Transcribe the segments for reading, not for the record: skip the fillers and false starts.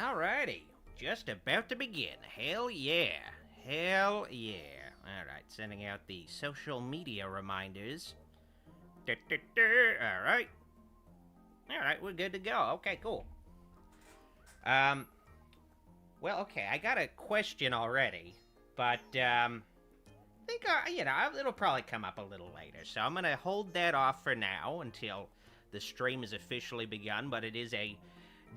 Alrighty, just about to begin. Hell yeah. Hell yeah. Alright, sending out the social media reminders. Alright. Alright, we're good to go. Okay, cool. Well, okay, I got a question already, but, I think, it'll probably come up a little later, so I'm gonna hold that off for now until the stream is officially begun, but it is a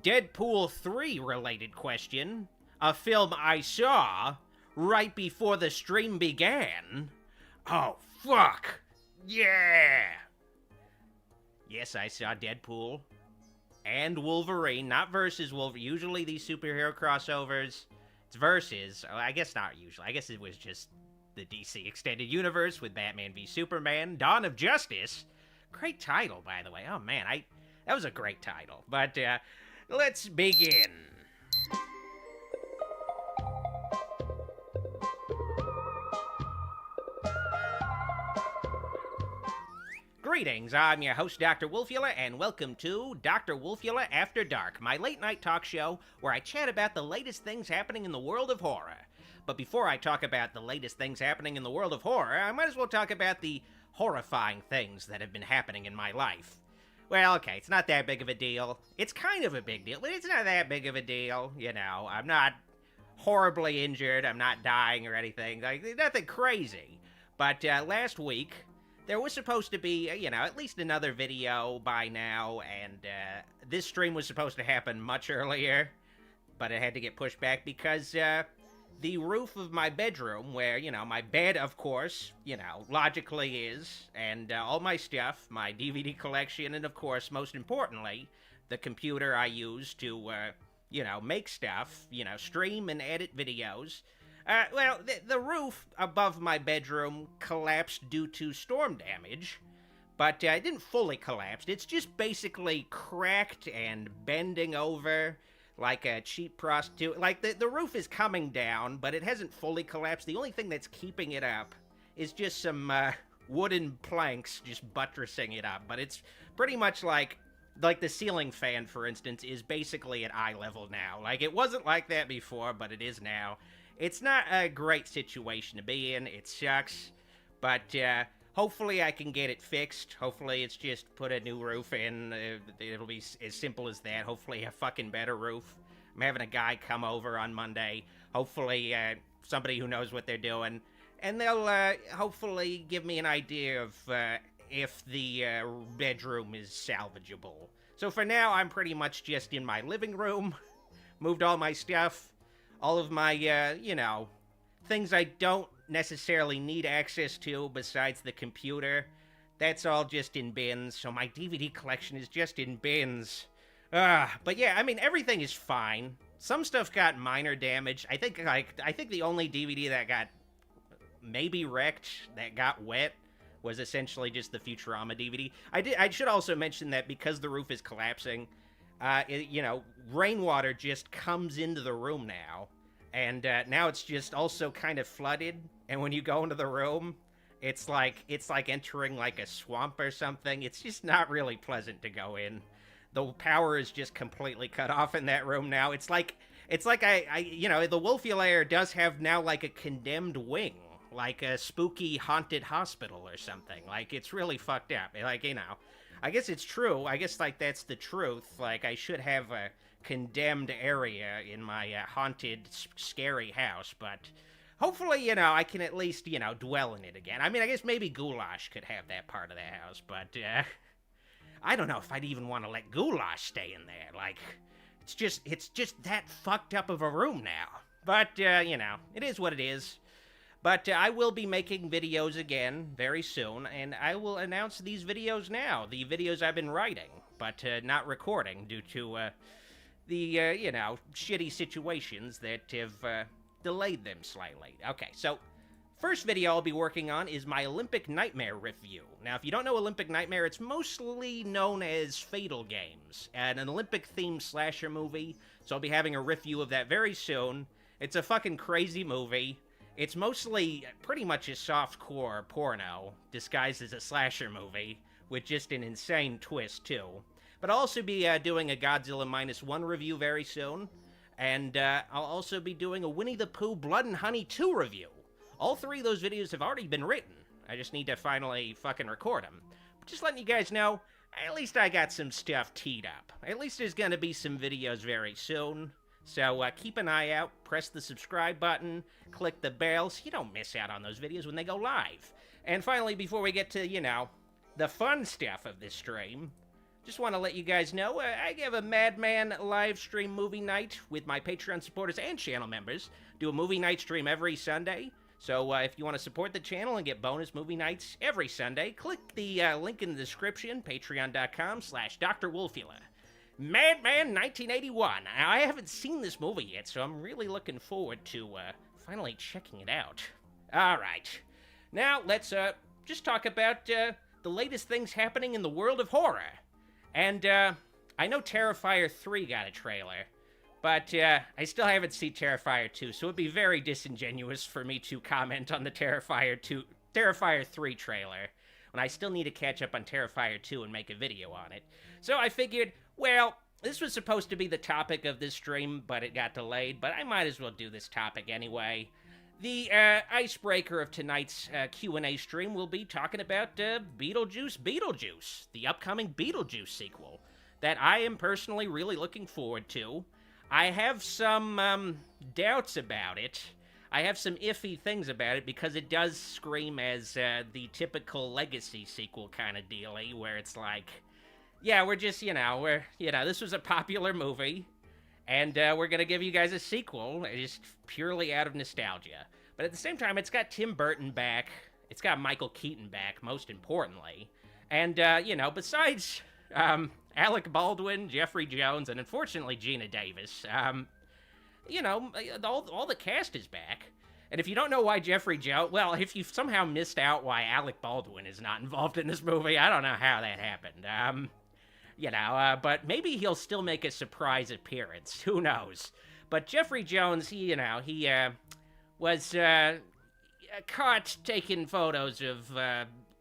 Deadpool 3 related question, a film I saw right before the stream began. Oh, fuck! Yeah! Yes, I saw Deadpool and Wolverine, not versus Wolverine. Usually these superhero crossovers, it's versus. Oh, I guess not usually. I guess it was just the DC Extended Universe with Batman v Superman, Dawn of Justice. Great title, by the way. Oh, man, that was a great title. But, let's begin. Greetings, I'm your host, Dr. Wolfula, and welcome to Dr. Wolfula After Dark, my late-night talk show where I chat about the latest things happening in the world of horror. But before I talk about the latest things happening in the world of horror, I might as well talk about the horrifying things that have been happening in my life. Well, okay, it's not that big of a deal. It's kind of a big deal, but it's not that big of a deal. You know, I'm not horribly injured. I'm not dying or anything. Like, nothing crazy. But last week, there was supposed to be, at least another video by now, and this stream was supposed to happen much earlier, but it had to get pushed back because the roof of my bedroom, where, my bed, of course, logically is, and all my stuff, my DVD collection, and of course, most importantly, the computer I use to, make stuff, stream and edit videos. Well, the roof above my bedroom collapsed due to storm damage, but it didn't fully collapse. It's just basically cracked and bending over like a cheap prostitute. Like, the roof is coming down, but it hasn't fully collapsed. The only thing that's keeping it up is just some wooden planks just buttressing it up. But it's pretty much like the ceiling fan, for instance, is basically at eye level now. Like, it wasn't like that before, but it is now. It's not a great situation to be in. It sucks. But hopefully I can get it fixed. Hopefully it's just put a new roof in. It'll be as simple as that. Hopefully a fucking better roof. I'm having a guy come over on Monday. Hopefully somebody who knows what they're doing. And they'll hopefully give me an idea of if the bedroom is salvageable. So for now, I'm pretty much just in my living room. Moved all my stuff. All of my, things I don't necessarily need access to besides the computer. That's all just in bins, so my DVD collection is just in bins. But yeah, I mean, everything is fine. Some stuff got minor damage. I think the only DVD that got maybe wrecked, that got wet, was essentially just the Futurama DVD. I should also mention that because the roof is collapsing, rainwater just comes into the room now, and now it's just also kind of flooded, and when you go into the room, it's like entering like a swamp or something. It's just not really pleasant to go in. The power is just completely cut off in that room now. It's like the Wolfula Air does have now like a condemned wing, like a spooky haunted hospital or something. Like, it's really fucked up. Like, I guess it's true. I guess, like, that's the truth. Like, I should have a condemned area in my haunted, scary house, but hopefully, I can at least, dwell in it again. I mean, I guess maybe Goulash could have that part of the house, but, I don't know if I'd even want to let Goulash stay in there. Like, it's just that fucked up of a room now. But, it is what it is. But I will be making videos again very soon, and I will announce these videos now, the videos I've been writing, but not recording due to the, shitty situations that have delayed them slightly. Okay, so first video I'll be working on is my Olympic Nightmare review. Now, if you don't know Olympic Nightmare, it's mostly known as Fatal Games, an Olympic-themed slasher movie, so I'll be having a review of that very soon. It's a fucking crazy movie. It's mostly pretty much a softcore porno disguised as a slasher movie, with just an insane twist, too. But I'll also be doing a Godzilla -1 review very soon. and I'll also be doing a Winnie the Pooh Blood and Honey 2 review. All three of those videos have already been written. I just need to finally fucking record them. But just letting you guys know, at least I got some stuff teed up. At least there's gonna be some videos very soon. So keep an eye out, press the subscribe button, click the bell so you don't miss out on those videos when they go live. And finally, before we get to, the fun stuff of this stream, just want to let you guys know, I have a Madman live stream movie night with my Patreon supporters and channel members. Do a movie night stream every Sunday. So if you want to support the channel and get bonus movie nights every Sunday, click the link in the description, patreon.com/Dr. Wolfula. Madman 1981. Now, I haven't seen this movie yet, so I'm really looking forward to finally checking it out. All right. Now, let's just talk about the latest things happening in the world of horror. And I know Terrifier 3 got a trailer, but I still haven't seen Terrifier 2, so it'd be very disingenuous for me to comment on the Terrifier 3 trailer, when I still need to catch up on Terrifier 2 and make a video on it. So I figured, well, this was supposed to be the topic of this stream, but it got delayed, but I might as well do this topic anyway. The icebreaker of tonight's Q&A stream will be talking about Beetlejuice Beetlejuice, the upcoming Beetlejuice sequel, that I am personally really looking forward to. I have some doubts about it. I have some iffy things about it because it does scream as the typical legacy sequel kind of dealy, where it's like, yeah, we're just, this was a popular movie, and we're going to give you guys a sequel, just purely out of nostalgia. But at the same time, it's got Tim Burton back. It's got Michael Keaton back, most importantly. And, besides Alec Baldwin, Jeffrey Jones, and unfortunately Gina Davis, all the cast is back. And if you don't know why Jeffrey Jones, well, if you've somehow missed out why Alec Baldwin is not involved in this movie, I don't know how that happened. But maybe he'll still make a surprise appearance. Who knows? But Jeffrey Jones, he was caught taking photos of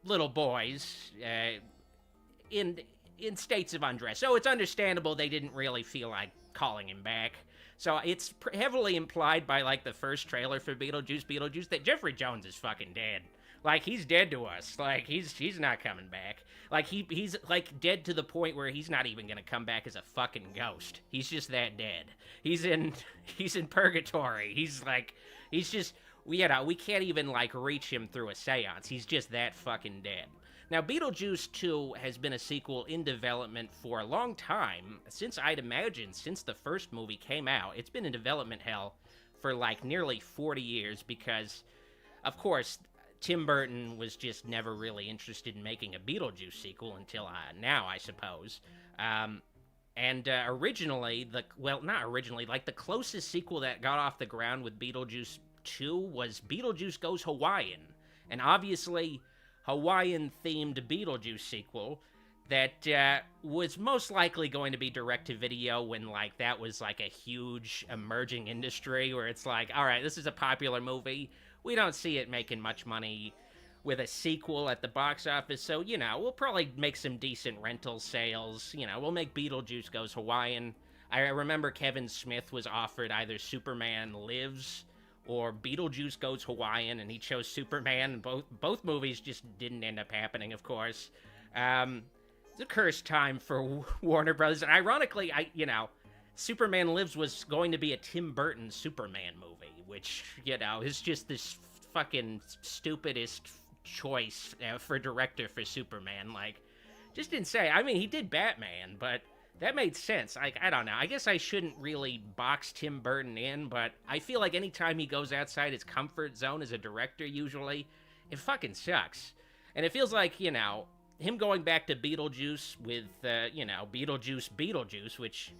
little boys in states of undress. So it's understandable they didn't really feel like calling him back. So it's heavily implied by, like, the first trailer for Beetlejuice Beetlejuice that Jeffrey Jones is fucking dead. Like, he's dead to us. Like, he's not coming back. Like, he's, like, dead to the point where he's not even gonna come back as a fucking ghost. He's just that dead. He's in purgatory. We can't even, like, reach him through a seance. He's just that fucking dead. Now, Beetlejuice 2 has been a sequel in development for a long time, since I'd imagine, since the first movie came out. It's been in development hell for, like, nearly 40 years because, of course, Tim Burton was just never really interested in making a Beetlejuice sequel until now, I suppose. Originally, the closest sequel that got off the ground with Beetlejuice 2 was Beetlejuice Goes Hawaiian. And obviously, Hawaiian-themed Beetlejuice sequel that was most likely going to be direct-to-video when, like, that was, like, a huge emerging industry where it's like, all right, this is a popular movie. We don't see it making much money with a sequel at the box office, so, we'll probably make some decent rental sales. We'll make Beetlejuice Goes Hawaiian. I remember Kevin Smith was offered either Superman Lives or Beetlejuice Goes Hawaiian, and he chose Superman. Both movies just didn't end up happening, of course. It's a cursed time for Warner Brothers, and ironically, Superman Lives was going to be a Tim Burton Superman movie, which, is just this fucking stupidest choice for director for Superman. Like, just insane. I mean, he did Batman, but that made sense. Like, I don't know. I guess I shouldn't really box Tim Burton in, but I feel like anytime he goes outside his comfort zone as a director, usually, it fucking sucks. And it feels like, him going back to Beetlejuice with, Beetlejuice Beetlejuice, which,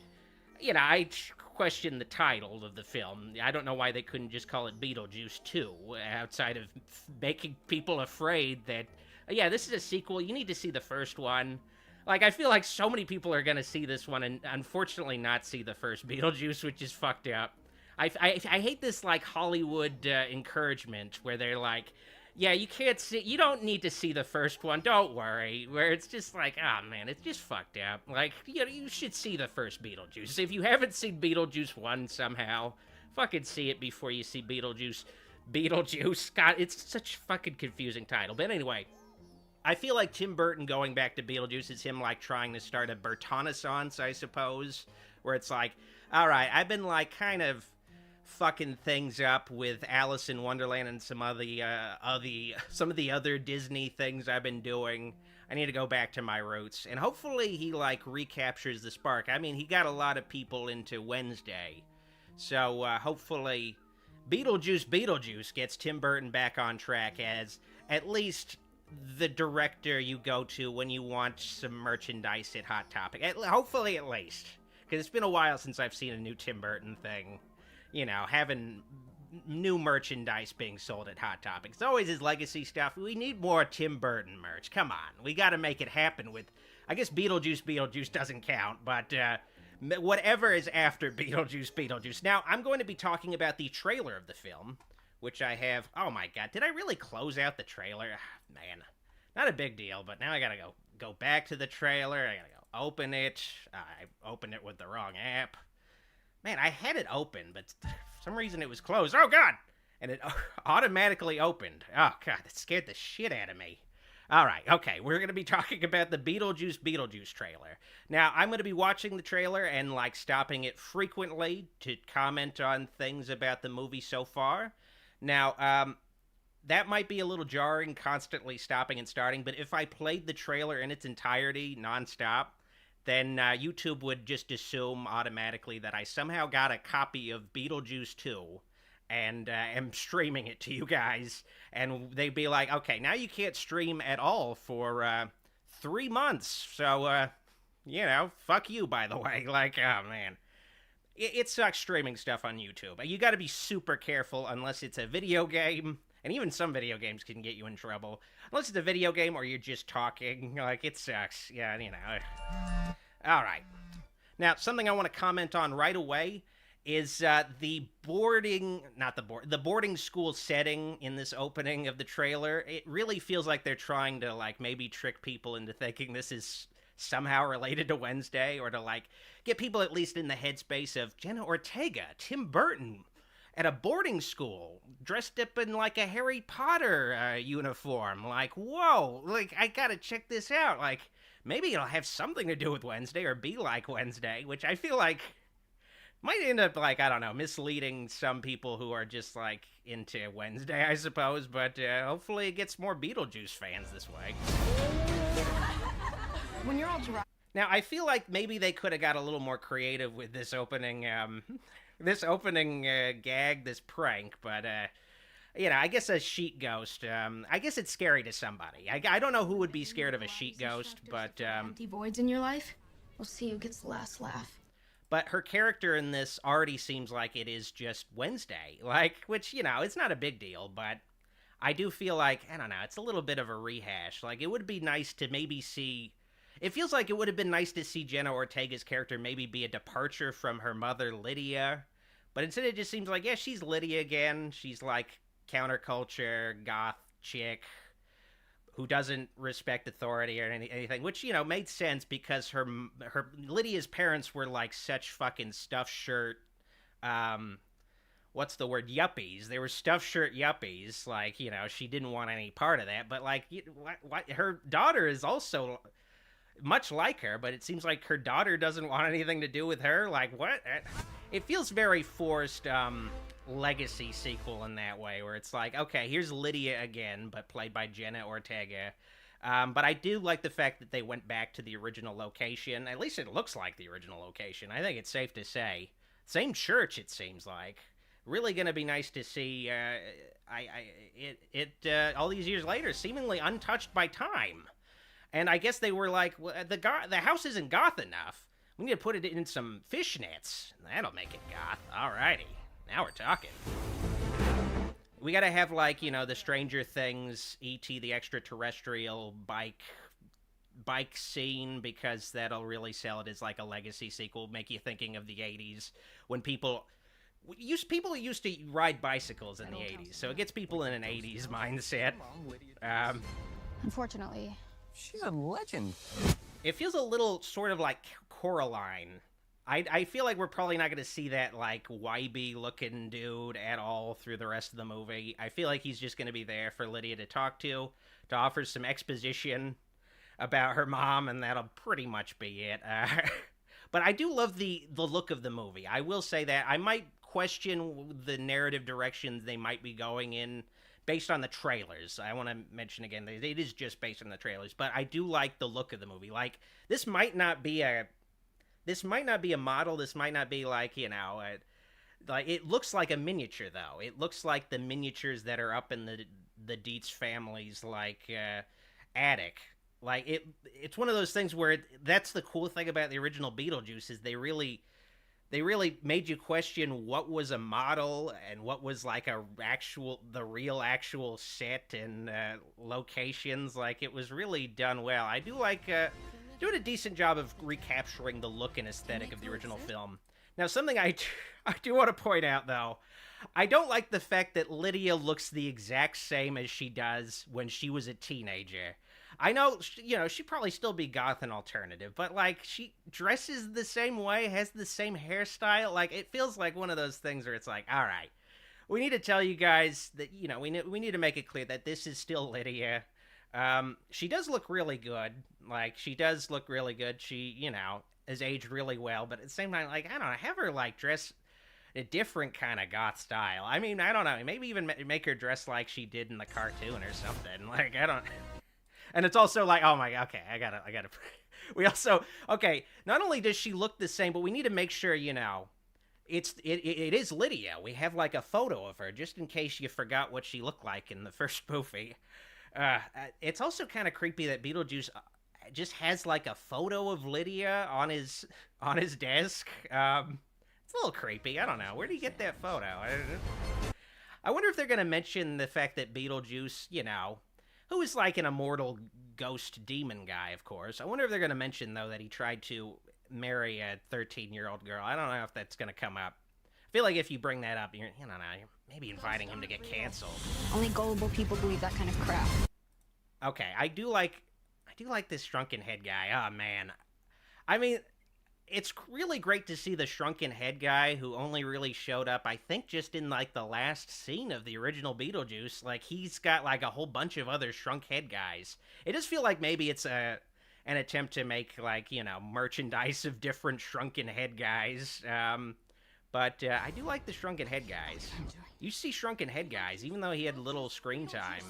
I question the title of the film. I don't know why they couldn't just call it Beetlejuice 2, outside of making people afraid that, yeah, this is a sequel. You need to see the first one. Like, I feel like so many people are going to see this one and unfortunately not see the first Beetlejuice, which is fucked up. I hate this, like, Hollywood encouragement where they're like, Yeah, you can't see. You don't need to see the first one. Don't worry. Where it's just like, oh man, it's just fucked up. Like, you should see the first Beetlejuice. If you haven't seen Beetlejuice 1 somehow, fucking see it before you see Beetlejuice. Beetlejuice. God, it's such a fucking confusing title. But anyway, I feel like Tim Burton going back to Beetlejuice is him like trying to start a Burtonaissance, I suppose, where it's like, all right, I've been like kind of fucking things up with Alice in Wonderland and some of the other Disney things I've been doing. I need to go back to my roots, and hopefully he like recaptures the spark. I mean, he got a lot of people into Wednesday, so hopefully Beetlejuice gets Tim Burton back on track as at least the director you go to when you want some merchandise at Hot Topic. Hopefully at least, because it's been a while since I've seen a new Tim Burton thing. You know, having new merchandise being sold at Hot Topic. It's always his legacy stuff. We need more Tim Burton merch. Come on. We got to make it happen with, I guess Beetlejuice doesn't count, but whatever is after Beetlejuice. Now, I'm going to be talking about the trailer of the film, which I have. Oh my God. Did I really close out the trailer? Man, not a big deal, but now I got to go back to the trailer. I got to go open it. I opened it with the wrong app. Man, I had it open, but for some reason it was closed. Oh, God! And it automatically opened. Oh, God, that scared the shit out of me. All right, okay, we're going to be talking about the Beetlejuice trailer. Now, I'm going to be watching the trailer and, like, stopping it frequently to comment on things about the movie so far. Now, that might be a little jarring, constantly stopping and starting, but if I played the trailer in its entirety, nonstop, then YouTube would just assume automatically that I somehow got a copy of Beetlejuice 2 and am streaming it to you guys. And they'd be like, okay, now you can't stream at all for 3 months. So, fuck you, by the way. Like, oh, man. It sucks streaming stuff on YouTube. You got to be super careful unless it's a video game. And even some video games can get you in trouble. Unless it's a video game or you're just talking. Like, it sucks. Yeah, All right. Now, something I want to comment on right away is the boarding school setting in this opening of the trailer. It really feels like they're trying to, like, maybe trick people into thinking this is somehow related to Wednesday, or to, like, get people at least in the headspace of Jenna Ortega, Tim Burton, at a boarding school, dressed up in, like, a Harry Potter uniform. Like, whoa, like, I gotta check this out. Like, maybe it'll have something to do with Wednesday or be like Wednesday, which I feel like might end up, like, I don't know, misleading some people who are just, like, into Wednesday, I suppose. But hopefully it gets more Beetlejuice fans this way. When you're all dry. Now, I feel like maybe they could have got a little more creative with this opening gag, this prank, but, I guess a sheet ghost, I guess it's scary to somebody. I don't know who would be scared of a sheet ghost, but, Empty voids in your life? We'll see who gets the last laugh. But her character in this already seems like it is just Wednesday, like, which, it's not a big deal, but I do feel like, I don't know, it's a little bit of a rehash. Like, it would be nice to maybe see... It feels like it would have been nice to see Jenna Ortega's character maybe be a departure from her mother, Lydia. But instead it just seems like, yeah, she's Lydia again. She's like counterculture, goth chick who doesn't respect authority or anything, which, made sense because her Lydia's parents were like such fucking stuffed shirt, what's the word, yuppies. They were stuffed shirt yuppies. Like, she didn't want any part of that. But, like, her daughter is also... much like her, but it seems like her daughter doesn't want anything to do with her. Like, what? It feels very forced legacy sequel in that way, where it's like, okay, here's Lydia again, but played by Jenna Ortega. But I do like the fact that they went back to the original location. At least it looks like the original location. I think it's safe to say. Same church, it seems like. Really going to be nice to see all these years later, seemingly untouched by time. And I guess they were like, well, the house isn't goth enough. We need to put it in some fishnets. That'll make it goth. Alrighty. Now we're talking. We gotta have, like, the Stranger Things, E.T. the Extraterrestrial bike scene, because that'll really sell it as, like, a legacy sequel, make you thinking of the 80s, when people People used to ride bicycles in the 80s, so it gets people in an 80s mindset. Unfortunately. She's a legend. It feels a little sort of like Coraline. I feel like we're probably not going to see that, like, YB-looking dude at all through the rest of the movie. I feel like he's just going to be there for Lydia to talk to offer some exposition about her mom, and that'll pretty much be it. But I do love the look of the movie. I will say that. I might question the narrative directions they might be going in based on the trailers. I want to mention again, it is just based on the trailers, but I do like the look of the movie. Like, this might not be a model. This might not be like, like, it looks like a miniature, though. It looks like the miniatures that are up in the Dietz family's, like, attic. Like, it's one of those things where that's the cool thing about the original Beetlejuice, is they really made you question what was a model and what was like the real actual set and locations. Like, it was really done well. I do like doing a decent job of recapturing the look and aesthetic of the original film. Now, something I do want to point out, though, I don't like the fact that Lydia looks the exact same as she does when she was a teenager. I know, she'd probably still be goth and alternative, but, like, she dresses the same way, has the same hairstyle. Like, it feels like one of those things where it's like, all right, we need to tell you guys that, we need to make it clear that this is still Lydia. She does look really good. Like, she does look really good. She, has aged really well, but at the same time, like, I don't know, have her, like, dress a different kind of goth style. I mean, I don't know, maybe even make her dress like she did in the cartoon or something. Like, I don't... And it's also like, oh my god, okay, I gotta. We also, okay, not only does she look the same, but we need to make sure, it is Lydia. We have like a photo of her, just in case you forgot what she looked like in the first movie. It's also kind of creepy that Beetlejuice just has like a photo of Lydia on his desk. It's a little creepy. I don't know. Where do you get that photo? I wonder if they're gonna mention the fact that Beetlejuice, who is like an immortal ghost demon guy, of course. I wonder if they're going to mention, though, that he tried to marry a 13-year-old girl. I don't know if that's going to come up. I feel like if you bring that up, you're maybe inviting him to get canceled. Only gullible people believe that kind of crap. Okay, I do like this shrunken head guy. Oh, man. I mean, it's really great to see the shrunken head guy, who only really showed up, I think, just in, like, the last scene of the original Beetlejuice. Like, he's got, like, a whole bunch of other shrunk head guys. It does feel like maybe it's an attempt to make, like, merchandise of different shrunken head guys. But I do like the shrunken head guys. You see shrunken head guys, even though he had little screen time.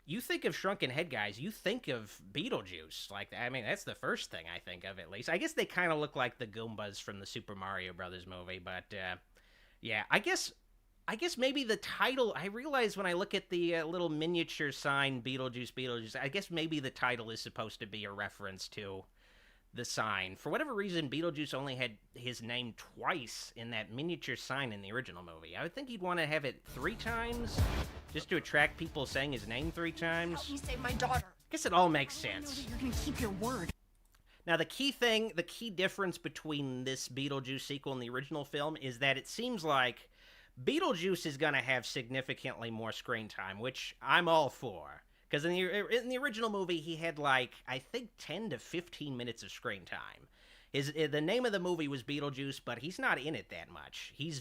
You think of shrunken head guys, you think of Beetlejuice. Like, I mean, that's the first thing I think of, at least. I guess they kind of look like the Goombas from the Super Mario Brothers movie, but, yeah, I guess maybe the title, I realize when I look at the little miniature sign, Beetlejuice, I guess maybe the title is supposed to be a reference to the sign. For whatever reason, Beetlejuice only had his name twice in that miniature sign in the original movie. I would think he'd want to have it 3 times, just to attract people saying his name 3 times. Help me save my daughter. I guess it all makes sense. You're gonna keep your word. Now, the key difference between this Beetlejuice sequel and the original film is that it seems like Beetlejuice is going to have significantly more screen time, which I'm all for. Because in the original movie, he had, like, I think 10 to 15 minutes of screen time. The name of the movie was Beetlejuice, but he's not in it that much. He's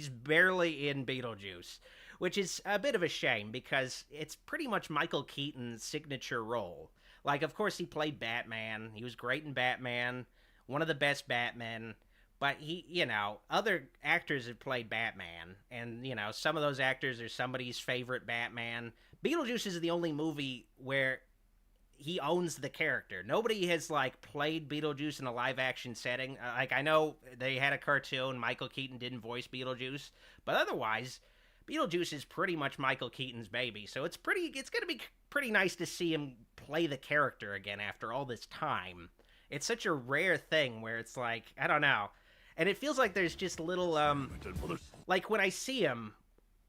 barely in Beetlejuice, which is a bit of a shame, because it's pretty much Michael Keaton's signature role. Like, of course, he played Batman. He was great in Batman, one of the best Batmen. But other actors have played Batman, and, some of those actors are somebody's favorite Batman. Beetlejuice is the only movie where he owns the character. Nobody has, like, played Beetlejuice in a live-action setting. Like, I know they had a cartoon, Michael Keaton didn't voice Beetlejuice, but otherwise, Beetlejuice is pretty much Michael Keaton's baby, so it's going to be pretty nice to see him play the character again after all this time. It's such a rare thing where it's like, I don't know. And it feels like there's just little, like, when I see him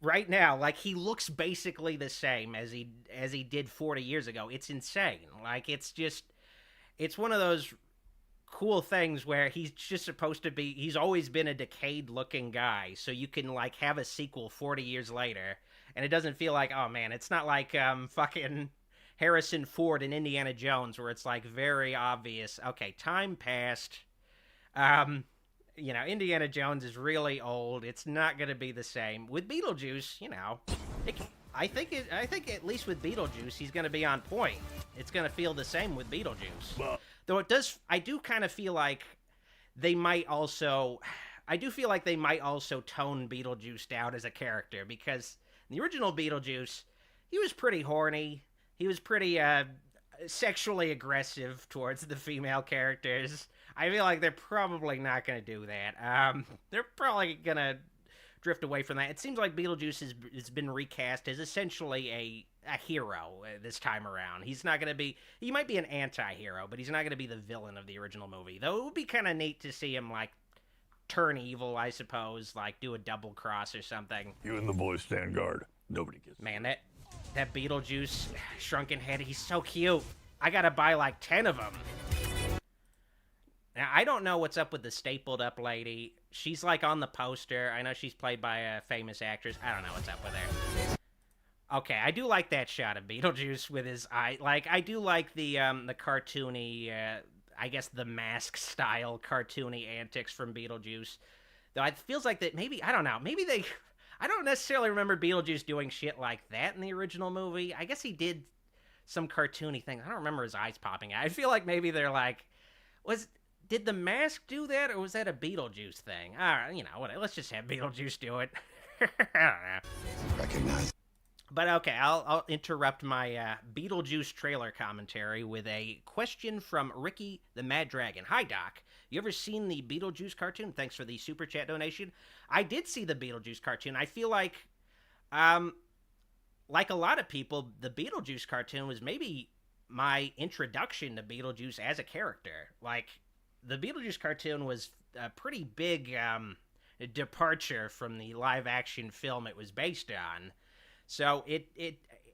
right now, like, he looks basically the same as he did 40 years ago. It's insane. Like, it's one of those cool things where he's just supposed to be, he's always been a decayed looking guy, so you can like have a sequel 40 years later and it doesn't feel like, oh man, it's not like fucking Harrison Ford in Indiana Jones where it's like very obvious, okay, time passed. Indiana Jones is really old. It's not going to be the same. With Beetlejuice, I think at least with Beetlejuice, he's going to be on point. It's going to feel the same with Beetlejuice. Well, Though I do kind of feel like they might also tone Beetlejuice down as a character, because in the original Beetlejuice, he was pretty horny. He was pretty sexually aggressive towards the female characters. I feel like they're probably not going to do that. They're probably going to drift away from that. It seems like Beetlejuice has been recast as essentially a hero this time around. He's not going to be... He might be an anti-hero, but he's not going to be the villain of the original movie. Though it would be kind of neat to see him, like, turn evil, I suppose. Like, do a double cross or something. you and the boys stand guard. Nobody gets... Man, that Beetlejuice shrunken head, he's so cute. I gotta buy, like, 10 of them. Now, I don't know what's up with the stapled up lady. She's like on the poster. I know she's played by a famous actress. I don't know what's up with her. Okay, I do like that shot of Beetlejuice with his eye. Like, I do like the cartoony, I guess the mask style cartoony antics from Beetlejuice. Though it feels like that maybe, I don't know, I don't necessarily remember Beetlejuice doing shit like that in the original movie. I guess he did some cartoony thing. I don't remember his eyes popping out. I feel like maybe they're like, did the mask do that, or was that a Beetlejuice thing? All right, whatever. Let's just have Beetlejuice do it. I don't know. Recognize. But okay, I'll interrupt my Beetlejuice trailer commentary with a question from Ricky the Mad Dragon. Hi, Doc. You ever seen the Beetlejuice cartoon? Thanks for the super chat donation. I did see the Beetlejuice cartoon. I feel like a lot of people, the Beetlejuice cartoon was maybe my introduction to Beetlejuice as a character. Like, the Beetlejuice cartoon was a pretty big departure from the live-action film it was based on. So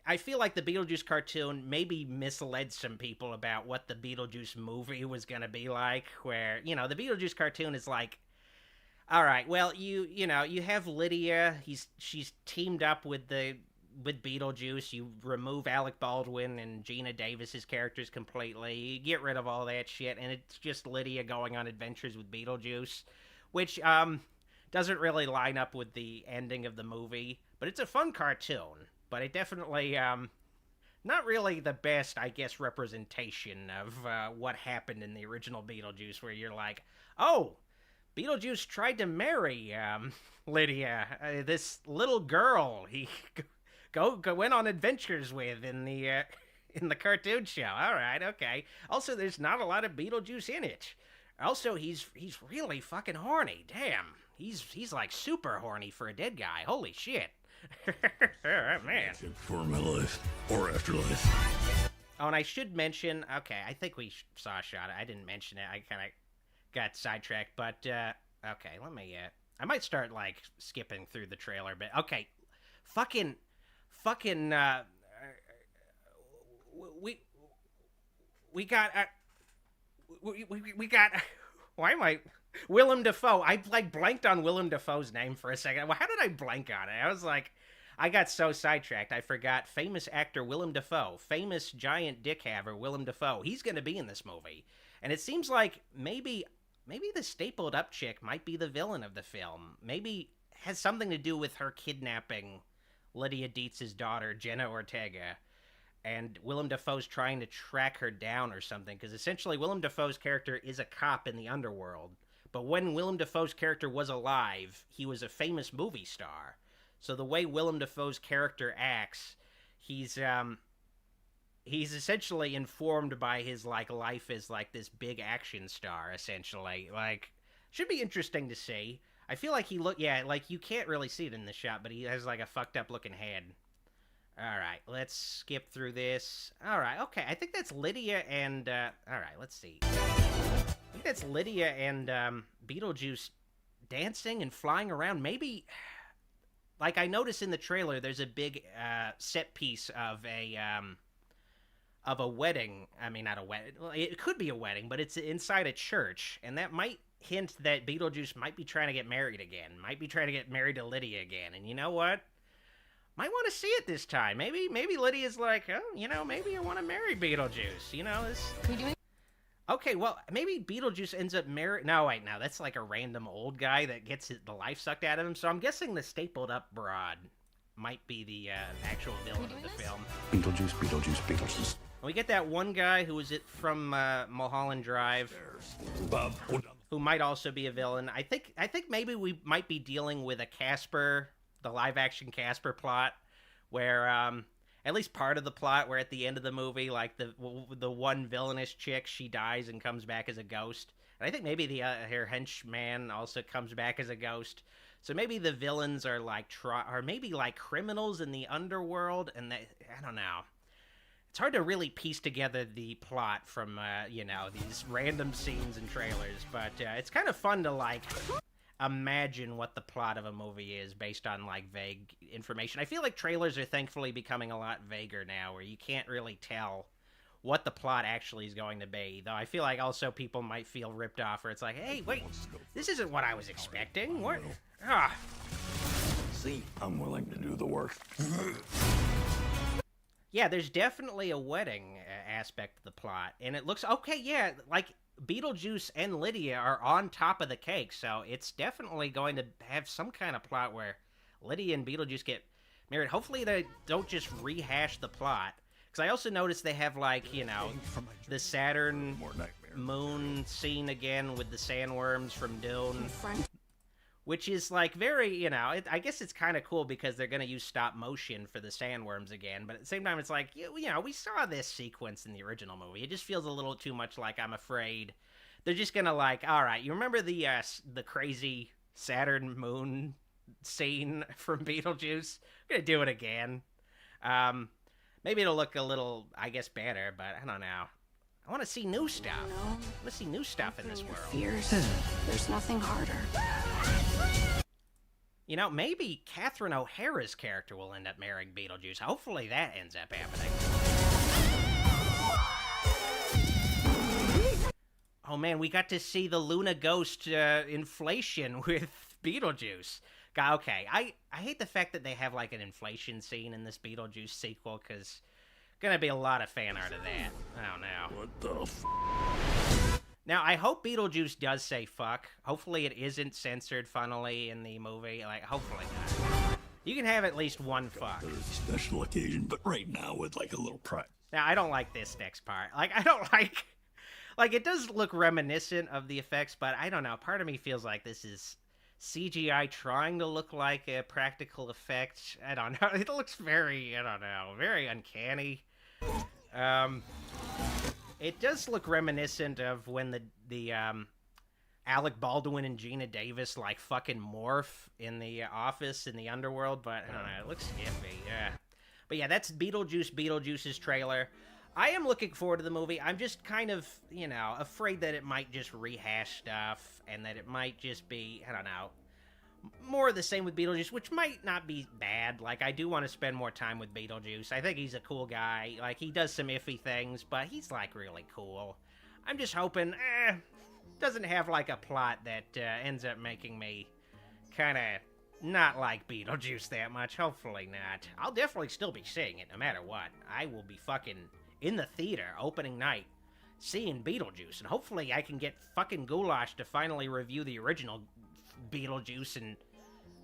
I feel like the Beetlejuice cartoon maybe misled some people about what the Beetlejuice movie was going to be like, where, the Beetlejuice cartoon is like, all right, well, you have Lydia, she's teamed up with Beetlejuice. You remove Alec Baldwin and Gina Davis's characters completely. You get rid of all that shit, and it's just Lydia going on adventures with Beetlejuice, which doesn't really line up with the ending of the movie. But it's a fun cartoon. But it definitely not really the best, I guess, representation of what happened in the original Beetlejuice, where you're like, oh, Beetlejuice tried to marry Lydia, this little girl he went on adventures with in the cartoon show. All right, okay. Also, there's not a lot of Beetlejuice in it. Also, he's really fucking horny. Damn, he's like super horny for a dead guy. Holy shit. Man. For my life or afterlife. Oh, and I should mention, okay, I think we saw a shot. I didn't mention it. I kind of got sidetracked, but okay, let me I might start like skipping through the trailer, but okay. Fucking we got why am I Willem Dafoe. I like blanked on Willem Dafoe's name for a second. Well, how did I blank on it? I was like, I got so sidetracked. I forgot famous actor Willem Dafoe, famous giant dick haver Willem Dafoe. He's going to be in this movie. And it seems like maybe the stapled up chick might be the villain of the film. Maybe has something to do with her kidnapping Lydia Dietz's daughter, Jenna Ortega. And Willem Dafoe's trying to track her down or something. Because essentially Willem Dafoe's character is a cop in the underworld. But when Willem Dafoe's character was alive, he was a famous movie star. So the way Willem Dafoe's character acts, he's essentially informed by his like life as like this big action star, essentially. Like, should be interesting to see. I feel like like you can't really see it in the shot, but he has like a fucked up looking head. All right, let's skip through this. All right, okay, I think that's Lydia and all right, let's see. I think that's Lydia and Beetlejuice dancing and flying around. Maybe, like I noticed in the trailer, there's a big set piece of of a wedding. I mean, not a wedding. Well, it could be a wedding, but it's inside a church, and that might hint that Beetlejuice might be trying to get married again. Might be trying to get married to Lydia again. And you know what? Might want to see it this time. Maybe Lydia's like, oh, you know, maybe I want to marry Beetlejuice. You know, this. Are we doing? Okay, well, maybe Beetlejuice ends up marrying... No, wait, no, that's like a random old guy that gets the life sucked out of him. So I'm guessing the stapled-up broad might be the actual villain of the film. Beetlejuice, Beetlejuice, Beetlejuice. And we get that one guy who was it from Mulholland Drive, Bob, hold on. who might also be a villain. I think maybe we might be dealing with a Casper, the live-action Casper plot, where... at least part of the plot, where at the end of the movie, like the one villainous chick, she dies and comes back as a ghost. And I think maybe her henchman also comes back as a ghost. So maybe the villains are like or maybe like criminals in the underworld, and I don't know. It's hard to really piece together the plot from you know, these random scenes and trailers, but it's kind of fun to like imagine what the plot of a movie is based on like vague information. I feel like trailers are thankfully becoming a lot vaguer now, where you can't really tell what the plot actually is going to be. Though I feel like also people might feel ripped off, where it's like, hey, wait, this isn't what I was expecting. What? Ah. See, I'm willing to do the work. Yeah, there's definitely a wedding aspect of the plot, and it looks okay. Yeah, like Beetlejuice and Lydia are on top of the cake, so it's definitely going to have some kind of plot where Lydia and Beetlejuice get married. Hopefully they don't just rehash the plot, because I also noticed they have, like, you know, the Saturn moon scene again with the sandworms from Dune, which is like very, you know, I guess it's kind of cool because they're going to use stop motion for the sandworms again, but at the same time it's like, you know, we saw this sequence in the original movie. It just feels a little too much like, I'm afraid they're just going to like, all right, you remember the crazy Saturn moon scene from Beetlejuice? We're going to do it again. Maybe it'll look a little, I guess, better, but I don't know. I want to see new stuff. I want to see new stuff in this world. Fears. There's nothing harder. You know, maybe Catherine O'Hara's character will end up marrying Beetlejuice. Hopefully that ends up happening. Oh man, we got to see the Luna Ghost inflation with Beetlejuice. Okay, I hate the fact that they have like an inflation scene in this Beetlejuice sequel, because gonna be a lot of fan art of that. Oh no. What the Now, I hope Beetlejuice does say fuck. Hopefully it isn't censored, funnily, in the movie. Like, hopefully not. You can have at least one fuck. There's a special occasion, but right now with like a little pride. Now, I don't like this next part. Like, I don't like... Like, it does look reminiscent of the effects, but I don't know. Part of me feels like this is CGI trying to look like a practical effect. I don't know. It looks very, I don't know, very uncanny. It does look reminiscent of when the Alec Baldwin and Gina Davis like fucking morph in The Office in the underworld, but I don't know, it looks skimpy, yeah. But yeah, that's Beetlejuice's trailer. I am looking forward to the movie. I'm just kind of, you know, afraid that it might just rehash stuff, and that it might just be, I don't know, more of the same with Beetlejuice, which might not be bad. Like, I do want to spend more time with Beetlejuice. I think he's a cool guy. Like, he does some iffy things, but he's, like, really cool. I'm just hoping, doesn't have, like, a plot that ends up making me kind of not like Beetlejuice that much. Hopefully not. I'll definitely still be seeing it no matter what. I will be fucking in the theater opening night seeing Beetlejuice, and hopefully I can get fucking Goulash to finally review the original Beetlejuice and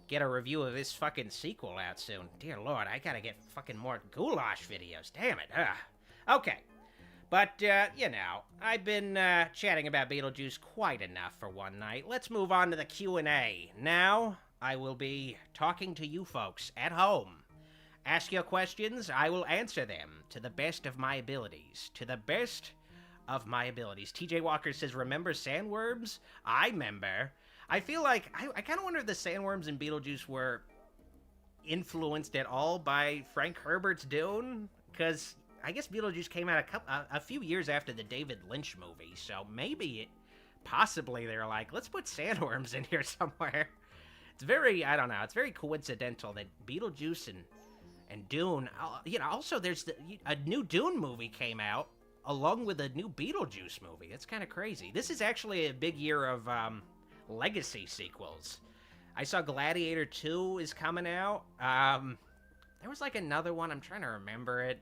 get a review of this fucking sequel out soon. Dear Lord, I gotta get fucking more Goulash videos. Damn it. Okay. But, you know, I've been chatting about Beetlejuice quite enough for one night. Let's move on to the Q&A. Now, I will be talking to you folks at home. Ask your questions, I will answer them to the best of my abilities. To the best of my abilities. TJ Walker says, remember sandworms? I remember. I feel like, I kind of wonder if the sandworms in Beetlejuice were influenced at all by Frank Herbert's Dune? Because I guess Beetlejuice came out a few years after the David Lynch movie, so maybe possibly they're like, let's put sandworms in here somewhere. It's very, I don't know, it's very coincidental that Beetlejuice and And Dune, also there's a new Dune movie came out along with a new Beetlejuice movie. It's kind of crazy. This is actually a big year of legacy sequels. I saw Gladiator 2 is coming out. There was like another one. I'm trying to remember it.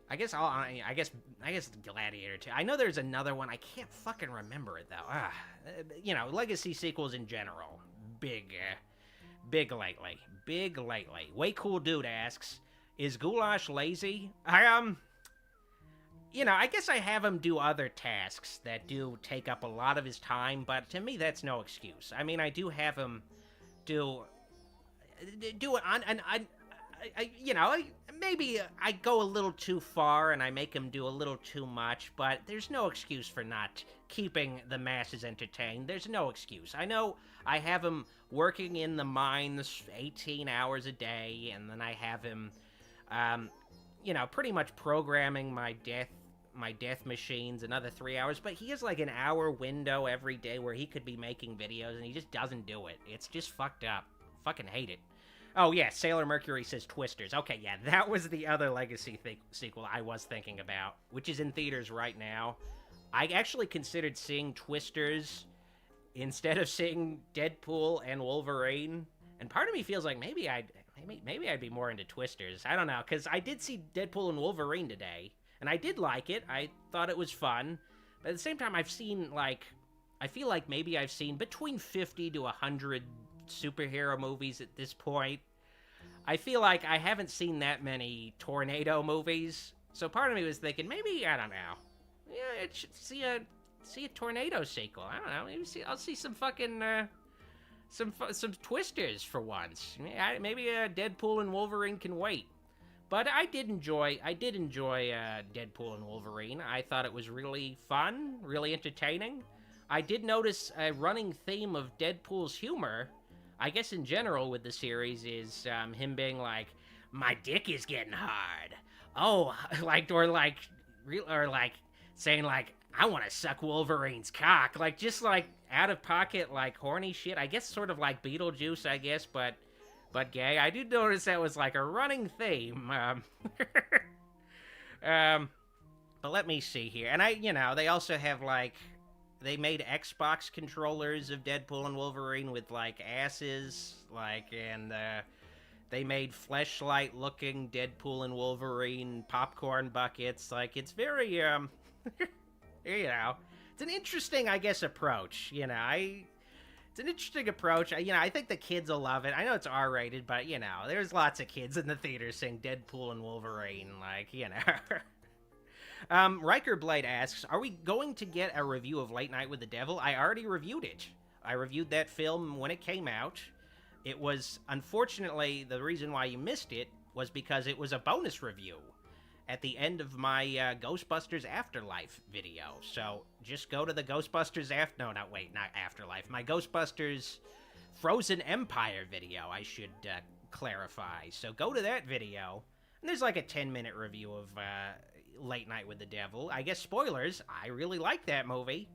I guess Gladiator 2. I know there's another one. I can't fucking remember it though. Legacy sequels in general. Big lately. Big lately. Way Cool Dude asks, is Goulash lazy? I guess I have him do other tasks that do take up a lot of his time, but to me that's no excuse. I mean, I do have him do it on, and maybe I go a little too far and I make him do a little too much, but there's no excuse for not keeping the masses entertained. There's no excuse. I know I have him working in the mines 18 hours a day, and then I have him, pretty much programming my death machines another 3 hours, but he has like an hour window every day where he could be making videos, and he just doesn't do it. It's just fucked up. Fucking hate it. Oh, yeah, Sailor Mercury says Twisters. Okay, yeah, that was the other Legacy sequel I was thinking about, which is in theaters right now. I actually considered seeing Twisters instead of seeing Deadpool and Wolverine, and part of me feels like maybe I'd be more into Twisters. I don't know, because I did see Deadpool and Wolverine today, and I did like it. I thought it was fun, but at the same time, I feel like maybe I've seen between 50 to 100 superhero movies at this point. I feel like I haven't seen that many tornado movies, so part of me was thinking maybe, I don't know, yeah, it should see a tornado sequel. I don't know, I'll see some fucking some Twisters for once. Maybe Deadpool and Wolverine can wait. But I did enjoy Deadpool and Wolverine. I thought it was really fun, really entertaining. I did notice a running theme of Deadpool's humor, I guess in general with the series, is him being like, my dick is getting hard. Oh, or saying like, I want to suck Wolverine's cock. Like, just like out of pocket, like horny shit. I guess sort of like Beetlejuice, I guess, but gay. I did notice that was like a running theme. But let me see here. And they also have like, they made Xbox controllers of Deadpool and Wolverine with like asses, and they made fleshlight-looking Deadpool and Wolverine popcorn buckets. Like, it's very it's an interesting, I guess, approach. It's an interesting approach. I think the kids will love it. I know it's R-rated, but there's lots of kids in the theater seeing Deadpool and Wolverine. Riker Blade asks, are we going to get a review of Late Night with the Devil? I already reviewed it. I reviewed that film when it came out. It was, unfortunately, the reason why you missed it was because it was a bonus review at the end of my Ghostbusters Afterlife video. So just go to the Ghostbusters my Ghostbusters Frozen Empire video, I should clarify. So go to that video, and there's like a 10-minute review of Late Night with the Devil. I guess spoilers, I really liked that movie.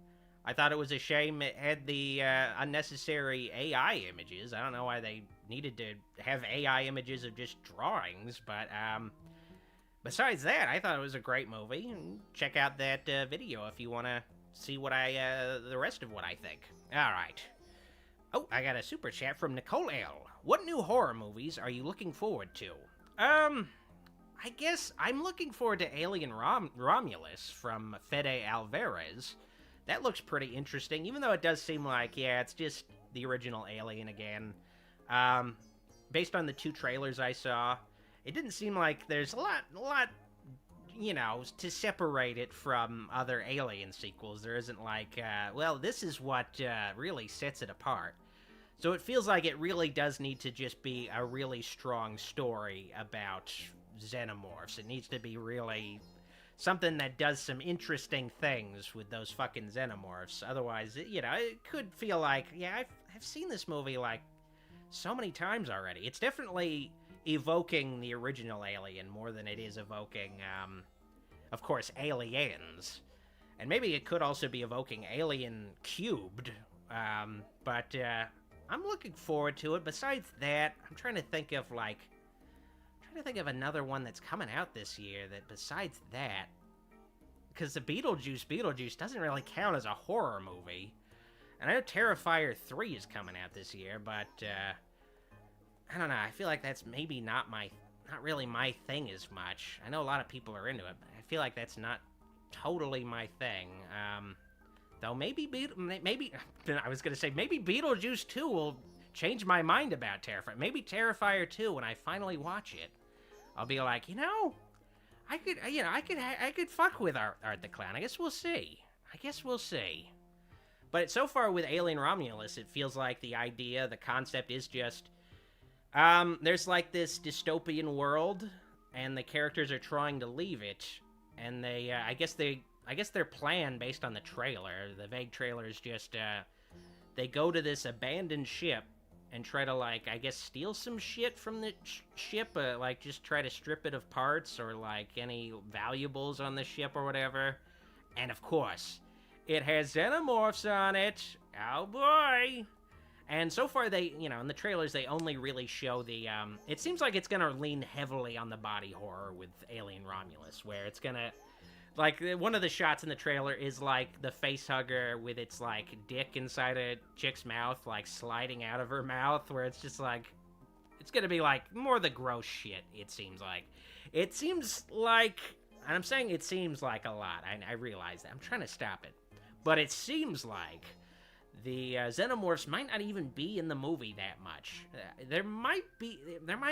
I thought it was a shame it had the unnecessary AI images. I don't know why they needed to have AI images of just drawings, but besides that, I thought it was a great movie. And check out that video if you want to see the rest of what I think. All right. Oh, I got a super chat from Nicole L. What new horror movies are you looking forward to? I guess I'm looking forward to Alien Romulus from Fede Alvarez. That looks pretty interesting, even though it does seem like, it's just the original Alien again. Based on the 2 trailers I saw, it didn't seem like there's a lot, to separate it from other Alien sequels. There isn't like, this is what really sets it apart. So it feels like it really does need to just be a really strong story about xenomorphs. It needs to be really something that does some interesting things with those fucking xenomorphs. Otherwise, it could feel like, I've seen this movie like so many times already. It's definitely evoking the original Alien more than it is evoking, of course, Aliens. And maybe it could also be evoking Alien Cubed. But I'm looking forward to it. Besides that, I'm trying to think of, like, trying to think of another one that's coming out this year that besides that, because the Beetlejuice doesn't really count as a horror movie. And I know Terrifier 3 is coming out this year, but I don't know. I feel like that's maybe not really my thing as much. I know a lot of people are into it, but I feel like that's not totally my thing. Though maybe I was gonna say maybe Beetlejuice 2 will change my mind about Terrifier. Maybe Terrifier 2, when I finally watch it, I'll be like, I could fuck with Art the Clown. I guess we'll see. But so far with Alien Romulus, it feels like the concept is just, there's like this dystopian world, and the characters are trying to leave it, and I guess their plan, based on the vague trailer, is just, they go to this abandoned ship and try to, like, I guess steal some shit from the ship, like just try to strip it of parts or like any valuables on the ship or whatever. And of course, it has xenomorphs on it. Oh boy. And so far in the trailers, they only really show the, it seems like it's gonna lean heavily on the body horror with Alien Romulus, where it's gonna, like, one of the shots in the trailer is, like, the face hugger with its, like, dick inside a chick's mouth, like, sliding out of her mouth, where it's just, like, it's gonna be, like, more the gross shit, it seems like. It seems like, and I'm saying it seems like a lot, I realize that, I'm trying to stop it, but it seems like the xenomorphs might not even be in the movie that much. There might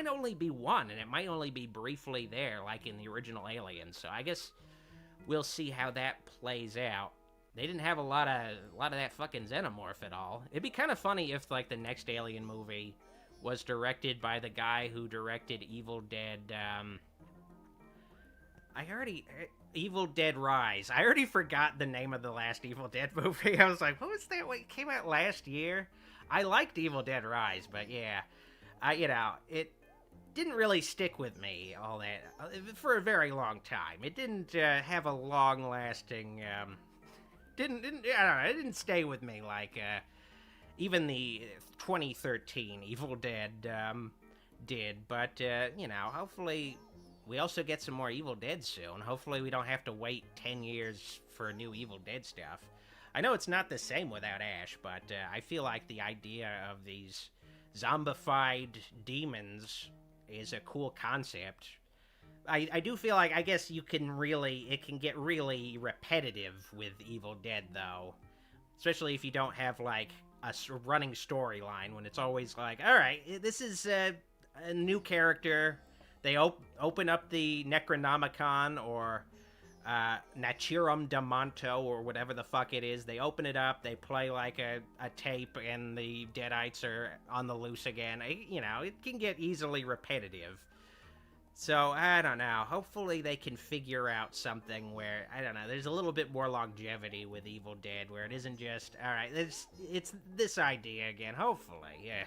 only be one, and it might only be briefly there, like in the original Alien, so I guess we'll see how that plays out. They didn't have a lot of that fucking xenomorph at all. It'd be kind of funny if, like, the next Alien movie was directed by the guy who directed Evil Dead, Evil Dead Rise. I already forgot the name of the last Evil Dead movie. I was like, what was that? It came out last year? I liked Evil Dead Rise, but yeah. It didn't really stick with me all that for a very long time. It didn't have a long-lasting. It didn't stay with me like even the 2013 Evil Dead did. But hopefully we also get some more Evil Dead soon. Hopefully we don't have to wait 10 years for new Evil Dead stuff. I know it's not the same without Ash, but I feel like the idea of these zombified demons is a cool concept. I do feel like, I guess it can get really repetitive with Evil Dead, though. Especially if you don't have, like, a running storyline, when it's always like, alright, this is a new character. They open up the Necronomicon, or Naturum Demonto, or whatever the fuck it is. They open it up, they play like a tape, and the Deadites are on the loose again. It can get easily repetitive. So, I don't know. Hopefully they can figure out something where, I don't know, there's a little bit more longevity with Evil Dead, where it isn't just, alright, it's this idea again. Hopefully, yeah.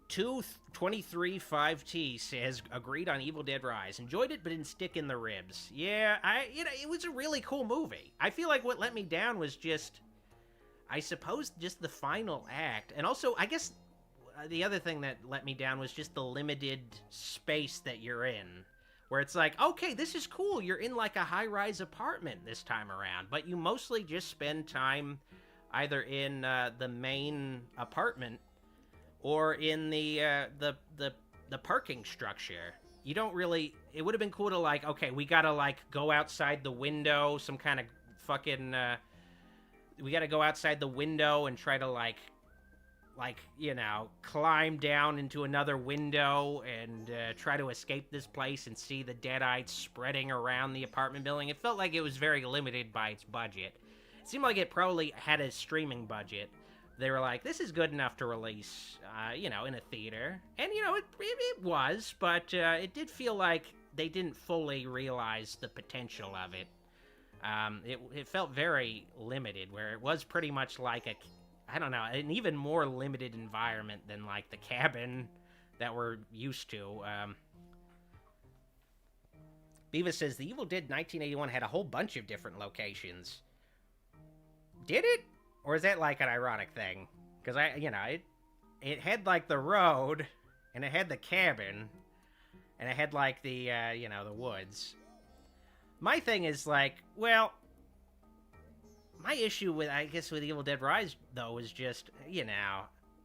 223-5T says, agreed on Evil Dead Rise. Enjoyed it, but didn't stick in the ribs. Yeah, it was a really cool movie. I feel like what let me down was just, I suppose, just the final act. And also, I guess, the other thing that let me down was just the limited space that you're in. Where it's like, okay, this is cool. You're in, like, a high-rise apartment this time around. But you mostly just spend time either in the main apartment or in the parking structure. You don't really, it would have been cool to, like, okay, we gotta, like, go outside the window, some kind of fucking, we gotta go outside the window and try to, like, climb down into another window and try to escape this place and see the Deadites spreading around the apartment building. It felt like it was very limited by its budget. It seemed like it probably had a streaming budget. They were like, this is good enough to release, in a theater. And, it was, but it did feel like they didn't fully realize the potential of it. It felt very limited, where it was pretty much like an even more limited environment than, like, the cabin that we're used to. Beavis says, the Evil Dead 1981 had a whole bunch of different locations. Did it? Or is that, like, an ironic thing? Because it had, like, the road, and it had the cabin, and it had, like, the, the woods. My thing is, like, well, my issue with, I guess, with Evil Dead Rise, though, is just, it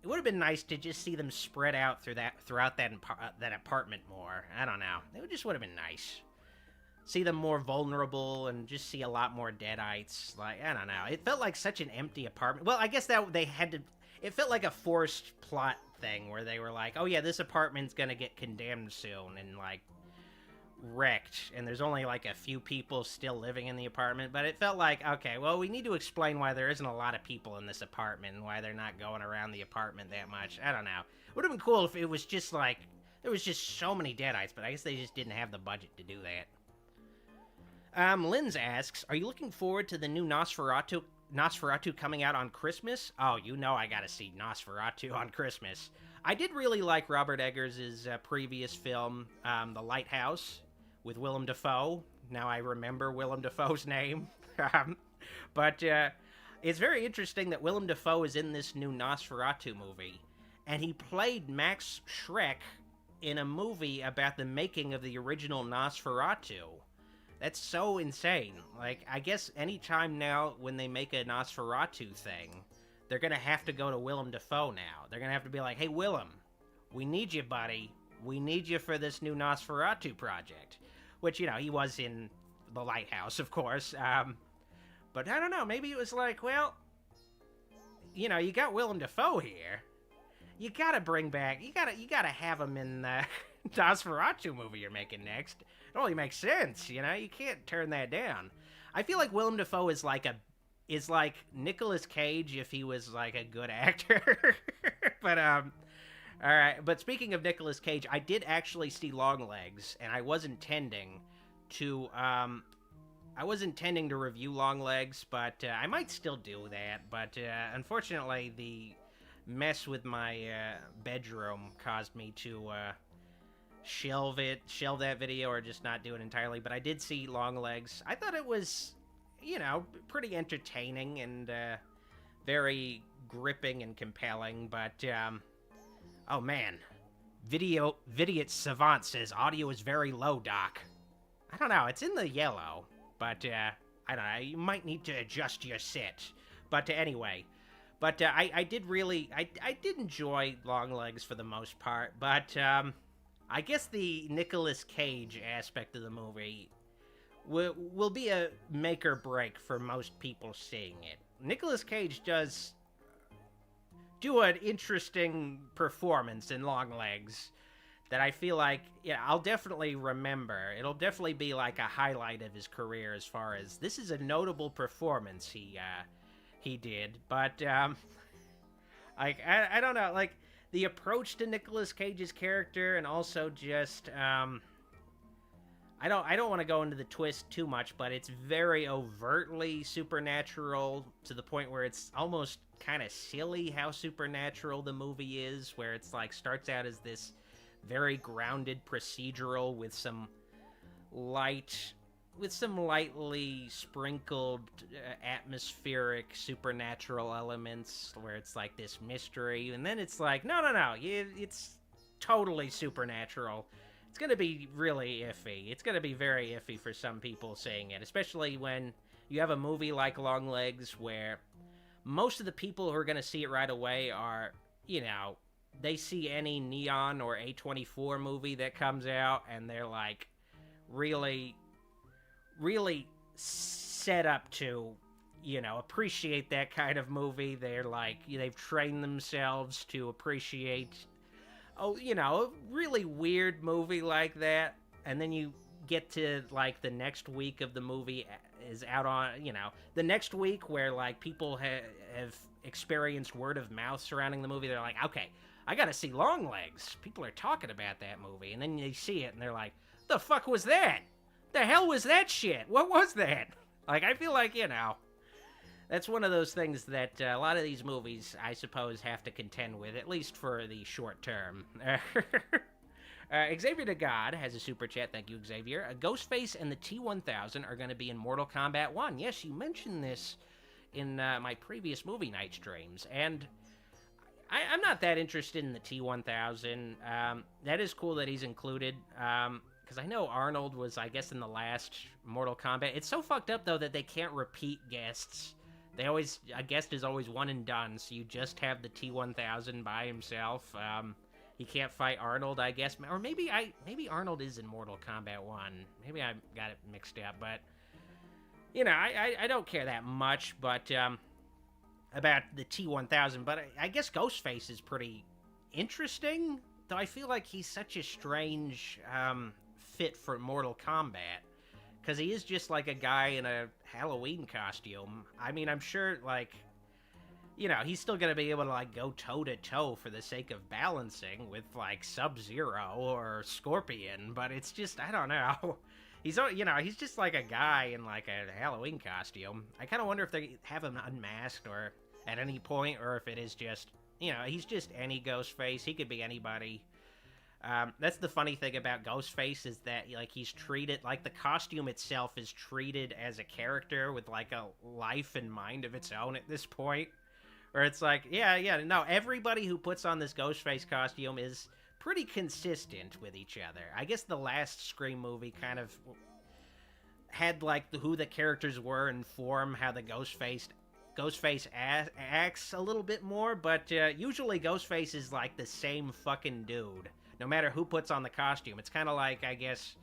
would have been nice to just see them spread out throughout that apartment more. I don't know. It just would have been nice. See them more vulnerable and just see a lot more deadites. Like, I don't know. It felt like such an empty apartment. Well, I guess that they had to... It felt like a forced plot thing where they were like, oh yeah, this apartment's gonna get condemned soon and, like, wrecked. And there's only, like, a few people still living in the apartment. But it felt like, okay, well, we need to explain why there isn't a lot of people in this apartment and why they're not going around the apartment that much. I don't know. It would have been cool if it was just, like... There was just so many deadites, but I guess they just didn't have the budget to do that. Linz asks, are you looking forward to the new Nosferatu coming out on Christmas? Oh, I gotta see Nosferatu on Christmas. I did really like Robert Eggers' previous film, The Lighthouse, with Willem Dafoe. Now I remember Willem Dafoe's name. But it's very interesting that Willem Dafoe is in this new Nosferatu movie. And he played Max Schreck in a movie about the making of the original Nosferatu. That's so insane. Like, I guess anytime now when they make a Nosferatu thing, they're gonna have to go to Willem Dafoe now. They're gonna have to be like, hey, Willem, we need you, buddy. We need you for this new Nosferatu project. Which, he was in The Lighthouse, of course. But I don't know, maybe it was like, well, you got Willem Dafoe here. You gotta bring back, you gotta have him in the Nosferatu movie you're making next. It only makes sense, you can't turn that down. I feel like Willem Dafoe is like Nicolas Cage if he was like a good actor. But alright, but speaking of Nicolas Cage, I did actually see Longlegs, and I was intending to review Longlegs, but I might still do that, but unfortunately the mess with my bedroom caused me to shelve that video, or just not do it entirely. But I did see Longlegs. I thought it was, pretty entertaining and very gripping and compelling. But oh man, Vidiot Savant says audio is very low, Doc. I don't know. It's in the yellow, but I don't know. You might need to adjust your set. But anyway. But I did enjoy Longlegs for the most part, but I guess the Nicolas Cage aspect of the movie will be a make or break for most people seeing it. Nicolas Cage does do an interesting performance in Longlegs that I feel like, I'll definitely remember. It'll definitely be like a highlight of his career as far as this is a notable performance he did, but I don't know, like the approach to Nicolas Cage's character, and also just I don't want to go into the twist too much, but it's very overtly supernatural to the point where it's almost kind of silly how supernatural the movie is, where it's like starts out as this very grounded procedural with some lightly sprinkled atmospheric supernatural elements, where it's like this mystery, and then it's like, no, it's totally supernatural. It's gonna be really iffy. It's gonna be very iffy for some people seeing it, especially when you have a movie like Longlegs, where most of the people who are gonna see it right away are, they see any Neon or A24 movie that comes out, and they're like really set up to, appreciate that kind of movie. They're like, they've trained themselves to appreciate, a really weird movie like that. And then you get to, like, the next week of the movie is out on, the next week where, like, people have experienced word of mouth surrounding the movie. They're like, okay, I gotta see Longlegs. People are talking about that movie. And then they see it and they're like, the fuck was that? The hell was that shit? What was that? Like, I feel like, that's one of those things that a lot of these movies, I suppose, have to contend with, at least for the short term. Xavier the God has a super chat. Thank you, Xavier. Ghostface and the T-1000 are going to be in Mortal Kombat 1. Yes, you mentioned this in my previous movie night streams, and I'm not that interested in the T-1000. That is cool that he's included. Because I know Arnold was, I guess, in the last Mortal Kombat. It's so fucked up, though, that they can't repeat guests. A guest is always one and done, so you just have the T-1000 by himself. He can't fight Arnold, I guess. Or maybe Arnold is in Mortal Kombat 1. Maybe I got it mixed up, but... You know, I don't care that much, but, about the T-1000, but I guess Ghostface is pretty interesting, though I feel like he's such a strange, fit for Mortal Kombat, because he is just like a guy in a Halloween costume. I mean, I'm sure, like, you know, he's still gonna be able to, like, go toe-to-toe for the sake of balancing with, like, Sub-Zero or Scorpion, but it's just, I don't know. He's, you know, he's just like a guy in, like, a Halloween costume. I kind of wonder if they have him unmasked or at any point, or if it is just, you know, he's just any Ghostface. He could be anybody. That's the funny thing about Ghostface is that, like, he's treated, like, the costume itself is treated as a character with, like, a life and mind of its own at this point. Where it's like, no, everybody who puts on this Ghostface costume is pretty consistent with each other. I guess the last Scream movie kind of had, like, who the characters were inform how the Ghostface acts a little bit more, but usually Ghostface is, like, the same fucking dude, no matter who puts on the costume. It's kind of like, I guess,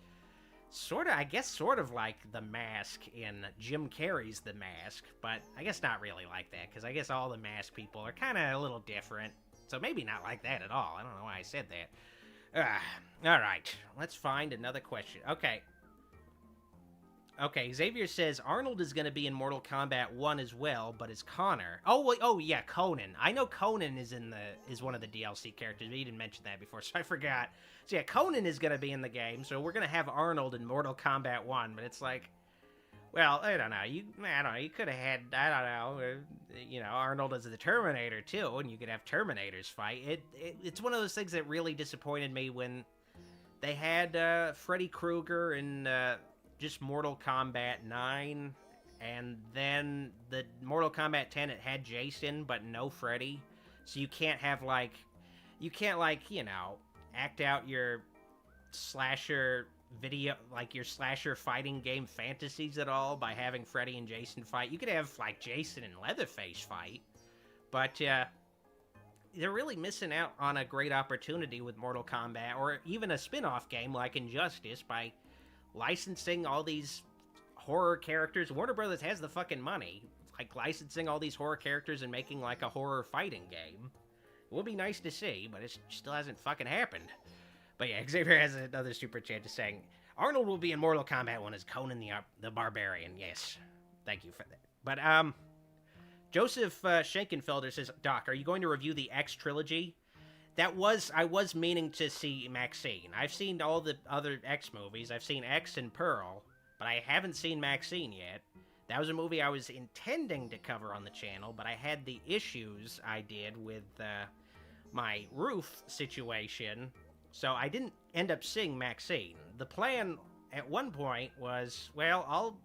sort of like The Mask in Jim Carrey's The Mask, but I guess not really like that, because I guess all the Mask people are kind of a little different. So maybe not like that at all. I don't know why I said that. All right, let's find another question. Okay, Xavier says Arnold is going to be in Mortal Kombat 1 as well, but as Connor. Oh yeah, Conan. I know Conan is one of the DLC characters, but he didn't mention that before, so I forgot. So yeah, Conan is going to be in the game, so we're going to have Arnold in Mortal Kombat 1, but it's like, well, I don't know. You could have had, I don't know, you know, Arnold as the Terminator too, and you could have Terminators fight. It's one of those things that really disappointed me when they had Freddy Krueger in just Mortal Kombat 9, and then the Mortal Kombat 10 it had Jason but no Freddy. So you can't, you know, act out your slasher video, like your slasher fighting game fantasies at all by having Freddy and Jason fight. You could have, like, Jason and Leatherface fight, but they're really missing out on a great opportunity with Mortal Kombat, or even a spin-off game like Injustice, by licensing all these horror characters. Warner Brothers has the fucking money, like, licensing all these horror characters and making, like, a horror fighting game. It would be nice to see, but it still hasn't fucking happened. But yeah, Xavier has another super chat just saying, Arnold will be in Mortal Kombat 1 as Conan the Barbarian. Yes, thank you for that. But, Joseph Schenkenfelder says, Doc, are you going to review the X trilogy? I was meaning to see Maxine. I've seen all the other X movies. I've seen X and Pearl, but I haven't seen Maxine yet. That was a movie I was intending to cover on the channel, but I had the issues I did with my roof situation, so I didn't end up seeing Maxine. The plan at one point was, well,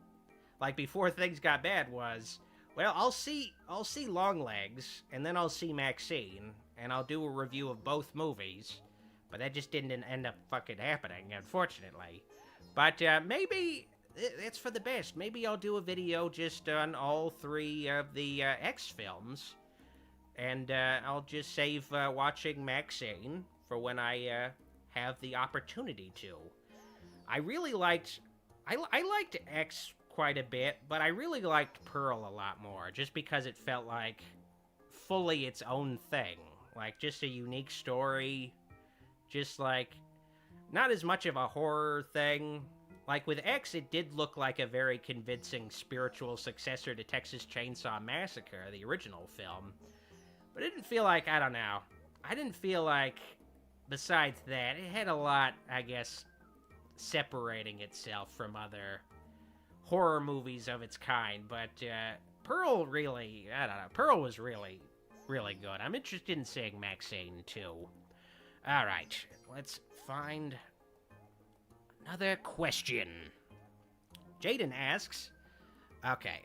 before things got bad was, well, I'll see Longlegs, and then I'll see Maxine, and I'll do a review of both movies. But that just didn't end up fucking happening, unfortunately. But maybe it's for the best. Maybe I'll do a video just on all three of the X films, and I'll just save watching Maxine for when I have the opportunity to. I really liked X quite a bit, but I really liked Pearl a lot more, just because it felt like fully its own thing. Like, just a unique story, just, like, not as much of a horror thing. Like, with X, it did look like a very convincing spiritual successor to Texas Chainsaw Massacre, the original film. But it didn't feel like, I don't know, I didn't feel like, besides that, it had a lot, I guess, separating itself from other horror movies of its kind. But Pearl really, I don't know, Pearl was really, really good. I'm interested in seeing Maxine, too. Alright, let's find another question. Jaden asks, okay,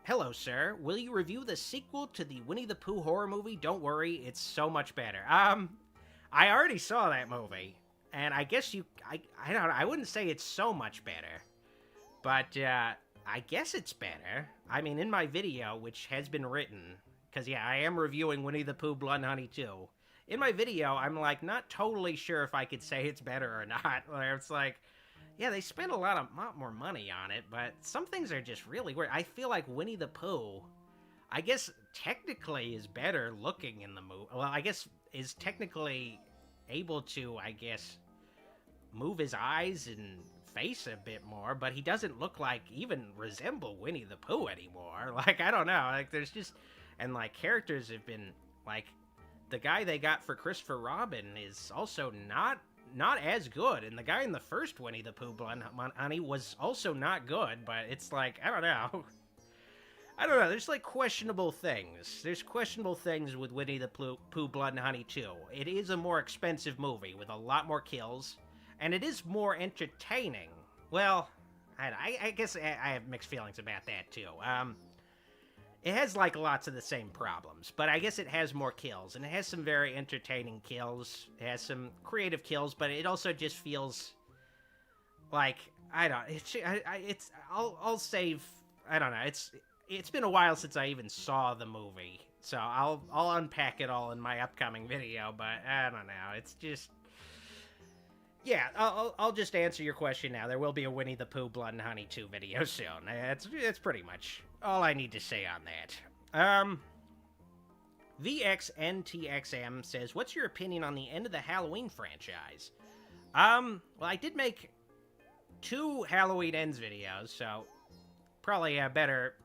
Hello, sir. Will you review the sequel to the Winnie the Pooh horror movie? Don't worry, it's so much better. I already saw that movie, and I guess I don't know, I wouldn't say it's so much better, but, I guess it's better. I mean, in my video, which has been written, because, yeah, I am reviewing Winnie the Pooh Blood and Honey 2. In my video, I'm, like, not totally sure if I could say it's better or not. Where it's like, yeah, they spent a lot more money on it, but some things are just really weird. I feel like Winnie the Pooh, I guess, technically is better looking in the movie. Well, I guess is technically able to, I guess, move his eyes and face a bit more, but he doesn't look like, even resemble Winnie the Pooh anymore. Like, I don't know. Like, there's just, and, like, characters have been, like, the guy they got for Christopher Robin is also not as good, and the guy in the first Winnie the Pooh Blood and Honey was also not good, but it's like, I don't know. I don't know, there's like questionable things. There's questionable things with Winnie the Pooh Blood and Honey 2. It is a more expensive movie with a lot more kills, and it is more entertaining. Well, I guess I have mixed feelings about that too. It has, like, lots of the same problems, but I guess it has more kills, and it has some very entertaining kills. It has some creative kills, but it also just feels like, I don't, I'll save, I don't know, it's been a while since I even saw the movie, so I'll unpack it all in my upcoming video, but I don't know, it's just, yeah, I'll just answer your question now. There will be a Winnie the Pooh Blood and Honey 2 video soon. It's pretty much all I need to say on that. VXNTXM says, what's your opinion on the end of the Halloween franchise? Well, I did make 2 Halloween Ends videos, so probably a better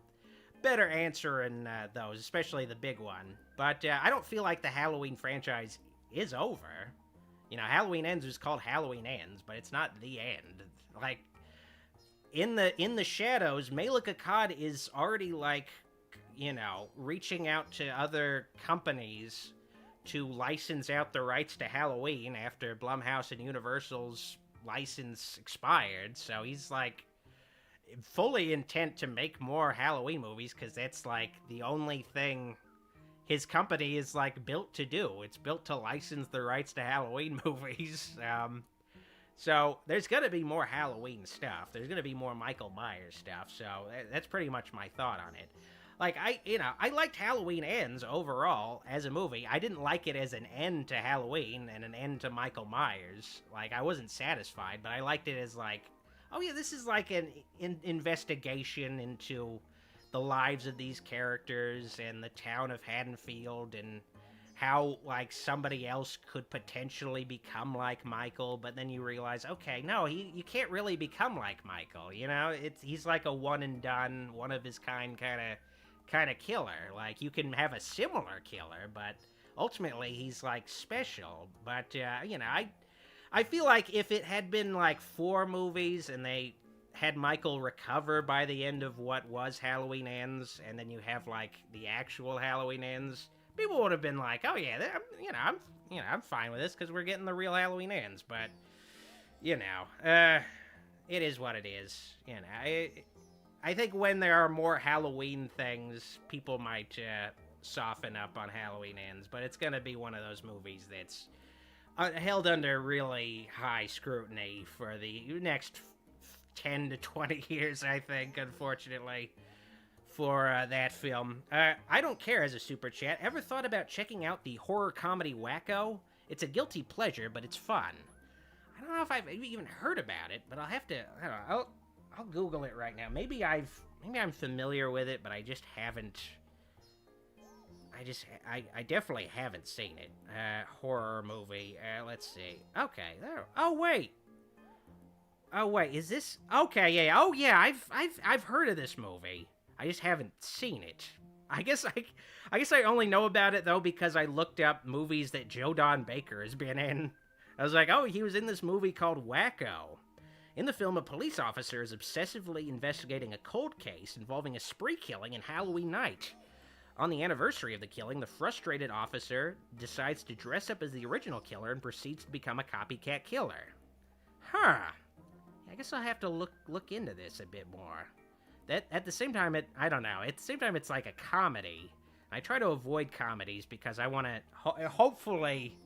answer in those, especially the big one. But I don't feel like the Halloween franchise is over. You know, Halloween Ends was called Halloween Ends, but it's not the end. Like, in the shadows, Malika Akkad is already, like, you know, reaching out to other companies to license out the rights to Halloween after Blumhouse and Universal's license expired. So he's, like, fully intent to make more Halloween movies, because that's, like, the only thing his company is, like, built to do. It's built to license the rights to Halloween movies. So there's gonna be more Halloween stuff. There's gonna be more Michael Myers stuff. So that's pretty much my thought on it. Like, I liked Halloween Ends overall as a movie. I didn't like it as an end to Halloween and an end to Michael Myers. Like, I wasn't satisfied, but I liked it as, like, oh yeah, this is like an investigation into the lives of these characters and the town of Haddonfield and how, like, somebody else could potentially become like Michael, but then you realize, okay, no, you can't really become like Michael, you know? He's like a one and done, one of his kind kind of killer. Like, you can have a similar killer, but ultimately he's, like, special. But, you know, I feel like if it had been, like, 4 movies and they had Michael recover by the end of what was Halloween Ends, and then you have, like, the actual Halloween Ends, people would have been like, oh yeah, I'm fine with this because we're getting the real Halloween Ends. But, you know, it is what it is. You know, I think when there are more Halloween things, people might soften up on Halloween Ends, but it's gonna be one of those movies that's held under really high scrutiny for the next 10 to 20 years, I think, unfortunately, for that film. I don't care as a super chat. Ever thought about checking out the horror comedy Wacko? It's a guilty pleasure, but it's fun. I don't know if I've even heard about it, but I'll have to, I don't know, I'll Google it right now. Maybe I'm familiar with it, but I just haven't, I definitely haven't seen it. Horror movie, let's see. Okay, there, oh wait, is this, okay, yeah, oh yeah, I've heard of this movie. I just haven't seen it. I guess I only know about it, though, because I looked up movies that Joe Don Baker has been in. I was like, oh, he was in this movie called Wacko. In the film, a police officer is obsessively investigating a cold case involving a spree killing in Halloween night. On the anniversary of the killing, the frustrated officer decides to dress up as the original killer and proceeds to become a copycat killer. Huh. I guess I'll have to look into this a bit more. at the same time, I don't know. At the same time, it's like a comedy. I try to avoid comedies because I want to hopefully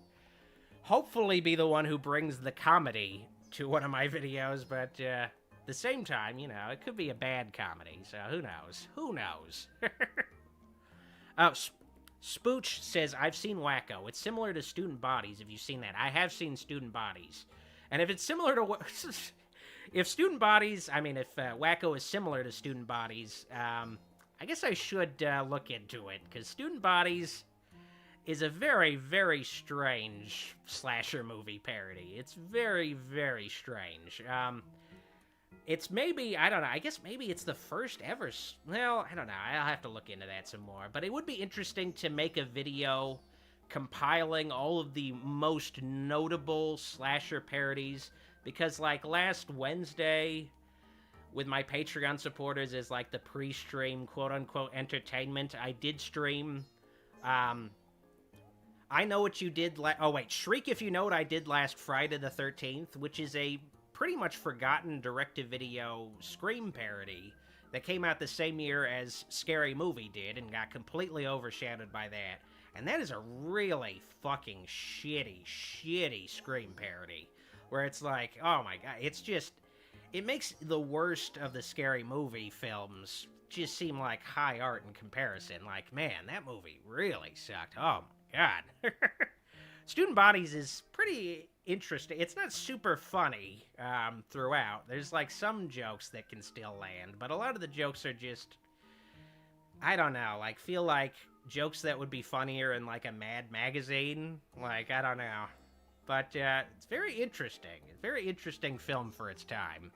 be the one who brings the comedy to one of my videos, but at the same time, you know, it could be a bad comedy, so who knows? Who knows? Oh, Spooch says, I've seen Wacko. It's similar to Student Bodies, if you've seen that. I have seen Student Bodies. And if it's similar to... if Student Bodies... I mean, if Wacko is similar to Student Bodies, I guess I should look into it, because Student Bodies is a very, very strange slasher movie parody. It's very, very strange. It's maybe, I don't know, I guess maybe it's the first ever, well, I don't know, I'll have to look into that some more. But it would be interesting to make a video compiling all of the most notable slasher parodies, because, like, last Wednesday, with my Patreon supporters as, like, the pre-stream, quote-unquote, entertainment, I did stream, I Know What You Did Shriek If You Know What I Did Last Friday the 13th, which is a pretty much forgotten direct-to-video Scream parody that came out the same year as Scary Movie did and got completely overshadowed by that. And that is a really fucking shitty Scream parody, where it's like, oh my god, it's just, it makes the worst of the Scary Movie films just seem like high art in comparison. Like, man, that movie really sucked. Oh my god. Student Bodies is pretty interesting. It's not super funny throughout. There's, like, some jokes that can still land, but a lot of the jokes are just, I don't know, like, feel like jokes that would be funnier in, like, a Mad magazine. Like, I don't know. But it's very interesting. It's a very interesting film for its time.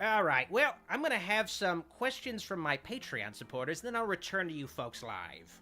Alright, well, I'm gonna have some questions from my Patreon supporters, then I'll return to you folks live.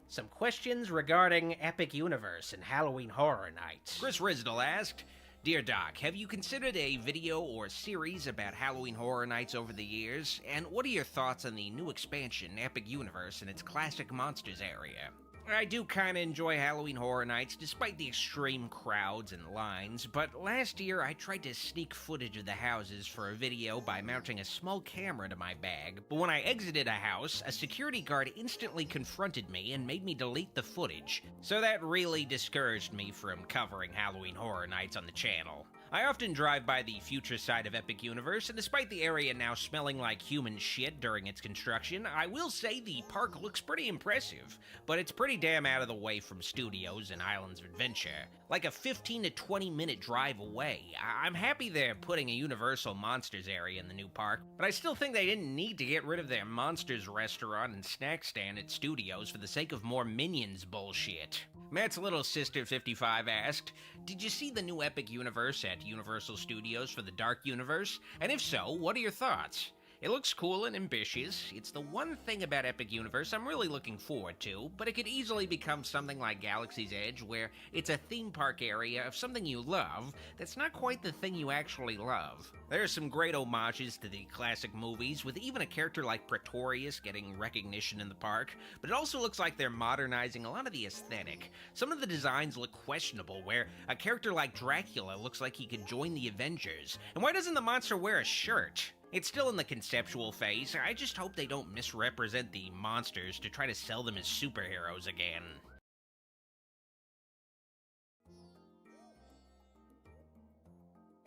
Some questions regarding Epic Universe and Halloween Horror Nights. Chris Risdell asked, Dear Doc, have you considered a video or series about Halloween Horror Nights over the years? And what are your thoughts on the new expansion, Epic Universe, and its classic monsters area? I do kinda enjoy Halloween Horror Nights, despite the extreme crowds and lines, but last year I tried to sneak footage of the houses for a video by mounting a small camera to my bag, but when I exited a house, a security guard instantly confronted me and made me delete the footage, so that really discouraged me from covering Halloween Horror Nights on the channel. I often drive by the future side of Epic Universe, and despite the area now smelling like human shit during its construction, I will say the park looks pretty impressive, but it's pretty damn out of the way from studios and Islands of Adventure. Like a 15 to 20 minute drive away. I'm happy they're putting a Universal Monsters area in the new park, but I still think they didn't need to get rid of their Monsters restaurant and snack stand at studios for the sake of more Minions bullshit. Matt's little sister 55 asked, Did you see the new Epic Universe at Universal Studios for the Dark Universe? And if so, what are your thoughts? It looks cool and ambitious. It's the one thing about Epic Universe I'm really looking forward to, but it could easily become something like Galaxy's Edge, where it's a theme park area of something you love that's not quite the thing you actually love. There are some great homages to the classic movies, with even a character like Pretorius getting recognition in the park, but it also looks like they're modernizing a lot of the aesthetic. Some of the designs look questionable, where a character like Dracula looks like he could join the Avengers. And why doesn't the monster wear a shirt? It's still in the conceptual phase. I just hope they don't misrepresent the monsters to try to sell them as superheroes again.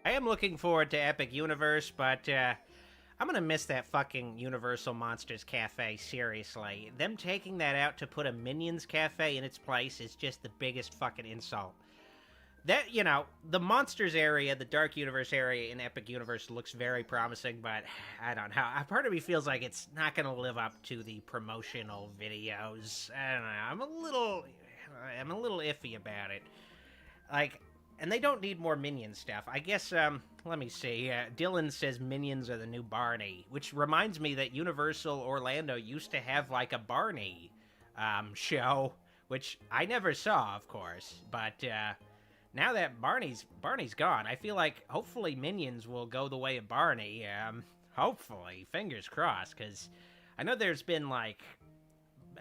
I am looking forward to Epic Universe, but I'm gonna miss that fucking Universal Monsters Cafe, seriously. Them taking that out to put a Minions Cafe in its place is just the biggest fucking insult. That, you know, the Monsters area, the Dark Universe area in Epic Universe looks very promising, but I don't know. A part of me feels like it's not going to live up to the promotional videos. I don't know. I'm a little iffy about it. Like, and they don't need more Minion stuff. I guess, let me see. Dylan says Minions are the new Barney, which reminds me that Universal Orlando used to have, like, a Barney show, which I never saw, of course, but now that Barney's gone, I feel like hopefully Minions will go the way of Barney. Hopefully, fingers crossed, because I know there's been, like,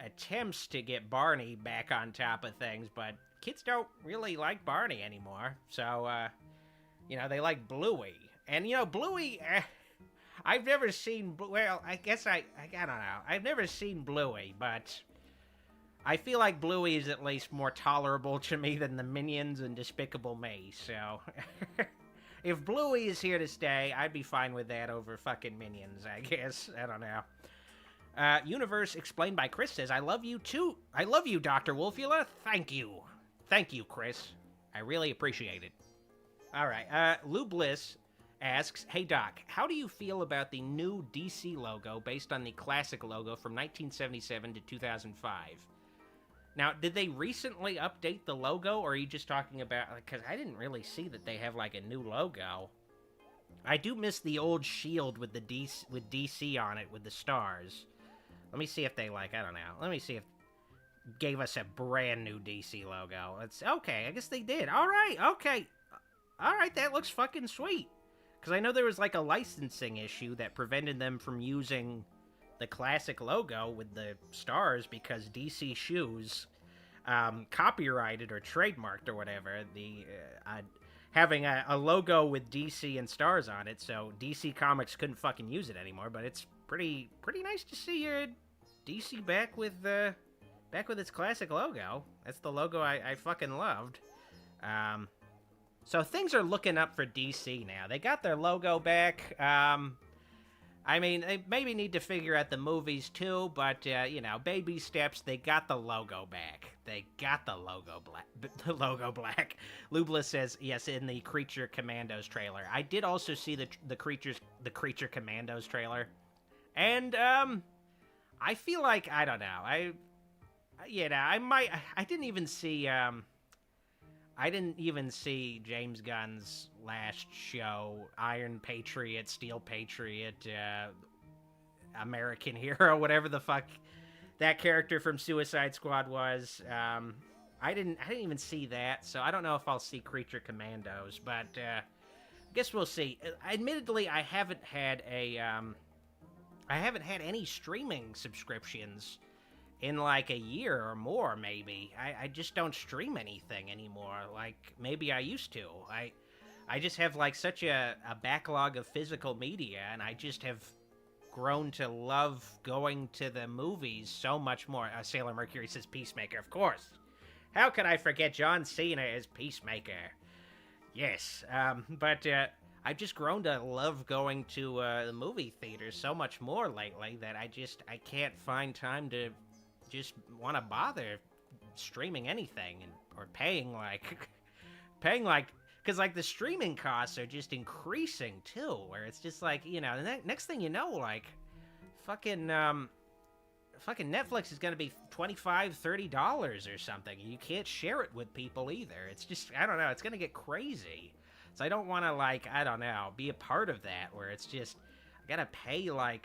attempts to get Barney back on top of things, but kids don't really like Barney anymore. So, you know, they like Bluey. And, you know, Bluey, I've never seen, well, I guess I don't know. I've never seen Bluey, but I feel like Bluey is at least more tolerable to me than the Minions and Despicable Me, so if Bluey is here to stay, I'd be fine with that over fucking Minions, I guess. I don't know. Universe Explained by Chris says, I love you too. I love you, Dr. Wolfula. Thank you. Thank you, Chris. I really appreciate it. All right. Lou Bliss asks, hey, Doc, how do you feel about the new DC logo based on the classic logo from 1977 to 2005? Now, did they recently update the logo, or are you just talking about, because I didn't really see that they have, like, a new logo. I do miss the old shield with the DC on it with the stars. Let me see if they, like, I don't know. Let me see if gave us a brand new DC logo. It's okay. I guess they did. All right. Okay. All right. That looks fucking sweet. Because I know there was, like, a licensing issue that prevented them from using the classic logo with the stars because DC Shoes copyrighted or trademarked or whatever having a logo with DC and stars on it, so DC Comics couldn't fucking use it anymore. But it's pretty nice to see your DC back with its classic logo. That's the logo I fucking loved. So things are looking up for DC now. They got their logo back. I mean, they maybe need to figure out the movies too, but, you know, baby steps, they got the logo back. They got the logo black. Lubla says, yes, in the Creature Commandos trailer. I did also see the Creature Commandos trailer. And, I feel like, I don't know, I didn't even see James Gunn's last show, Iron Patriot, Steel Patriot, American Hero, whatever the fuck that character from Suicide Squad was. I didn't even see that, so I don't know if I'll see Creature Commandos, but I guess we'll see. Admittedly, I haven't had any streaming subscriptions in like a year or more, maybe. I just don't stream anything anymore, like maybe I used to. I just have like such a backlog of physical media, and I just have grown to love going to the movies so much more. Sailor Mercury says Peacemaker, of course. How could I forget John Cena as Peacemaker? Yes, but I've just grown to love going to the movie theaters so much more lately that I can't find time to just want to bother streaming anything or paying because like the streaming costs are just increasing too, where it's just like, you know, the next thing you know, like fucking Netflix is gonna be $25-$30 or something. You can't share it with people either. It's just, I don't know, it's gonna get crazy. So I don't want to, like, I don't know, be a part of that where it's just I gotta pay I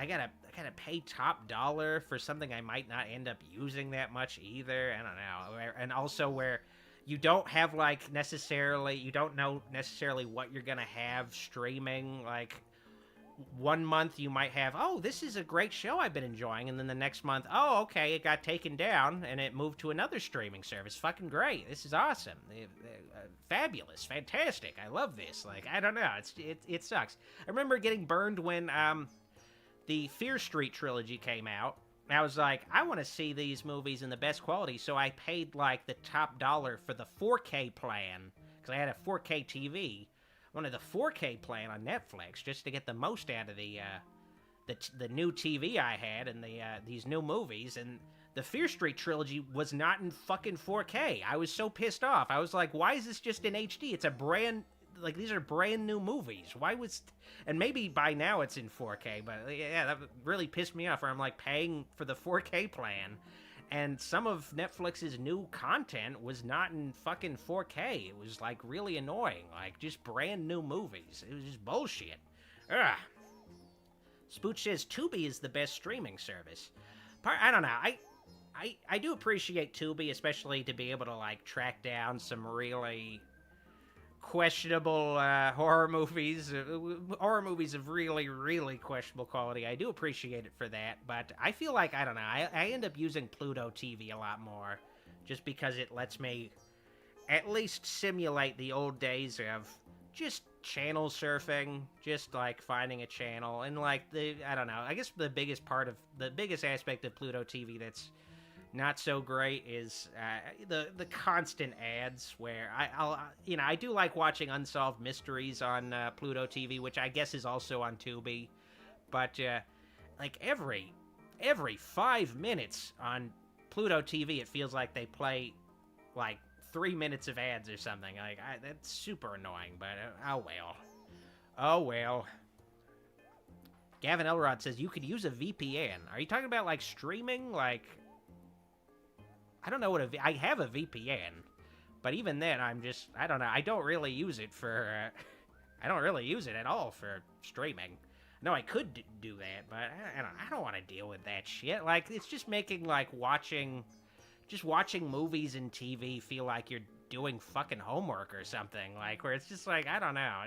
gotta pay top dollar for something I might not end up using that much either. I don't know. And also where you don't have you don't know necessarily what you're gonna have streaming. Like 1 month you might have, oh, this is a great show I've been enjoying, and then the next month, oh, okay, it got taken down and it moved to another streaming service. Fucking great. This is awesome. Fabulous. Fantastic. I love this. Like, I don't know. It sucks. I remember getting burned when the Fear Street trilogy came out. I was like, I want to see these movies in the best quality, so I paid like the top dollar for the 4K plan because I had a 4K TV. I wanted the 4K plan on Netflix just to get the most out of the new TV I had and these new movies. And the Fear Street trilogy was not in fucking 4K. I was so pissed off. I was like, why is this just in HD? It's these are brand new movies. And maybe by now it's in 4K, but yeah, that really pissed me off where I'm like paying for the 4K plan and some of Netflix's new content was not in fucking 4K. It was like really annoying, like just brand new movies. It was just bullshit. Ugh. Spooch says Tubi is the best streaming service. I don't know. I do appreciate Tubi, especially to be able to like track down some really questionable horror movies of really, really questionable quality. I do appreciate it for that, but I feel like, I don't know, I end up using Pluto TV a lot more, just because it lets me at least simulate the old days of just channel surfing, just like finding a channel, and like I don't know, I guess the biggest aspect of Pluto TV that's not so great is the constant ads, where I do like watching unsolved mysteries on Pluto TV, which I guess is also on Tubi, but like every 5 minutes on Pluto TV, it feels like they play like 3 minutes of ads or something. Like that's super annoying, but oh well. Gavin Elrod says you could use a VPN. Are you talking about like streaming? Like, I don't know what I have a VPN, but even then, I don't know. I don't really use it for. I don't really use it at all for streaming. No, I could do that, but I don't want to deal with that shit. Like, it's just making like watching movies and TV feel like you're doing fucking homework or something. Like, where it's just like, I don't know.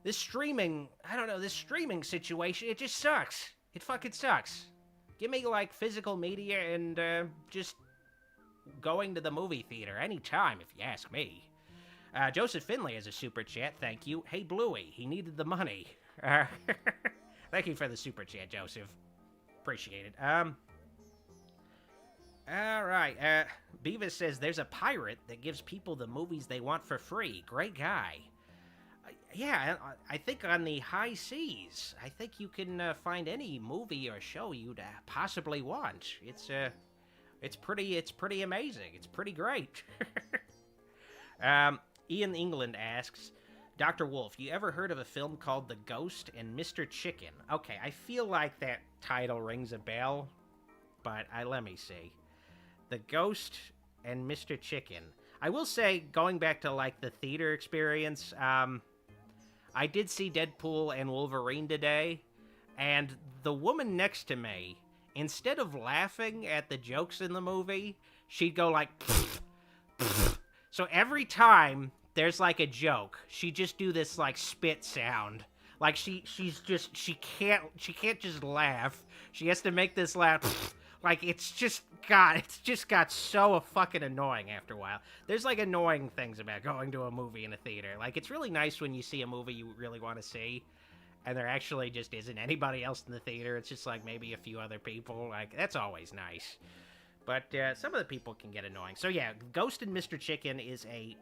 This streaming situation, it just sucks. It fucking sucks. Give me, like, physical media and, just going to the movie theater anytime, if you ask me. Joseph Finley has a super chat, thank you. Hey, Bluey, he needed the money. Thank you for the super chat, Joseph. Appreciate it. Alright, Beavis says, there's a pirate that gives people the movies they want for free. Great guy. Yeah, I think on the high seas, I think you can find any movie or show you'd possibly want. It's pretty amazing. It's pretty great. Ian England asks, Dr. Wolf, you ever heard of a film called The Ghost and Mr. Chicken? Okay, I feel like that title rings a bell, but let me see. The Ghost and Mr. Chicken. I will say, going back to like the theater experience, I did see Deadpool and Wolverine today, and the woman next to me, instead of laughing at the jokes in the movie, she'd go like, pfft, pfft. So every time there's like a joke, she just do this like spit sound. Like she can't just laugh. She has to make this laugh. Pfft. Like it's just got so fucking annoying after a while. There's like annoying things about going to a movie in a theater. Like it's really nice when you see a movie you really want to see, and there actually just isn't anybody else in the theater. It's just like maybe a few other people. Like that's always nice. But some of the people can get annoying. So yeah, Ghost and Mr. Chicken is a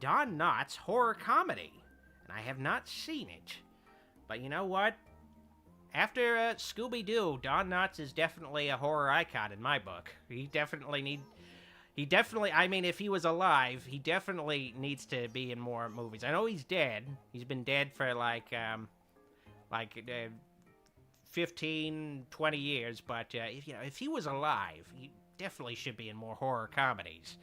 Don Knotts horror comedy, and I have not seen it. But you know what? After Scooby-Doo, Don Knotts is definitely a horror icon in my book. He definitely, I mean, if he was alive, he definitely needs to be in more movies. I know he's dead. He's been dead for like 15, 20 years, but if he was alive, he definitely should be in more horror comedies.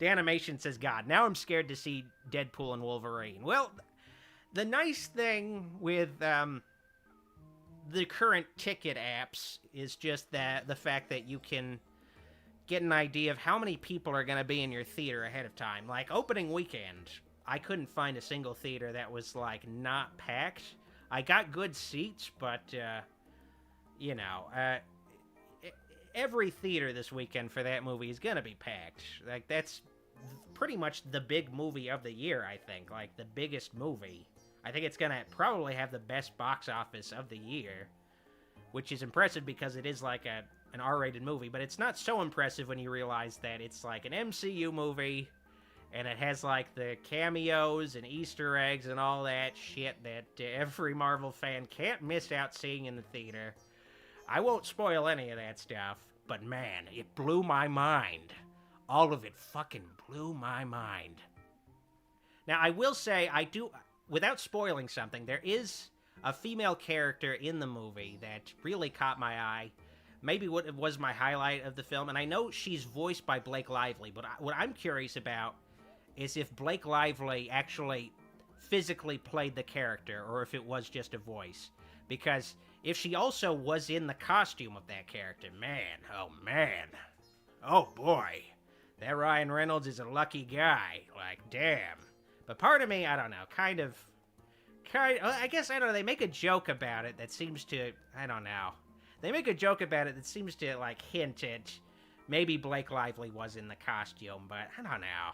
The animation says, God, now I'm scared to see Deadpool and Wolverine. Well, the nice thing with the current ticket apps is just the fact that you can get an idea of how many people are going to be in your theater ahead of time. Like, opening weekend, I couldn't find a single theater that was, like, not packed. I got good seats, but, every theater this weekend for that movie is going to be packed. Like, that's pretty much the big movie of the year, I think. Like, the biggest movie. I think it's going to probably have the best box office of the year, which is impressive because it is like an R-rated movie, but it's not so impressive when you realize that it's like an MCU movie, and it has like the cameos and Easter eggs and all that shit that every Marvel fan can't miss out seeing in the theater. I won't spoil any of that stuff, but man, it blew my mind. All of it fucking blew my mind. Now, I will say, without spoiling something, there is a female character in the movie that really caught my eye. Maybe what was my highlight of the film, and I know she's voiced by Blake Lively, but what I'm curious about is if Blake Lively actually physically played the character, or if it was just a voice. Because if she also was in the costume of that character, man, oh boy, that Ryan Reynolds is a lucky guy. Like, damn. But part of me, I don't know, I guess, I don't know, they make a joke about it that seems to, I don't know. They make a joke about it that seems to, like, hint at maybe Blake Lively was in the costume, but I don't know.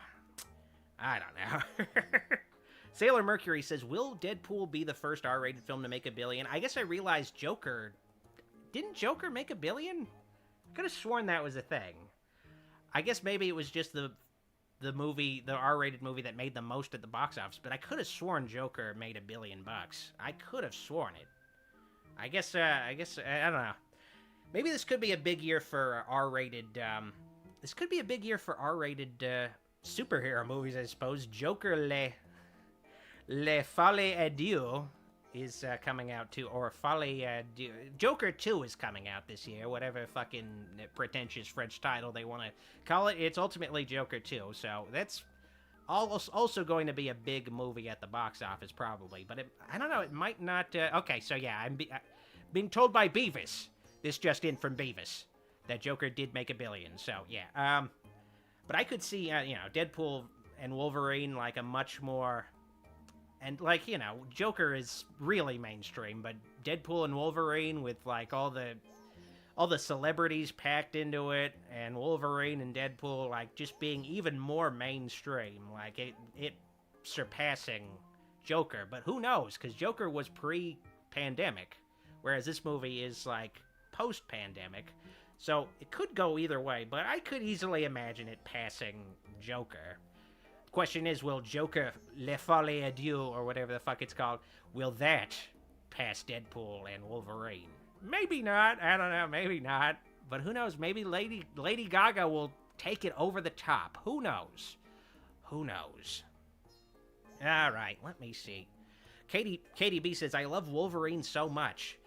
Sailor Mercury says, will Deadpool be the first R-rated film to make $1 billion? I guess I realized Joker... Didn't Joker make $1 billion? I could have sworn that was a thing. I guess maybe it was just the movie, the R-rated movie that made the most at the box office, but I could have sworn Joker made $1 billion. I could have sworn it. I guess, I don't know. Maybe this could be a big year for R-rated, this could be a big year for R-rated, superhero movies, I suppose. Joker Le Folie à Dieu is coming out too, or Folie à Dieu. Joker 2 is coming out this year, whatever fucking pretentious French title they want to call it. It's ultimately Joker 2, so that's also going to be a big movie at the box office, probably. But I don't know, it might not... okay, so yeah, I'm being told by Beavis, this just in from Beavis, that Joker did make $1 billion, so yeah. But I could see, Deadpool and Wolverine, like, a much more... And, like, Joker is really mainstream, but Deadpool and Wolverine with, like, all the celebrities packed into it, and Wolverine and Deadpool, like, just being even more mainstream, like, it surpassing Joker. But who knows, because Joker was pre-pandemic, whereas this movie is, like, post-pandemic. So it could go either way, but I could easily imagine it passing Joker. Question is, will Joker Le Folie à Dieu, or whatever the fuck it's called, will that pass Deadpool and Wolverine? Maybe not. I don't know. Maybe not. But who knows? Maybe Lady Gaga will take it over the top. Who knows? Who knows? All right. Let me see. Katie B says, I love Wolverine so much.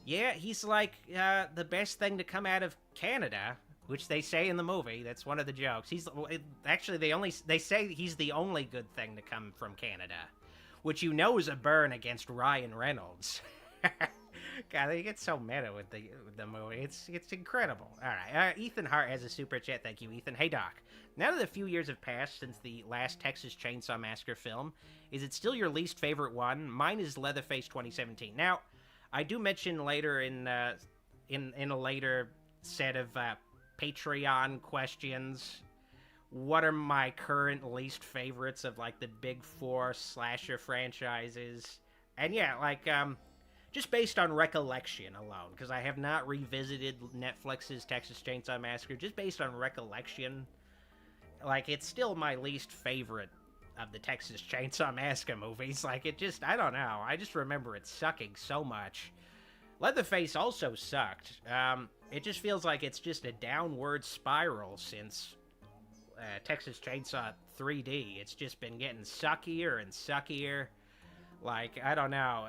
Yeah, he's like the best thing to come out of Canada, which they say in the movie. That's one of the jokes. They say he's the only good thing to come from Canada, which is a burn against Ryan Reynolds. God, they get so meta with the movie. It's incredible. All right, Ethan Hart has a super chat. Thank you, Ethan. Hey, Doc. Now that a few years have passed since the last Texas Chainsaw Massacre film, is it still your least favorite one? Mine is Leatherface 2017. Now, I do mention later in a later set of Patreon questions what are my current least favorites of, like, the big four slasher franchises. And yeah, like, just based on recollection alone, because I have not revisited Netflix's Texas Chainsaw Massacre, just based on recollection, like, it's still my least favorite of the Texas Chainsaw Massacre movies. Like, I don't know, I just remember it sucking so much. Leatherface also sucked. It just feels like it's just a downward spiral since Texas Chainsaw 3D. It's just been getting suckier and suckier. Like, I don't know.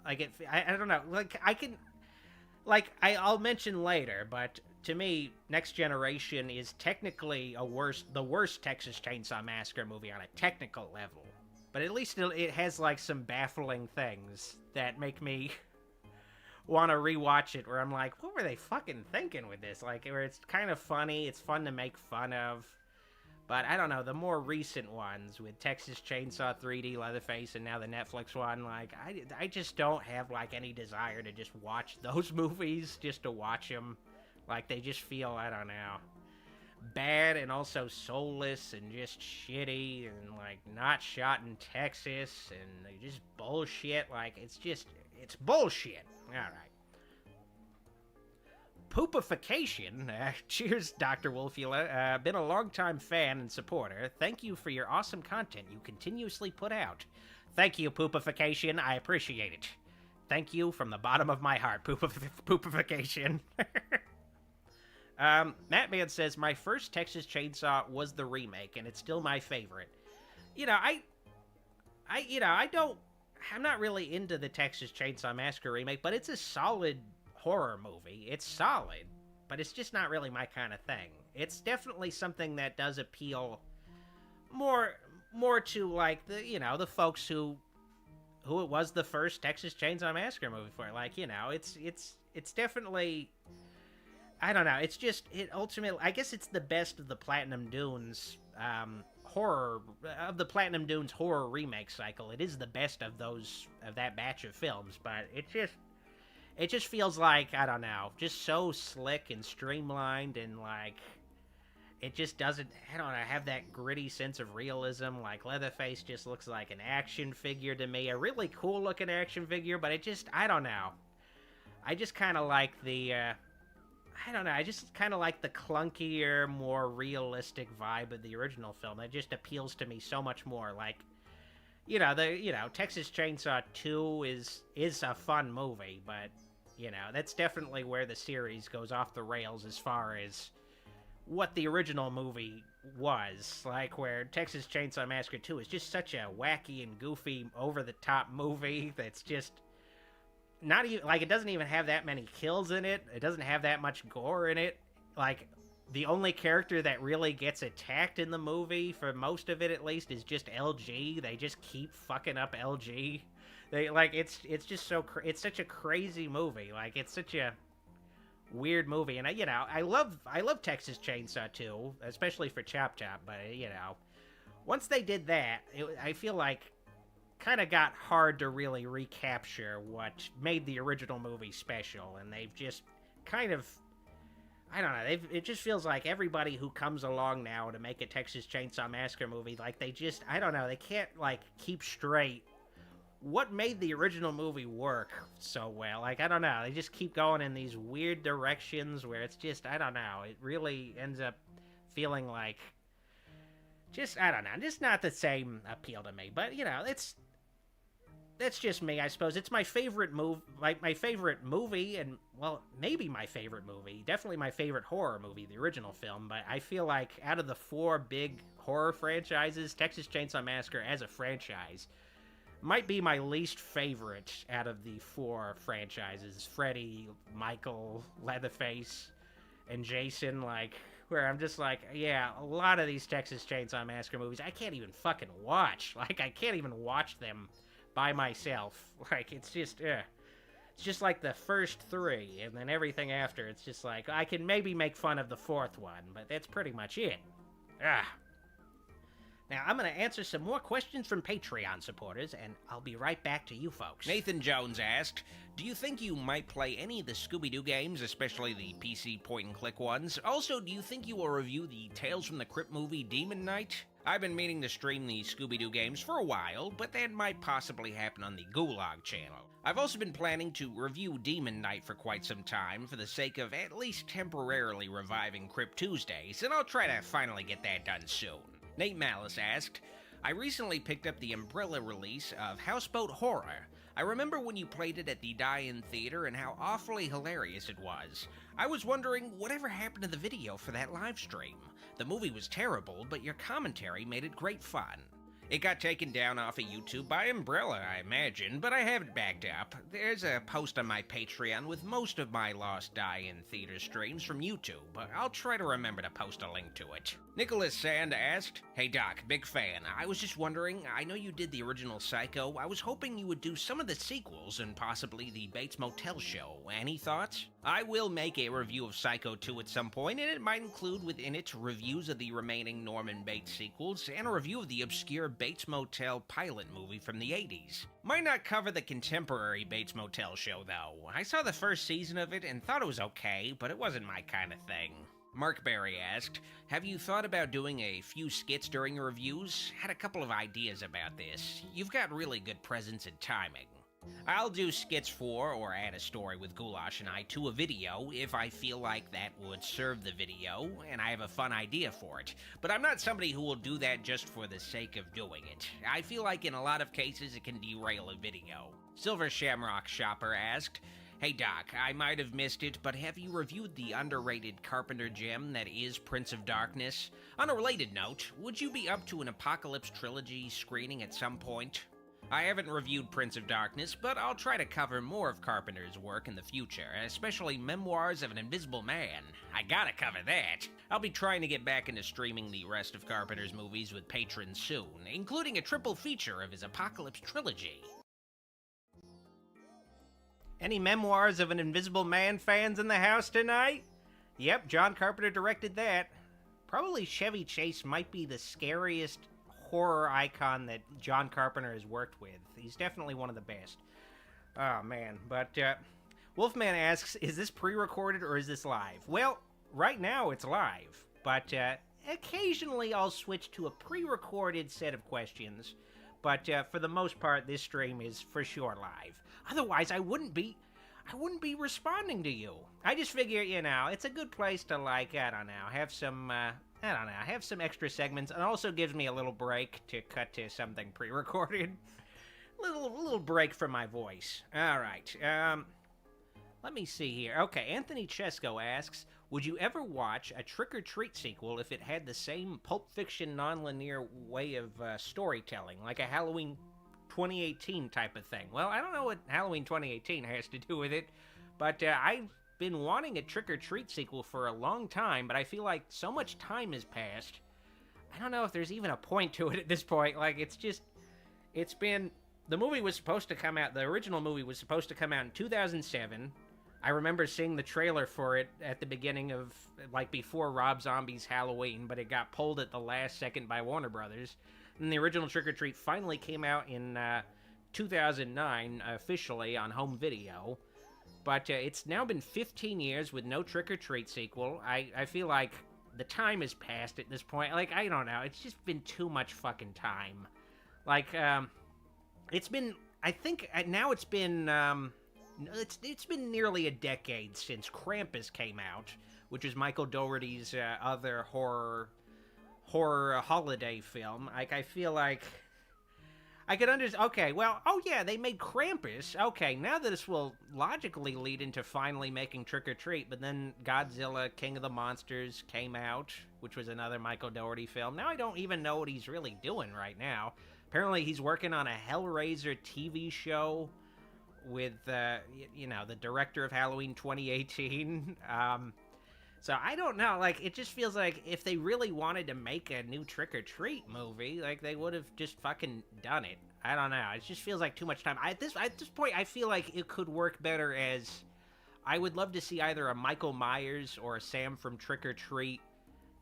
I don't know. Like, I'll mention later, but to me, Next Generation is technically the worst Texas Chainsaw Massacre movie on a technical level. But at least it has, like, some baffling things that make me want to rewatch it, where I'm like, what were they fucking thinking with this? Like, where it's kind of funny, it's fun to make fun of. But I don't know, the more recent ones with Texas Chainsaw 3D, Leatherface, and now the Netflix one, like, I just don't have, like, any desire to just watch those movies just to watch them. Like, they just feel, I don't know, bad and also soulless and just shitty and, like, not shot in Texas and they just bullshit. Like, it's bullshit. All right. Poopification. Cheers, Dr. Wolfula. Been a long-time fan and supporter. Thank you for your awesome content you continuously put out. Thank you, Poopification. I appreciate it. Thank you from the bottom of my heart, Poopification. Mattman says, my first Texas Chainsaw was the remake, and it's still my favorite. I'm not really into the Texas Chainsaw Massacre remake, but it's a solid horror movie. It's solid, but it's just not really my kind of thing. It's definitely something that does appeal more to, like, the folks who it was the first Texas Chainsaw Massacre movie for. Like, it's definitely, I don't know, it's just, ultimately, I guess it's the best of the Platinum Dunes Platinum Dunes horror remake cycle. It is the best of that batch of films, but it just feels like, I don't know, just so slick and streamlined, and, like, it just doesn't, I don't know, have that gritty sense of realism. Like, Leatherface just looks like an action figure to me. A really cool looking action figure, but it just, I don't know. I just kind of like the, I don't know, I just kind of like the clunkier, more realistic vibe of the original film. It just appeals to me so much more. Like, Texas Chainsaw 2 is a fun movie, but, that's definitely where the series goes off the rails as far as what the original movie was. Like, where Texas Chainsaw Massacre 2 is just such a wacky and goofy, over-the-top movie that's just not even, like, it doesn't even have that many kills in it. It doesn't have that much gore in it. Like, the only character that really gets attacked in the movie, for most of it at least, is just LG. They just keep fucking up LG. It's just it's such a crazy movie. Like, it's such a weird movie. And, I love Texas Chainsaw 2, especially for Chop Chop, but, once they did that, I feel like kind of got hard to really recapture what made the original movie special, and they've just kind of, I don't know, it just feels like everybody who comes along now to make a Texas Chainsaw Massacre movie, like, they just, I don't know, they can't, like, keep straight what made the original movie work so well. Like, I don't know, they just keep going in these weird directions where it's just, I don't know, it really ends up feeling like, just, I don't know, just not the same appeal to me, but, that's just me, I suppose. It's my favorite my favorite movie, and, well, maybe my favorite movie. Definitely my favorite horror movie, the original film, but I feel like out of the 4 big horror franchises, Texas Chainsaw Massacre as a franchise might be my least favorite out of the 4 franchises. Freddy, Michael, Leatherface, and Jason, like, where I'm just like, yeah, a lot of these Texas Chainsaw Massacre movies I can't even fucking watch. Like, I can't even watch them by myself. Like, it's just like the first 3, and then everything after, it's just like, I can maybe make fun of the 4th one, but that's pretty much it. Now, I'm going to answer some more questions from Patreon supporters, and I'll be right back to you folks. Nathan Jones asked, do you think you might play any of the Scooby-Doo games, especially the PC point-and-click ones? Also, do you think you will review the Tales from the Crypt movie Demon Knight? I've been meaning to stream the Scooby-Doo games for a while, but that might possibly happen on the Gulag channel. I've also been planning to review Demon Knight for quite some time, for the sake of at least temporarily reviving Crypt Tuesdays, and I'll try to finally get that done soon. Nate Malice asked, I recently picked up the Umbrella release of Houseboat Horror. I remember when you played it at the Die-In Theater and how awfully hilarious it was. I was wondering whatever happened to the video for that live stream. The movie was terrible, but your commentary made it great fun. It got taken down off of YouTube by Umbrella, I imagine, but I have it backed up. There's a post on my Patreon with most of my lost Die-In Theater streams from YouTube, but I'll try to remember to post a link to it. Nicholas Sand asked, Hey Doc, big fan. I was just wondering, I know you did the original Psycho. I was hoping you would do some of the sequels and possibly the Bates Motel show. Any thoughts? I will make a review of Psycho 2 at some point, and it might include within it reviews of the remaining Norman Bates sequels and a review of the obscure Bates Motel pilot movie from the 80s. Might not cover the contemporary Bates Motel show, though. I saw the first season of it and thought it was okay, but it wasn't my kind of thing. Mark Berry asked, have you thought about doing a few skits during your reviews? Had a couple of ideas about this. You've got really good presence and timing. I'll do skits for, or add a story with Goulash and I to a video if I feel like that would serve the video, and I have a fun idea for it. But I'm not somebody who will do that just for the sake of doing it. I feel like in a lot of cases it can derail a video. silvershamrockshopper asked, Hey Doc, I might have missed it, but have you reviewed the underrated Carpenter gem that is Prince of Darkness? On a related note, would you be up to an Apocalypse Trilogy screening at some point? I haven't reviewed Prince of Darkness, but I'll try to cover more of Carpenter's work in the future, especially Memoirs of an Invisible Man. I gotta cover that. I'll be trying to get back into streaming the rest of Carpenter's movies with patrons soon, including a triple feature of his Apocalypse Trilogy. Any Memoirs of an Invisible Man fans in the house tonight? Yep, John Carpenter directed that. Probably Chevy Chase might be the scariest horror icon that John Carpenter has worked with. He's definitely one of the best. Oh, man. But, Wolfman asks, is this pre-recorded or is this live? Well, right now it's live. But, occasionally I'll switch to a pre-recorded set of questions, but for the most part, this stream is for sure live. Otherwise, I wouldn't be responding to you. I just figure, you know, it's a good place to, like, I don't know, have some extra segments, and also gives me a little break to cut to something pre-recorded. Little break from my voice. All right. Let me see here. Okay, Anthony Chesko asks, would you ever watch a Trick or Treat sequel if it had the same Pulp Fiction non-linear way of storytelling, like a Halloween 2018 type of thing? Well, I don't know what Halloween 2018 has to do with it, but I've been wanting a Trick or Treat sequel for a long time, but I feel like so much time has passed. I don't know if there's even a point to it at this point. Like, it's been... The movie was supposed to come out, the original movie was supposed to come out in 2007. I remember seeing the trailer for it at the beginning of, like, before Rob Zombie's Halloween, but it got pulled at the last second by Warner Brothers. And the original Trick or Treat finally came out in 2009, officially, on home video. But it's now been 15 years with no Trick or Treat sequel. I feel like the time has passed at this point. Like, I don't know, it's just been too much fucking time. Like, it's been, I think, now it's been, it's been nearly a decade since Krampus came out, which is Michael Dougherty's other horror holiday film. Like, I feel like I could understand. Okay, well, oh yeah, they made Krampus. Okay, now this will logically lead into finally making Trick or Treat, but then Godzilla, King of the Monsters came out, which was another Michael Dougherty film. Now I don't even know what he's really doing right now. Apparently he's working on a Hellraiser TV show with, you know, the director of Halloween 2018. So I don't know, like, it just feels like if they really wanted to make a new Trick or Treat movie, like, they would have just fucking done it. I don't know, it just feels like too much time. At this point, I feel like it could work better as, I would love to see either a Michael Myers or a Sam from Trick or Treat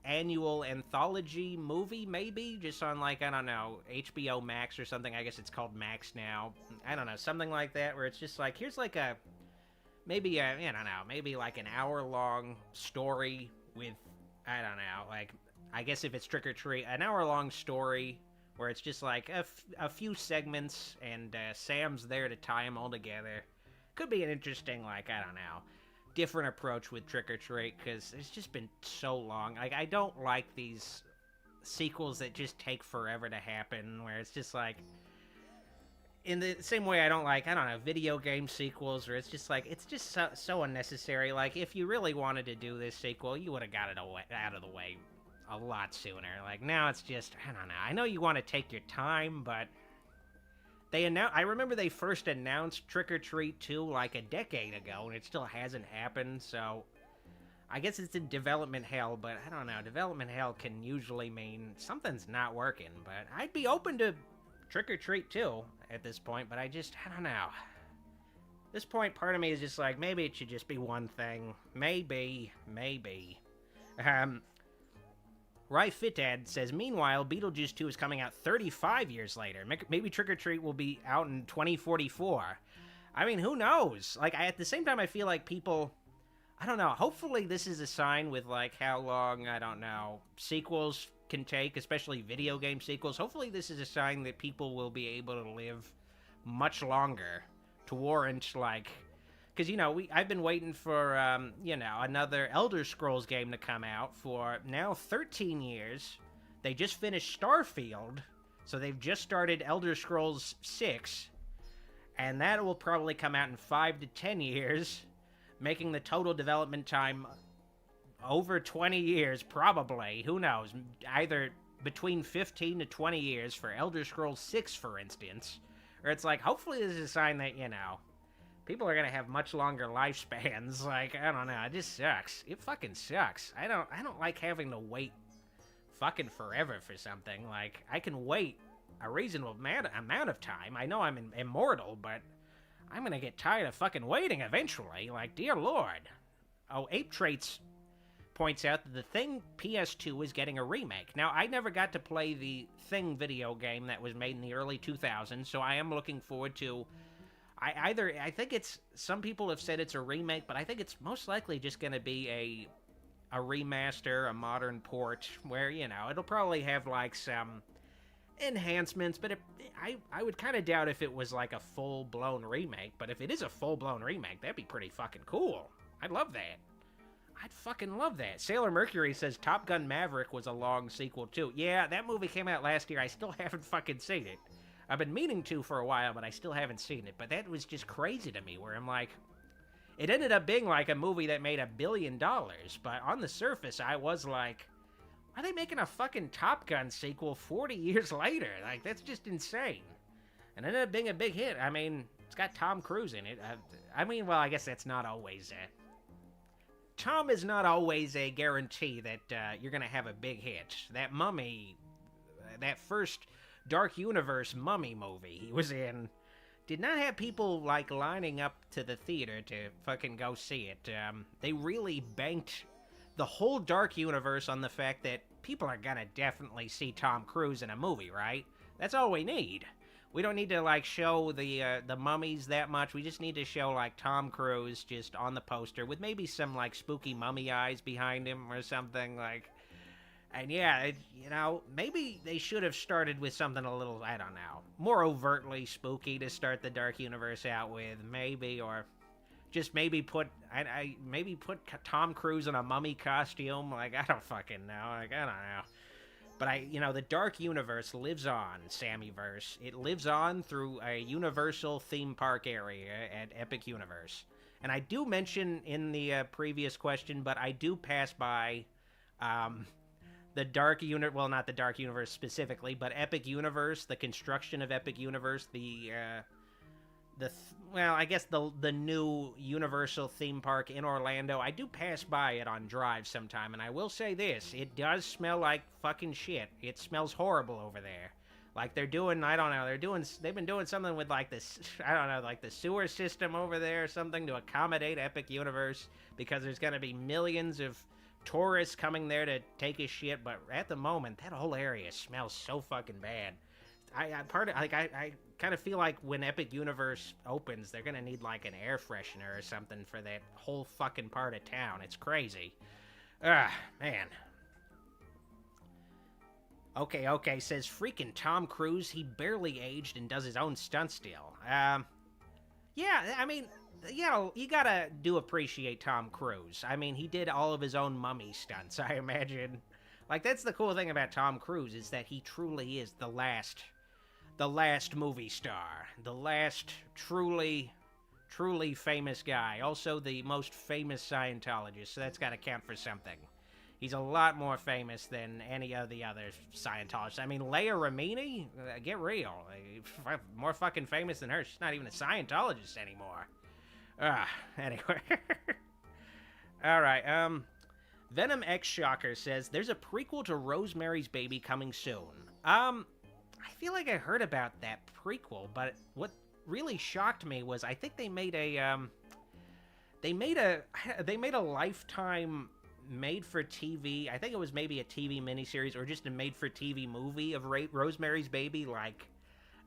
annual anthology movie, maybe, just on, like, I don't know, HBO Max or something. I guess it's called Max now. I don't know, something like that, where it's just like, here's like a, maybe I don't know, maybe like an hour-long story with, I don't know, like, I guess if it's Trick or Treat, an hour-long story where it's just like a few segments and Sam's there to tie them all together. Could be an interesting, like, I don't know, different approach with Trick or Treat, because it's just been so long. Like, I don't like these sequels that just take forever to happen, where it's just like, in the same way I don't like, I don't know, video game sequels, where it's just like, it's just so unnecessary. Like, if you really wanted to do this sequel, you would have got it out of the way a lot sooner. Like, now it's just, I don't know, I know you want to take your time, but I remember they first announced Trick or Treat 2 like a decade ago, and it still hasn't happened, so I guess it's in development hell, but I don't know, development hell can usually mean something's not working, but I'd be open to Trick or Treat 2 at this point, but I don't know. At this point, part of me is just like, maybe it should just be one thing. Maybe. Rai Fitad says, meanwhile, Beetlejuice 2 is coming out 35 years later. Maybe Trick or Treat will be out in 2044. I mean, who knows? Like, at the same time, I feel like people, I don't know, hopefully this is a sign with, like, how long, I don't know, sequels can take, especially video game sequels. Hopefully this is a sign that people will be able to live much longer to warrant, like, because, you know, I've been waiting for, you know, another Elder Scrolls game to come out for now 13 years. They just finished Starfield, so they've just started Elder Scrolls 6, and that will probably come out in 5 to 10 years, making the total development time over 20 years, probably. Who knows? Either between 15 to 20 years for Elder Scrolls 6, for instance. Or it's like, hopefully this is a sign that, you know, people are gonna have much longer lifespans. Like, I don't know, it just sucks. It fucking sucks. I don't like having to wait fucking forever for something. Like, I can wait a reasonable amount of time. I know I'm immortal, but I'm gonna get tired of fucking waiting eventually. Like, dear lord. Oh, Ape Traits points out that The Thing PS2 is getting a remake. Now, I never got to play the Thing video game that was made in the early 2000s, so I am looking forward to, I think it's, some people have said it's a remake, but I think it's most likely just going to be a remaster, a modern port, where, you know, it'll probably have, like, some enhancements, but I would kind of doubt if it was, like, a full-blown remake, but if it is a full-blown remake, that'd be pretty fucking cool. I'd love that. I'd fucking love that. Sailor Mercury says Top Gun Maverick was a long sequel, too. Yeah, that movie came out last year. I still haven't fucking seen it. I've been meaning to for a while, but I still haven't seen it. But that was just crazy to me, where I'm like... It ended up being like a movie that made $1 billion, but on the surface, I was like, why are they making a fucking Top Gun sequel 40 years later? Like, that's just insane. And it ended up being a big hit. I mean, it's got Tom Cruise in it. I mean, well, I guess that's not always Tom is not always a guarantee that you're going to have a big hit. That Mummy, that first Dark Universe Mummy movie he was in, did not have people, like, lining up to the theater to fucking go see it. They really banked the whole Dark Universe on the fact that people are gonna definitely see Tom Cruise in a movie, right? That's all we need. We don't need to, like, show the mummies that much. We just need to show, like, Tom Cruise just on the poster with maybe some, like, spooky mummy eyes behind him or something, like... And yeah, you know, maybe they should have started with something a little, I don't know, more overtly spooky to start the Dark Universe out with, maybe, or just maybe put Tom Cruise in a mummy costume, like, I don't fucking know, like, I don't know. But you know, the Dark Universe lives on, Sammyverse. It lives on through a Universal theme park area at Epic Universe. And I do mention in the previous question, but I do pass by, the Dark Universe, well, not the Dark Universe specifically, but Epic Universe, the construction of Epic Universe, well, I guess the new Universal theme park in Orlando. I do pass by it on drive sometime, and I will say this, it does smell like fucking shit. It smells horrible over there. Like, they're doing, I don't know, they've been doing something with, like, this, I don't know, like the sewer system over there or something to accommodate Epic Universe, because there's gonna be millions of tourists coming there to take a shit, but at the moment, that whole area smells so fucking bad. I kind of feel like when Epic Universe opens, they're gonna need, like, an air freshener or something for that whole fucking part of town. It's crazy. Man. Okay, says freaking Tom Cruise, he barely aged and does his own stunts still. Yeah, I mean... you gotta appreciate Tom Cruise. I mean, he did all of his own mummy stunts, I imagine. Like, that's the cool thing about Tom Cruise, is that he truly is the last movie star. The last truly famous guy. Also the most famous Scientologist, so that's gotta count for something. He's a lot more famous than any of the other Scientologists. I mean, Leia Remini? Get real. More fucking famous than her. She's not even a Scientologist anymore. Anyway. Alright, Venom X Shocker says, there's a prequel to Rosemary's Baby coming soon. I feel like I heard about that prequel, but what really shocked me was I think they made a Lifetime made-for-TV, I think it was maybe a TV miniseries or just a made-for-TV movie of Rosemary's Baby, like,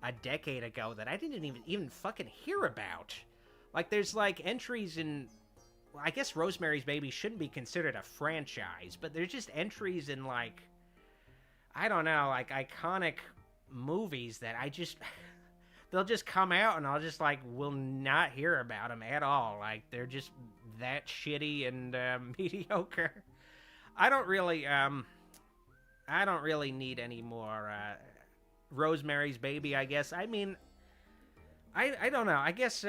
a decade ago that I didn't even fucking hear about. Like, there's, like, entries in... Well, I guess Rosemary's Baby shouldn't be considered a franchise, but there's just entries in, like... I don't know, like, iconic movies that I just... They'll just come out and I'll just, like, will not hear about them at all. Like, they're just that shitty and mediocre. I don't really need any more Rosemary's Baby, I guess. I mean, I don't know. I guess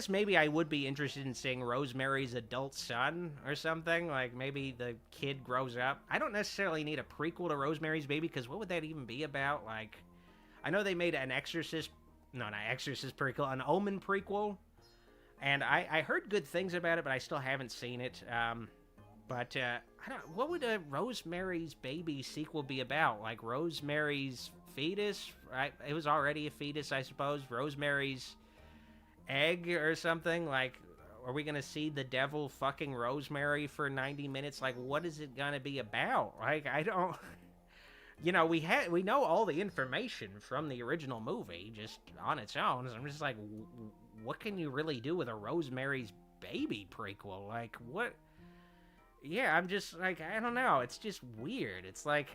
maybe I would be interested in seeing Rosemary's adult son or something. Like, maybe the kid grows up. I don't necessarily need a prequel to Rosemary's Baby, because what would that even be about? Like, I know they made an Exorcist prequel, an Omen prequel, and I heard good things about it, but I still haven't seen it. What would a Rosemary's Baby sequel be about? Like, Rosemary's fetus? Right? It was already a fetus, I suppose. Rosemary's egg or something? Like, are we gonna see the devil fucking Rosemary for 90 minutes? Like, what is it gonna be about? Like, I don't... You know, we know all the information from the original movie just on its own. So I'm just like, what can you really do with a Rosemary's Baby prequel? Like, what? yeah, I'm just like, I don't know. It's just weird. It's like,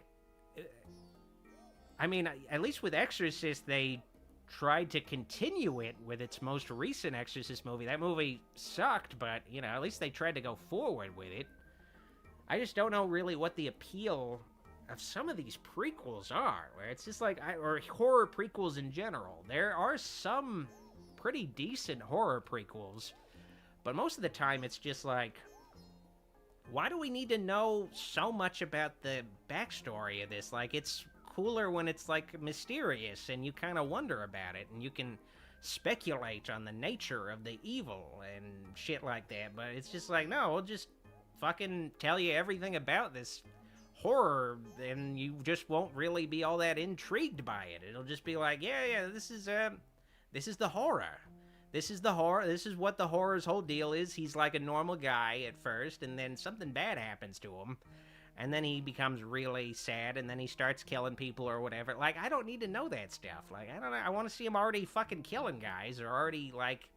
I mean, at least with Exorcist, they tried to continue it with its most recent Exorcist movie. That movie sucked, but, you know, at least they tried to go forward with it. I just don't know really what the appeal of some of these prequels are, where it's just like, or horror prequels in general. There are some pretty decent horror prequels, but most of the time it's just like, why do we need to know so much about the backstory of this? Like, it's cooler when it's like mysterious and you kind of wonder about it and you can speculate on the nature of the evil and shit like that. But it's just like, no, we'll just fucking tell you everything about this horror and you just won't really be all that intrigued by it. It'll just be like, yeah, this is the horror. This is the horror. This is what the horror's whole deal is. He's like a normal guy at first, and then something bad happens to him, and then he becomes really sad, and then he starts killing people or whatever. Like, I don't need to know that stuff. Like, I don't know. I want to see him already fucking killing guys, or already, like,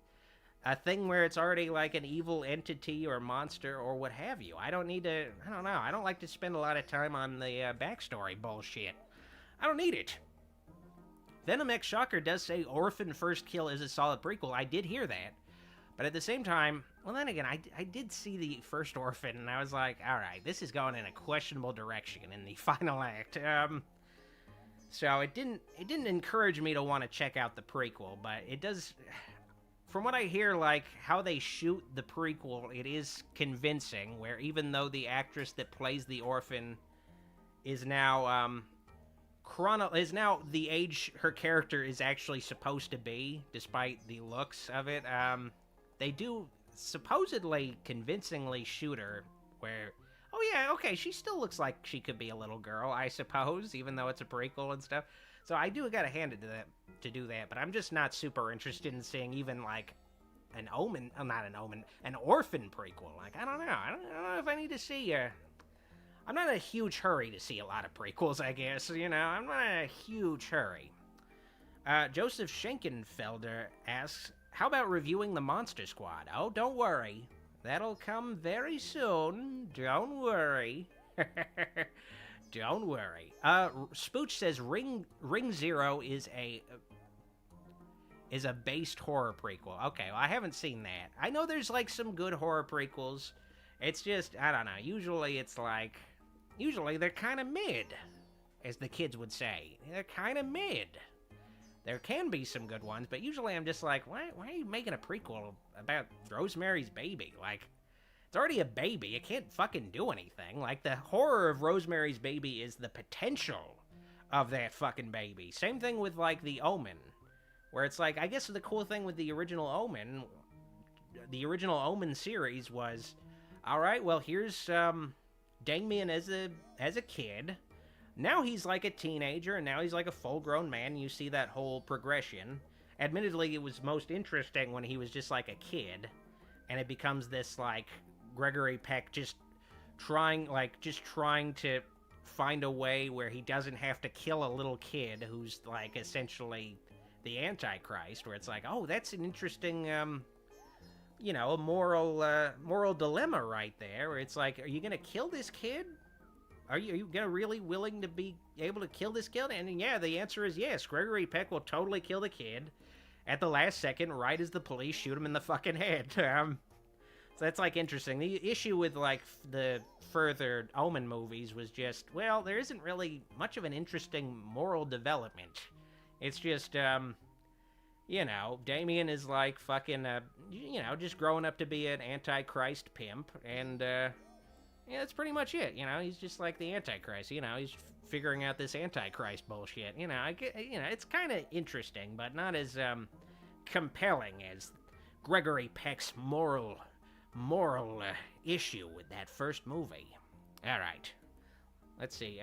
a thing where it's already, like, an evil entity or monster or what have you. I don't need to, I don't know. I don't like to spend a lot of time on the backstory bullshit. I don't need it. Venom X Shocker does say Orphan First Kill is a solid prequel. I did hear that. But at the same time, well, then again, I did see the first Orphan, and I was like, all right, this is going in a questionable direction in the final act. So it didn't encourage me to want to check out the prequel, but it does, from what I hear, like, how they shoot the prequel, it is convincing, where even though the actress that plays the orphan is now, is now the age her character is actually supposed to be, despite the looks of it, they do supposedly convincingly shoot her, where, oh yeah, okay, she still looks like she could be a little girl, I suppose, even though it's a prequel and stuff. So I do gotta hand it to that, to do that, but I'm just not super interested in seeing even, like, an Omen, not an Omen, an Orphan prequel. Like, I don't know. I don't know if I need to see, I'm not in a huge hurry to see a lot of prequels, I guess, you know? I'm not in a huge hurry. Joseph Schenkenfelder asks, how about reviewing the Monster Squad? Oh, don't worry. That'll come very soon. Don't worry. Don't worry. Spooch says Ring Zero is a based horror prequel. Okay, well, I haven't seen that. I know there's, like, some good horror prequels. It's just, I don't know. Usually they're kind of mid, as the kids would say. They're kind of mid. There can be some good ones, but usually I'm just like, why are you making a prequel about Rosemary's Baby? Like, it's already a baby. It can't fucking do anything. Like, the horror of Rosemary's Baby is the potential of that fucking baby. Same thing with, like, The Omen, where it's like, I guess the cool thing with the original Omen series was, all right, well, here's Damien as a kid. Now he's like a teenager, and now he's like a full-grown man, and you see that whole progression. Admittedly, it was most interesting when he was just like a kid, and it becomes this, like, Gregory Peck just trying to find a way where he doesn't have to kill a little kid who's, like, essentially the Antichrist, where it's like, oh, that's an interesting, you know, a moral dilemma right there, where it's like, are you gonna kill this kid? Are you gonna really willing to be able to kill this kid? And yeah, the answer is yes. Gregory Peck will totally kill the kid at the last second, right as the police shoot him in the fucking head. So that's, like, interesting. The issue with, like, the further Omen movies was just, well, there isn't really much of an interesting moral development. It's just, you know, Damien is, like, fucking, you know, just growing up to be an Antichrist pimp, and, yeah, that's pretty much it, you know, he's just like the Antichrist, you know, he's figuring out this Antichrist bullshit, you know, it's kind of interesting, but not as, compelling as Gregory Peck's moral issue with that first movie. Alright, let's see,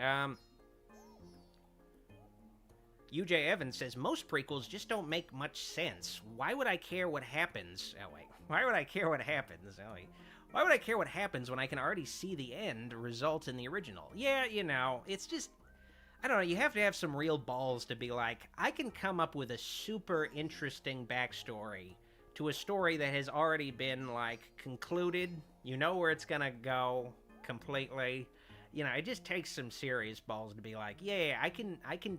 UJ Evans says, most prequels just don't make much sense. Why would I care what happens? Oh, wait. Why would I care what happens? Oh, wait. Why would I care what happens when I can already see the end result in the original? Yeah, you know, it's just, I don't know, you have to have some real balls to be like, I can come up with a super interesting backstory to a story that has already been, like, concluded. You know where it's gonna go, completely. You know, it just takes some serious balls to be like, yeah, I can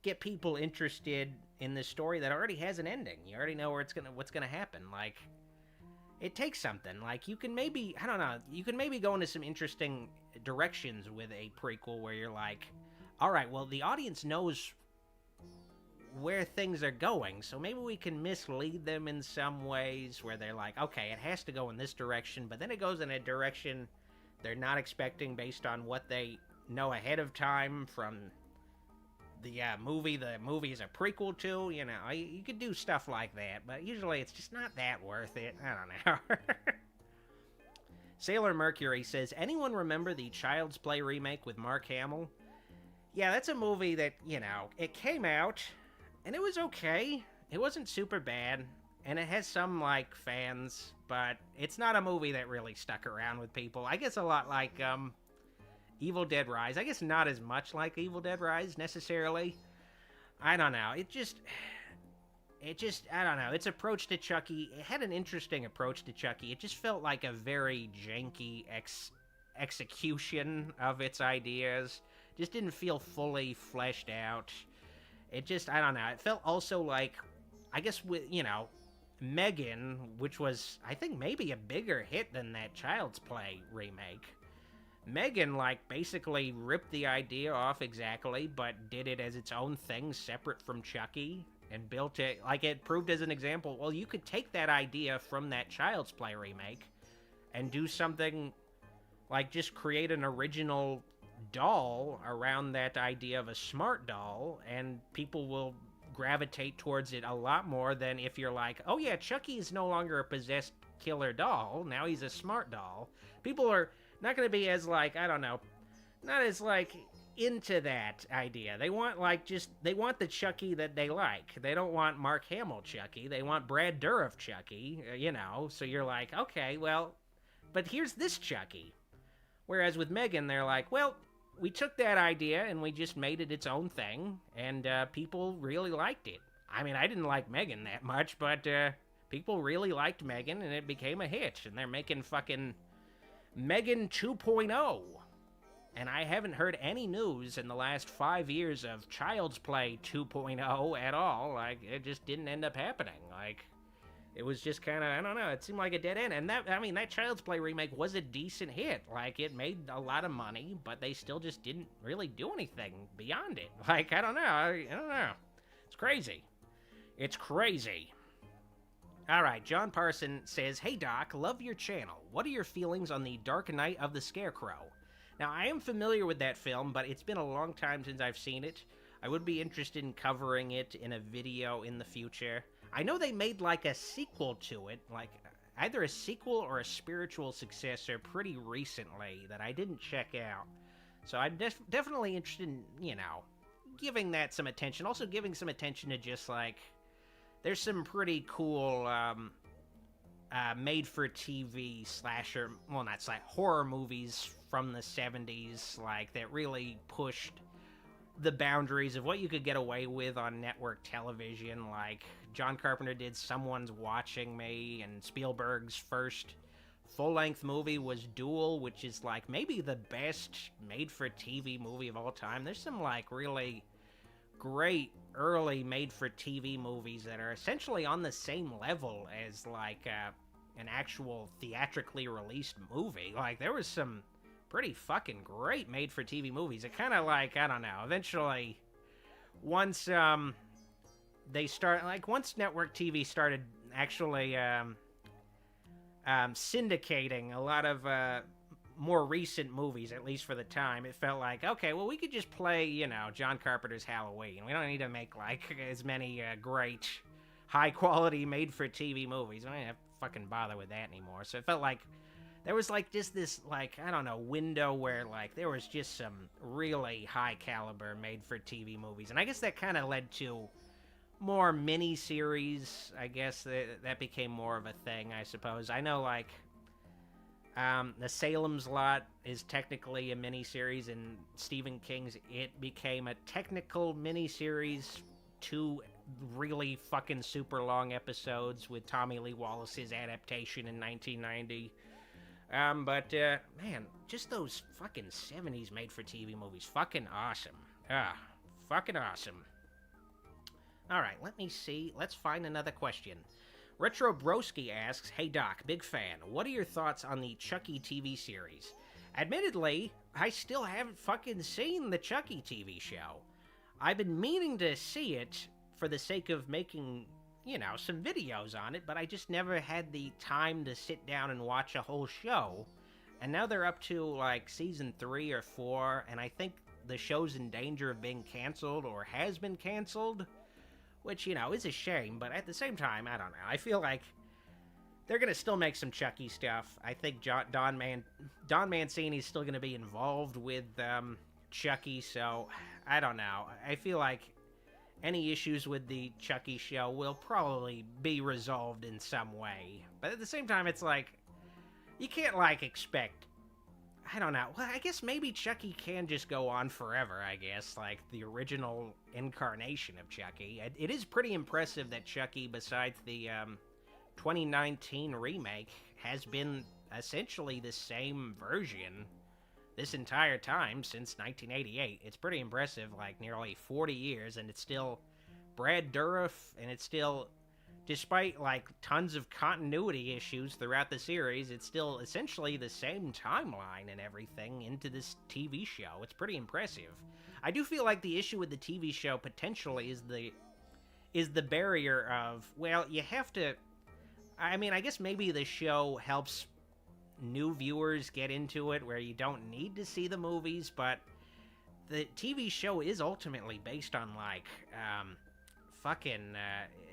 get people interested in this story that already has an ending. You already know what's gonna happen. Like, it takes something. Like, you can maybe, I don't know, you can maybe go into some interesting directions with a prequel where you're like, all right, well, the audience knows where things are going, so maybe we can mislead them in some ways where they're like, okay, it has to go in this direction, but then it goes in a direction they're not expecting based on what they know ahead of time from the movie the movie is a prequel to. You know, you could do stuff like that, but usually it's just not that worth it. I don't know. Sailor Mercury says, anyone remember the Child's Play remake with Mark Hamill? Yeah, that's a movie that, you know, it came out, and it was okay. It wasn't super bad, and it has some, like, fans, but it's not a movie that really stuck around with people. I guess a lot like, Evil Dead Rise. I guess not as much like Evil Dead Rise, necessarily. I don't know. It just, I don't know. Its approach to Chucky, it had an interesting approach to Chucky. It just felt like a very janky execution of its ideas. Just didn't feel fully fleshed out. It just, I don't know. It felt also like, I guess with, you know, Megan, which was, I think, maybe a bigger hit than that Child's Play remake. Megan, like, basically ripped the idea off exactly, but did it as its own thing separate from Chucky, and built it, like, it proved as an example, well, you could take that idea from that Child's Play remake and do something, like, just create an original doll around that idea of a smart doll, and people will gravitate towards it a lot more than if you're like, oh yeah, Chucky is no longer a possessed killer doll, now he's a smart doll. People are not going to be as, like, I don't know, not as, like, into that idea. They want, like, just, they want the Chucky that they like. They don't want Mark Hamill Chucky. They want Brad Dourif Chucky, you know, so you're like, okay, well, but here's this Chucky. Whereas with Megan, they're like, well, we took that idea and we just made it its own thing, and people really liked it. I mean, I didn't like Megan that much, but people really liked Megan, and it became a hit, and they're making fucking Megan 2.0. And I haven't heard any news in the last 5 years of Child's Play 2.0 at all. Like, it just didn't end up happening. Like, it was just kind of, I don't know, it seemed like a dead end. And that, I mean, that Child's Play remake was a decent hit. Like, it made a lot of money, but they still just didn't really do anything beyond it. Like, I don't know. I don't know. It's crazy. It's crazy. All right, John Parson says, hey Doc, love your channel. What are your feelings on The Dark Knight of the Scarecrow? Now, I am familiar with that film, but it's been a long time since I've seen it. I would be interested in covering it in a video in the future. I know they made, like, a sequel to it, like, either a sequel or a spiritual successor pretty recently that I didn't check out. So I'm definitely interested in, you know, giving that some attention. Also giving some attention to just, like, there's some pretty cool, made-for-TV slasher, well, not slasher, horror movies from the 70s, like, that really pushed the boundaries of what you could get away with on network television. Like, John Carpenter did Someone's Watching Me, and Spielberg's first full-length movie was Duel, which is, like, maybe the best made-for-TV movie of all time. There's some, like, really great early made-for-TV movies that are essentially on the same level as, like, an actual theatrically released movie. Like, there was some pretty fucking great made-for-TV movies. It kind of, like, I don't know, eventually, once, they start, like, once network TV started actually, syndicating a lot of, more recent movies, at least for the time, it felt like, okay, well, we could just play, you know, John Carpenter's Halloween. We don't need to make, like, as many, great, high-quality made-for-TV movies. We don't have to fucking bother with that anymore. So it felt like there was, like, just this, like, I don't know, window where, like, there was just some really high-caliber made-for-TV movies. And I guess that kind of led to more mini-series. I guess that became more of a thing, I suppose. I know, like, the Salem's Lot is technically a miniseries, and Stephen King's It became a technical miniseries, 2 really fucking super long episodes with Tommy Lee Wallace's adaptation in 1990. Man, just those fucking 70s made-for-TV movies. Fucking awesome. Fucking awesome. Alright, let me see. Let's find another question. Retro Broski asks, "Hey Doc, big fan. What are your thoughts on the Chucky TV series?" Admittedly, I still haven't fucking seen the Chucky TV show. I've been meaning to see it for the sake of making, some videos on it, but I just never had the time to sit down and watch a whole show. And now they're up to, like, season 3 or 4, and I think the show's in danger of being canceled or has been canceled, which, is a shame, but at the same time, I don't know. I feel like they're going to still make some Chucky stuff. I think Don Mancini's still going to be involved with Chucky, so I don't know. I feel like any issues with the Chucky show will probably be resolved in some way. But at the same time, it's like, you can't, expect... I don't know. Well, I guess maybe Chucky can just go on forever, I guess, like the original incarnation of Chucky. It is pretty impressive that Chucky, besides the 2019 remake, has been essentially the same version this entire time since 1988. It's pretty impressive, like nearly 40 years, and it's still Brad Dourif, and it's still, despite like tons of continuity issues throughout the series, it's still essentially the same timeline and everything into this TV show. It's pretty impressive. I do feel like the issue with the TV show potentially is the barrier of, well, you have to, I mean, I guess maybe the show helps new viewers get into it where you don't need to see the movies, but the TV show is ultimately based on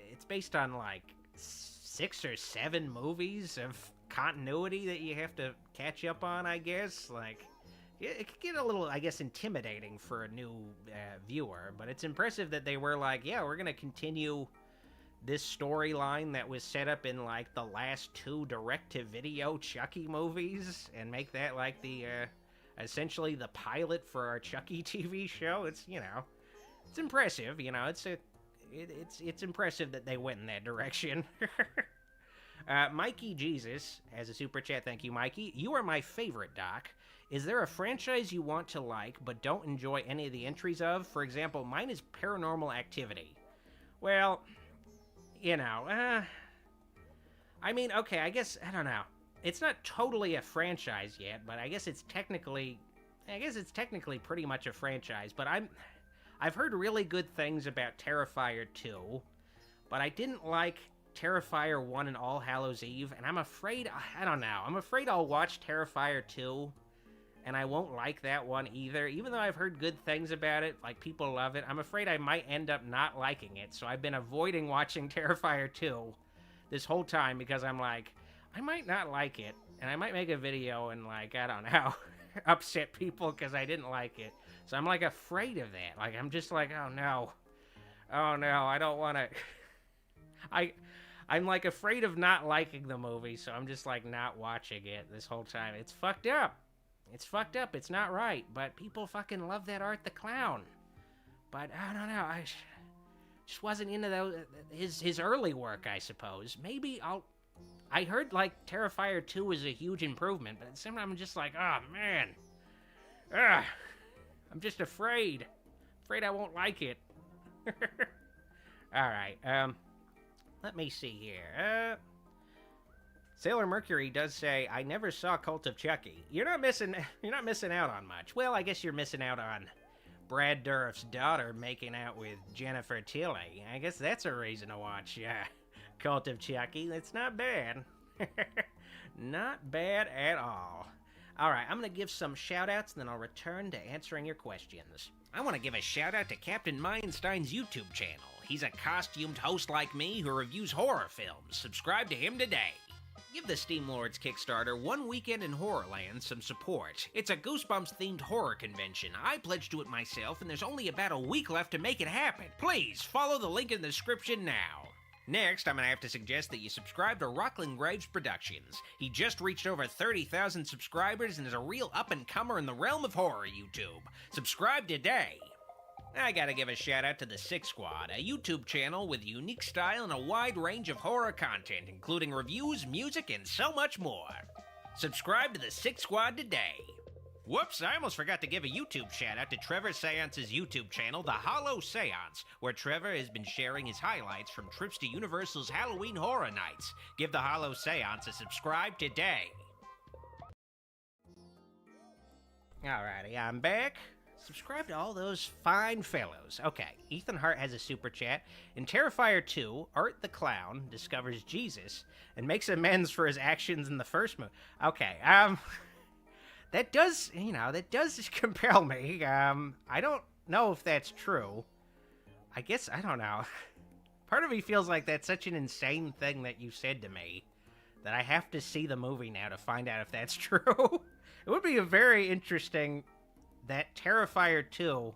it's based on like 6 or 7 movies of continuity that you have to catch up on, I guess. Like, it could get a little, I guess, intimidating for a new viewer, but it's impressive that they were like, yeah, we're gonna continue this storyline that was set up in like the last 2 direct-to-video Chucky movies and make that like the essentially the pilot for our Chucky TV show. It's it's impressive. It's impressive that they went in that direction. Mikey Jesus has a super chat. Thank you, Mikey. "You are my favorite, Doc. Is there a franchise you want to like but don't enjoy any of the entries of? For example, mine is Paranormal Activity." Well, I mean, okay, I guess, I don't know. It's not totally a franchise yet, but I guess it's technically pretty much a franchise. But I've heard really good things about Terrifier 2, but I didn't like Terrifier 1 and All Hallows Eve, and I'm afraid, I don't know, I'm afraid I'll watch Terrifier 2, and I won't like that one either. Even though I've heard good things about it, like people love it, I'm afraid I might end up not liking it. So I've been avoiding watching Terrifier 2 this whole time because I'm like, I might not like it, and I might make a video and like, I don't know, upset people because I didn't like it. So I'm like afraid of that. Like, I'm just like, oh no, I don't want to. I'm like afraid of not liking the movie, so I'm just like not watching it this whole time. It's fucked up. It's not right, but people fucking love that Art the Clown. But I don't know, I just wasn't into his early work, I suppose. Maybe I heard like Terrifier 2 is a huge improvement, but at the same time I'm just like, oh man. I'm just afraid. Afraid I won't like it. Alright, let me see here. Sailor Mercury does say, "I never saw Cult of Chucky." You're not missing out on much. Well, I guess you're missing out on Brad Dourif's daughter making out with Jennifer Tilly. I guess that's a reason to watch Cult of Chucky. That's not bad. Not bad at all. Alright, I'm going to give some shout-outs, and then I'll return to answering your questions. I want to give a shout-out to Captain Meinstein's YouTube channel. He's a costumed host like me who reviews horror films. Subscribe to him today. Give the Steam Lords Kickstarter One Weekend in Horrorland some support. It's a Goosebumps-themed horror convention. I pledged to it myself, and there's only about a week left to make it happen. Please, follow the link in the description now. Next, I'm going to have to suggest that you subscribe to Rockland Graves Productions. He just reached over 30,000 subscribers and is a real up-and-comer in the realm of horror YouTube. Subscribe today. I gotta give a shout out to the Six Squad, a YouTube channel with unique style and a wide range of horror content, including reviews, music, and so much more. Subscribe to the Sick Squad today. Whoops, I almost forgot to give a YouTube shout out to Trevor Seance's YouTube channel, The Hollow Seance, where Trevor has been sharing his highlights from trips to Universal's Halloween Horror Nights. Give The Hollow Seance a subscribe today. Alrighty, I'm back. Subscribe to all those fine fellows. Okay, Ethan Hart has a super chat. In Terrifier 2, Art the Clown discovers Jesus and makes amends for his actions in the first movie. Okay, that does compel me. I don't know if that's true. I guess, I don't know. Part of me feels like that's such an insane thing that you said to me that I have to see the movie now to find out if that's true. It would be a very interesting that Terrifier 2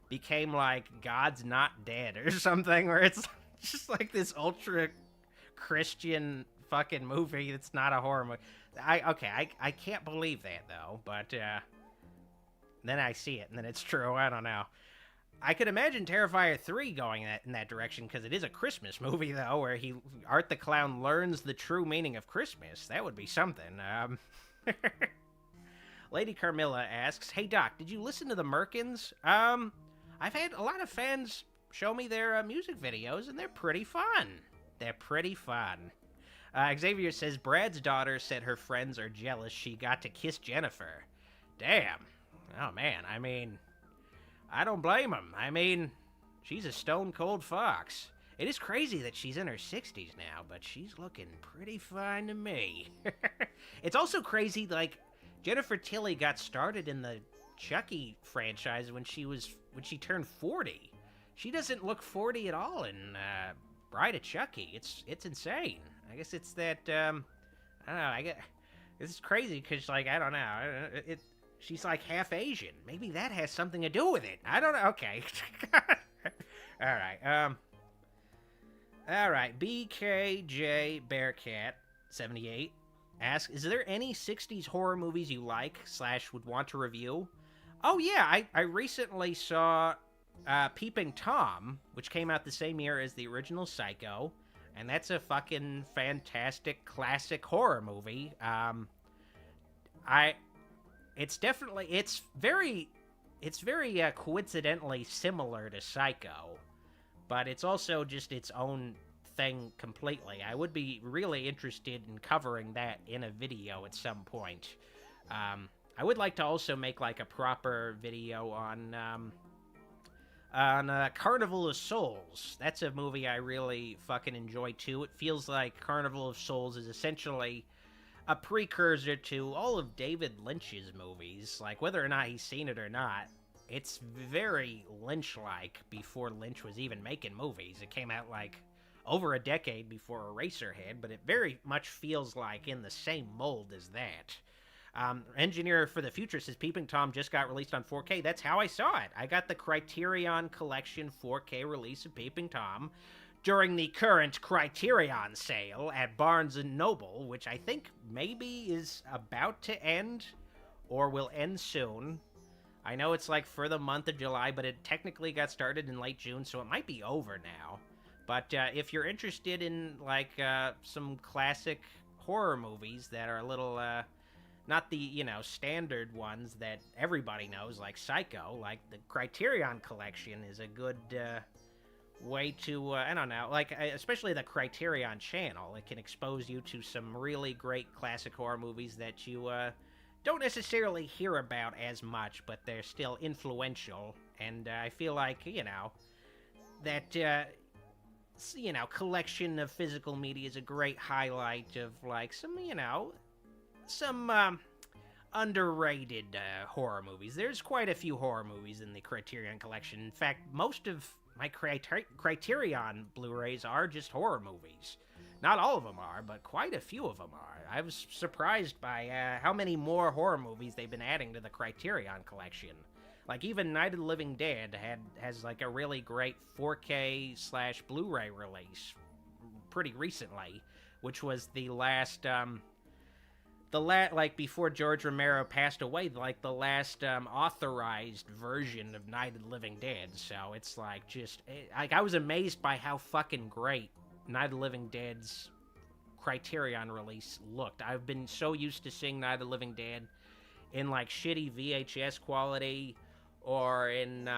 became like God's Not Dead or something, where it's just like this ultra Christian fucking movie that's not a horror movie. I can't believe that though, but then I see it and then it's true. I don't know. I could imagine Terrifier 3 going in that direction, because it is a Christmas movie though, where Art the Clown learns the true meaning of Christmas. That would be something. Lady Carmilla asks, "Hey Doc, did you listen to the Merkins? I've had a lot of fans show me their music videos, and they're pretty fun. They're pretty fun." Xavier says, "Brad's daughter said her friends are jealous she got to kiss Jennifer." Damn. Oh man, I mean, I don't blame him. I mean, she's a stone cold fox. It is crazy that she's in her 60s now, but she's looking pretty fine to me. It's also crazy, like, Jennifer Tilly got started in the Chucky franchise when she turned 40. She doesn't look 40 at all in Bride of Chucky. It's insane. I guess it's that I don't know. It's crazy because, like, I don't know. She's like half Asian. Maybe that has something to do with it. I don't know. Okay. All right. All right. BKJ Bearcat 78. Ask, is there any 60s horror movies you like / would want to review? Oh yeah, I recently saw Peeping Tom, which came out the same year as the original Psycho, and that's a fucking fantastic classic horror movie. It's very coincidentally similar to Psycho, but it's also just its own thing completely. I would be really interested in covering that in a video at some point. I would like to also make like a proper video on Carnival of Souls. That's a movie I really fucking enjoy too. It feels like Carnival of Souls is essentially a precursor to all of David Lynch's movies. Like, whether or not he's seen it or not, it's very Lynch-like before Lynch was even making movies. It came out like over a decade before Eraserhead, but it very much feels like in the same mold as that. Engineer for the Future says, Peeping Tom just got released on 4K. That's how I saw it. I got the Criterion Collection 4K release of Peeping Tom during the current Criterion sale at Barnes & Noble, which I think maybe is about to end or will end soon. I know it's like for the month of July, but it technically got started in late June, so it might be over now. But if you're interested in, like, some classic horror movies that are a little, not the, standard ones that everybody knows, like Psycho, like the Criterion Collection is a good way to, I don't know, like, especially the Criterion channel. It can expose you to some really great classic horror movies that you don't necessarily hear about as much, but they're still influential. And I feel like, that... collection of physical media is a great highlight of, like, some underrated horror movies. There's quite a few horror movies in the Criterion Collection. In fact, most of my Criterion Blu-rays are just horror movies. Not all of them are, but quite a few of them are. I was surprised by how many more horror movies they've been adding to the Criterion Collection. Like, even Night of the Living Dead has like a really great 4K / Blu-ray release pretty recently, which was the last, like, before George Romero passed away, like, the last authorized version of Night of the Living Dead. So it's like, I was amazed by how fucking great Night of the Living Dead's Criterion release looked. I've been so used to seeing Night of the Living Dead in like shitty VHS quality or in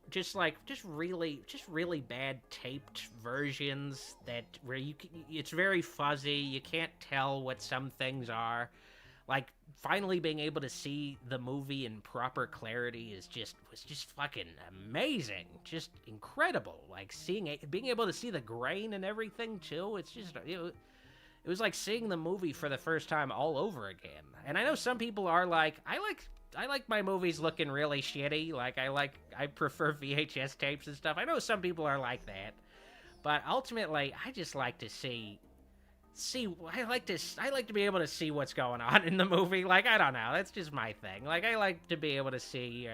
just really bad taped versions where it's very fuzzy. You can't tell what some things are. Like, finally being able to see the movie in proper clarity was just fucking amazing. Just incredible. Like, being able to see the grain and everything, too. It was like seeing the movie for the first time all over again. And I know some people are like, I like my movies looking really shitty. Like, I prefer VHS tapes and stuff. I know some people are like that. But ultimately, I just like to I like to be able to see what's going on in the movie. Like, I don't know, that's just my thing. Like, I like to be able to see,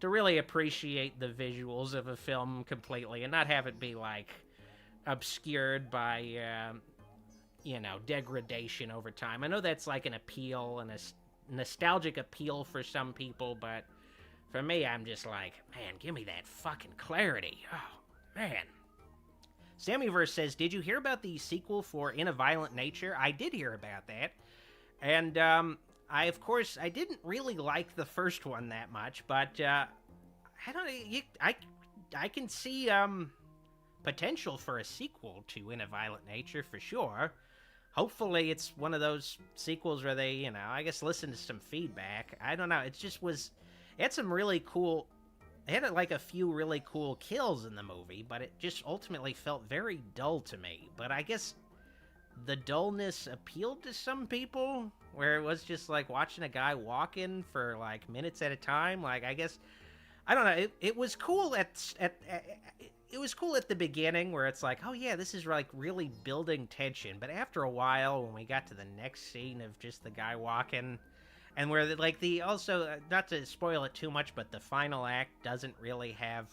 to really appreciate the visuals of a film completely and not have it be, like, obscured by, degradation over time. I know that's, like, an appeal and a nostalgic appeal for some people, but for me, I'm just like, man, give me that fucking clarity. Oh, man. Sammyverse says, did you hear about the sequel for In a Violent Nature? I did hear about that. And, I didn't really like the first one that much, but, I can see, potential for a sequel to In a Violent Nature for sure. Hopefully it's one of those sequels where they, I guess listen to some feedback. I don't know, it had some really cool... It had, like, a few really cool kills in the movie, but it just ultimately felt very dull to me. But I guess the dullness appealed to some people, where it was just, like, watching a guy walking for, like, minutes at a time. Like, I guess, I don't know, it was cool it was cool at the beginning, where it's like, oh yeah, this is, like, really building tension. But after a while, when we got to the next scene of just the guy walking... And where, like, not to spoil it too much, but the final act doesn't really have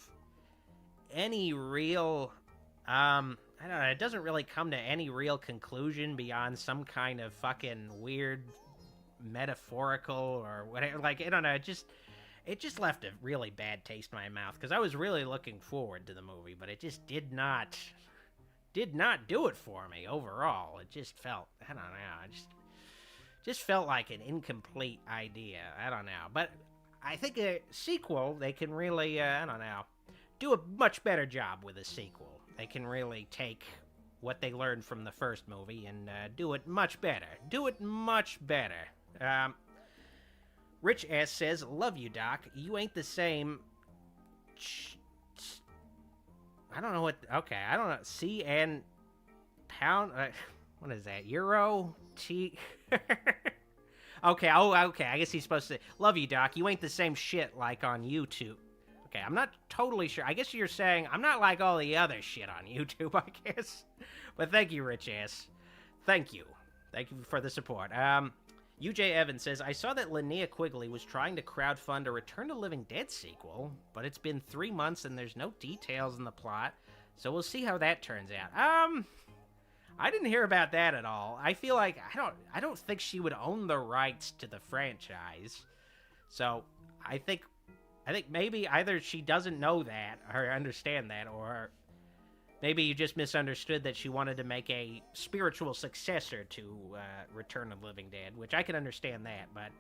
any real, I don't know, it doesn't really come to any real conclusion beyond some kind of fucking weird metaphorical or whatever. Like, I don't know, it just left a really bad taste in my mouth, because I was really looking forward to the movie, but it just did not do it for me overall. It just felt, I don't know, just felt like an incomplete idea. I don't know. But I think a sequel, they can really, do a much better job with a sequel. They can really take what they learned from the first movie and do it much better. Rich S says, love you, Doc. You ain't the same... I don't know what... Okay, I don't know. C and pound... what is that? Euro? T... Okay, I guess he's supposed to say, love you, Doc. You ain't the same shit like on YouTube. Okay, I'm not totally sure. I guess you're saying I'm not like all the other shit on YouTube, I guess. But thank you, Rich Ass. Thank you. Thank you for the support. UJ Evans says, I saw that Linnea Quigley was trying to crowdfund a Return to Living Dead sequel, but it's been 3 months and there's no details in the plot, so we'll see how that turns out. I didn't hear about that at all. I feel like I don't think she would own the rights to the franchise. So I think maybe either she doesn't know that or understand that, or maybe you just misunderstood that she wanted to make a spiritual successor to Return of the Living Dead, which I can understand that, but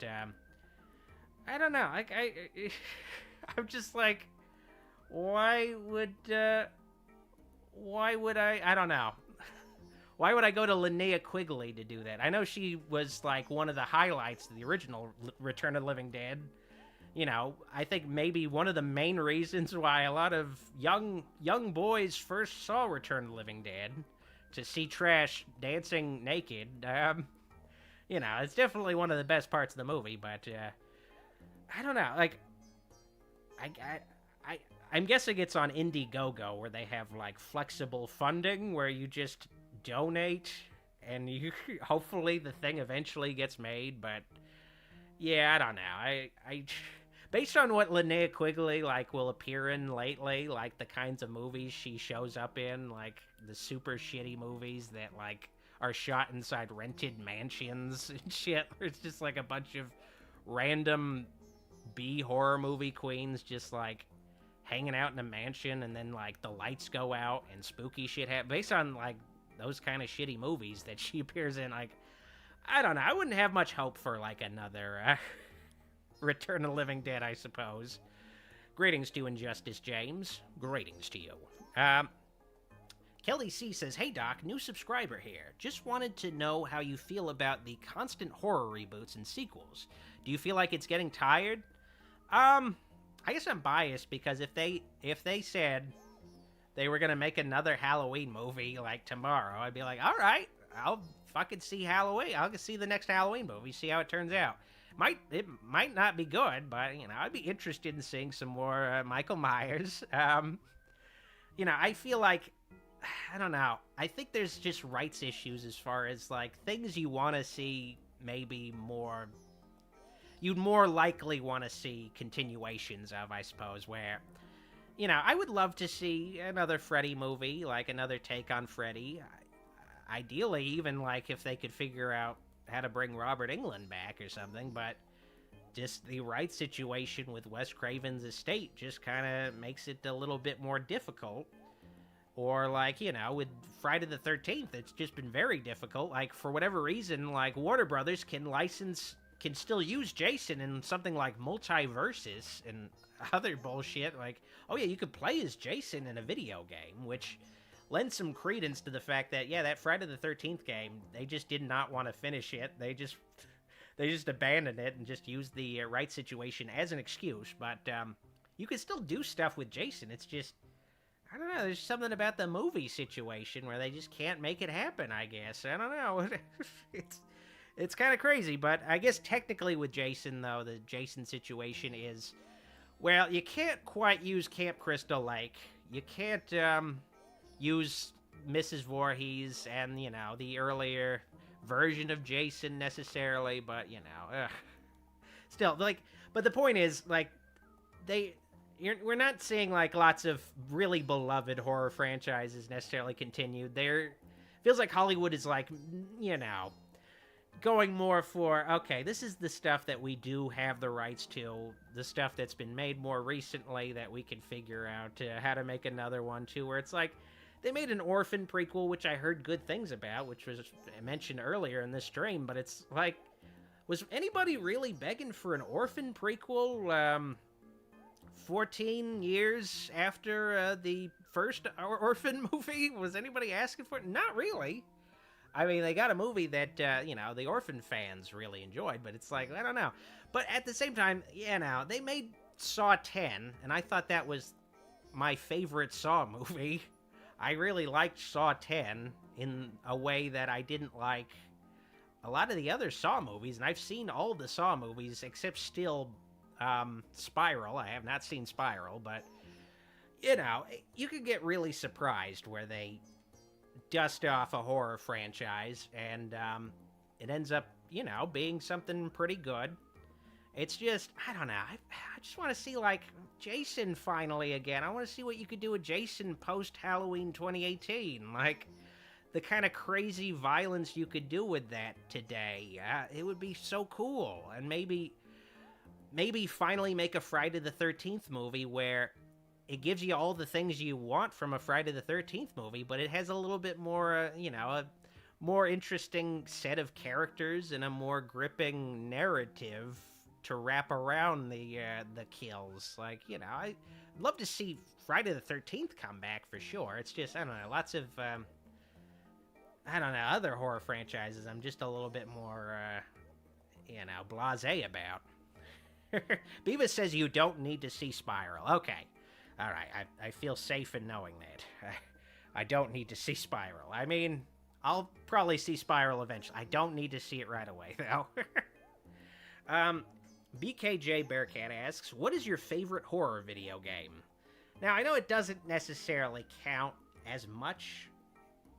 I don't know. I'm just like, why would I? I don't know. Why would I go to Linnea Quigley to do that? I know she was, like, one of the highlights of the original Return of the Living Dead. I think maybe one of the main reasons why a lot of young boys first saw Return of the Living Dead, to see Trash dancing naked. It's definitely one of the best parts of the movie, but, I don't know, like, I'm guessing it's on Indiegogo, where they have, like, flexible funding, where you just donate, and you hopefully the thing eventually gets made, but yeah, I don't know. I based on what Linnea Quigley, like, will appear in lately, like, the kinds of movies she shows up in, like, the super shitty movies that, like, are shot inside rented mansions and shit. It's just, like, a bunch of random B-horror movie queens just, like, hanging out in a mansion, and then, like, the lights go out and spooky shit happens. Based on, like, those kind of shitty movies that she appears in. Like, I don't know. I wouldn't have much hope for, like, another Return of the Living Dead, I suppose. Greetings to Injustice James. Greetings to you. Kelly C says, "Hey Doc, new subscriber here. Just wanted to know how you feel about the constant horror reboots and sequels. Do you feel like it's getting tired?" I guess I'm biased because if they said they were gonna make another Halloween movie like tomorrow, I'd be like, all right, I'll fucking see Halloween. I'll see the next Halloween movie, see how it turns out. It might not be good, but you know, I'd be interested in seeing some more Michael Myers. You know, I feel like, I don't know. I think there's just rights issues as far as like things you want to see, maybe more. You'd more likely want to see continuations of, I suppose, where, you know, I would love to see another Freddy movie, like another take on Freddy. Ideally, even like if they could figure out how to bring Robert Englund back or something, but just the rights situation with Wes Craven's estate just kind of makes it a little bit more difficult. Or, like, you know, with Friday the 13th, it's just been very difficult. Like, for whatever reason, like, Warner Brothers can still use Jason in something like Multiversus and other bullshit. Like, oh yeah, you could play as Jason in a video game, which lends some credence to the fact that, yeah, that Friday the 13th game, they just did not want to finish it. They just abandoned it and just used the rights situation as an excuse. But you could still do stuff with Jason. It's just, I don't know, there's something about the movie situation where they just can't make it happen, I guess. I don't know. It's kind of crazy, but I guess technically with Jason, though, the Jason situation is, well, you can't quite use Camp Crystal Lake. You can't use Mrs. Voorhees and, you know, the earlier version of Jason necessarily, but, you know, still, like, but the point is, like, we're not seeing, like, lots of really beloved horror franchises necessarily continued. Feels like Hollywood is, like, you know, going more for, okay, this is the stuff that we do have the rights to, the stuff that's been made more recently that we can figure out how to make another one, too, where it's like, they made an Orphan prequel, which I heard good things about, which was mentioned earlier in this stream, but it's like, was anybody really begging for an Orphan prequel, 14 years after the first Orphan movie? Was anybody asking for it? Not really. I mean, they got a movie that, you know, the Orphan fans really enjoyed, but it's like, I don't know. But at the same time, you know, they made Saw 10, and I thought that was my favorite Saw movie. I really liked Saw 10 in a way that I didn't like a lot of the other Saw movies, and I've seen all the Saw movies except still Spiral. I have not seen Spiral, but, you know, you could get really surprised where they dust off a horror franchise and it ends up, you know, being something pretty good. It's just, I don't know, I just want to see, like, Jason finally again. I want to see what you could do with Jason post-Halloween 2018. Like, the kind of crazy violence you could do with that today. It would be so cool. And maybe finally make a Friday the 13th movie where it gives you all the things you want from a Friday the 13th movie, but it has a little bit more, you know, a more interesting set of characters and a more gripping narrative to wrap around the kills. Like, you know, I'd love to see Friday the 13th come back for sure. It's just, I don't know, lots of, I don't know, other horror franchises I'm just a little bit more, you know, blasé about. Beavis says you don't need to see Spiral. Okay. All right, I feel safe in knowing that. I don't need to see Spiral. I mean, I'll probably see Spiral eventually. I don't need to see it right away, though. BKJ Bearcat asks, what is your favorite horror video game? Now, I know it doesn't necessarily count as much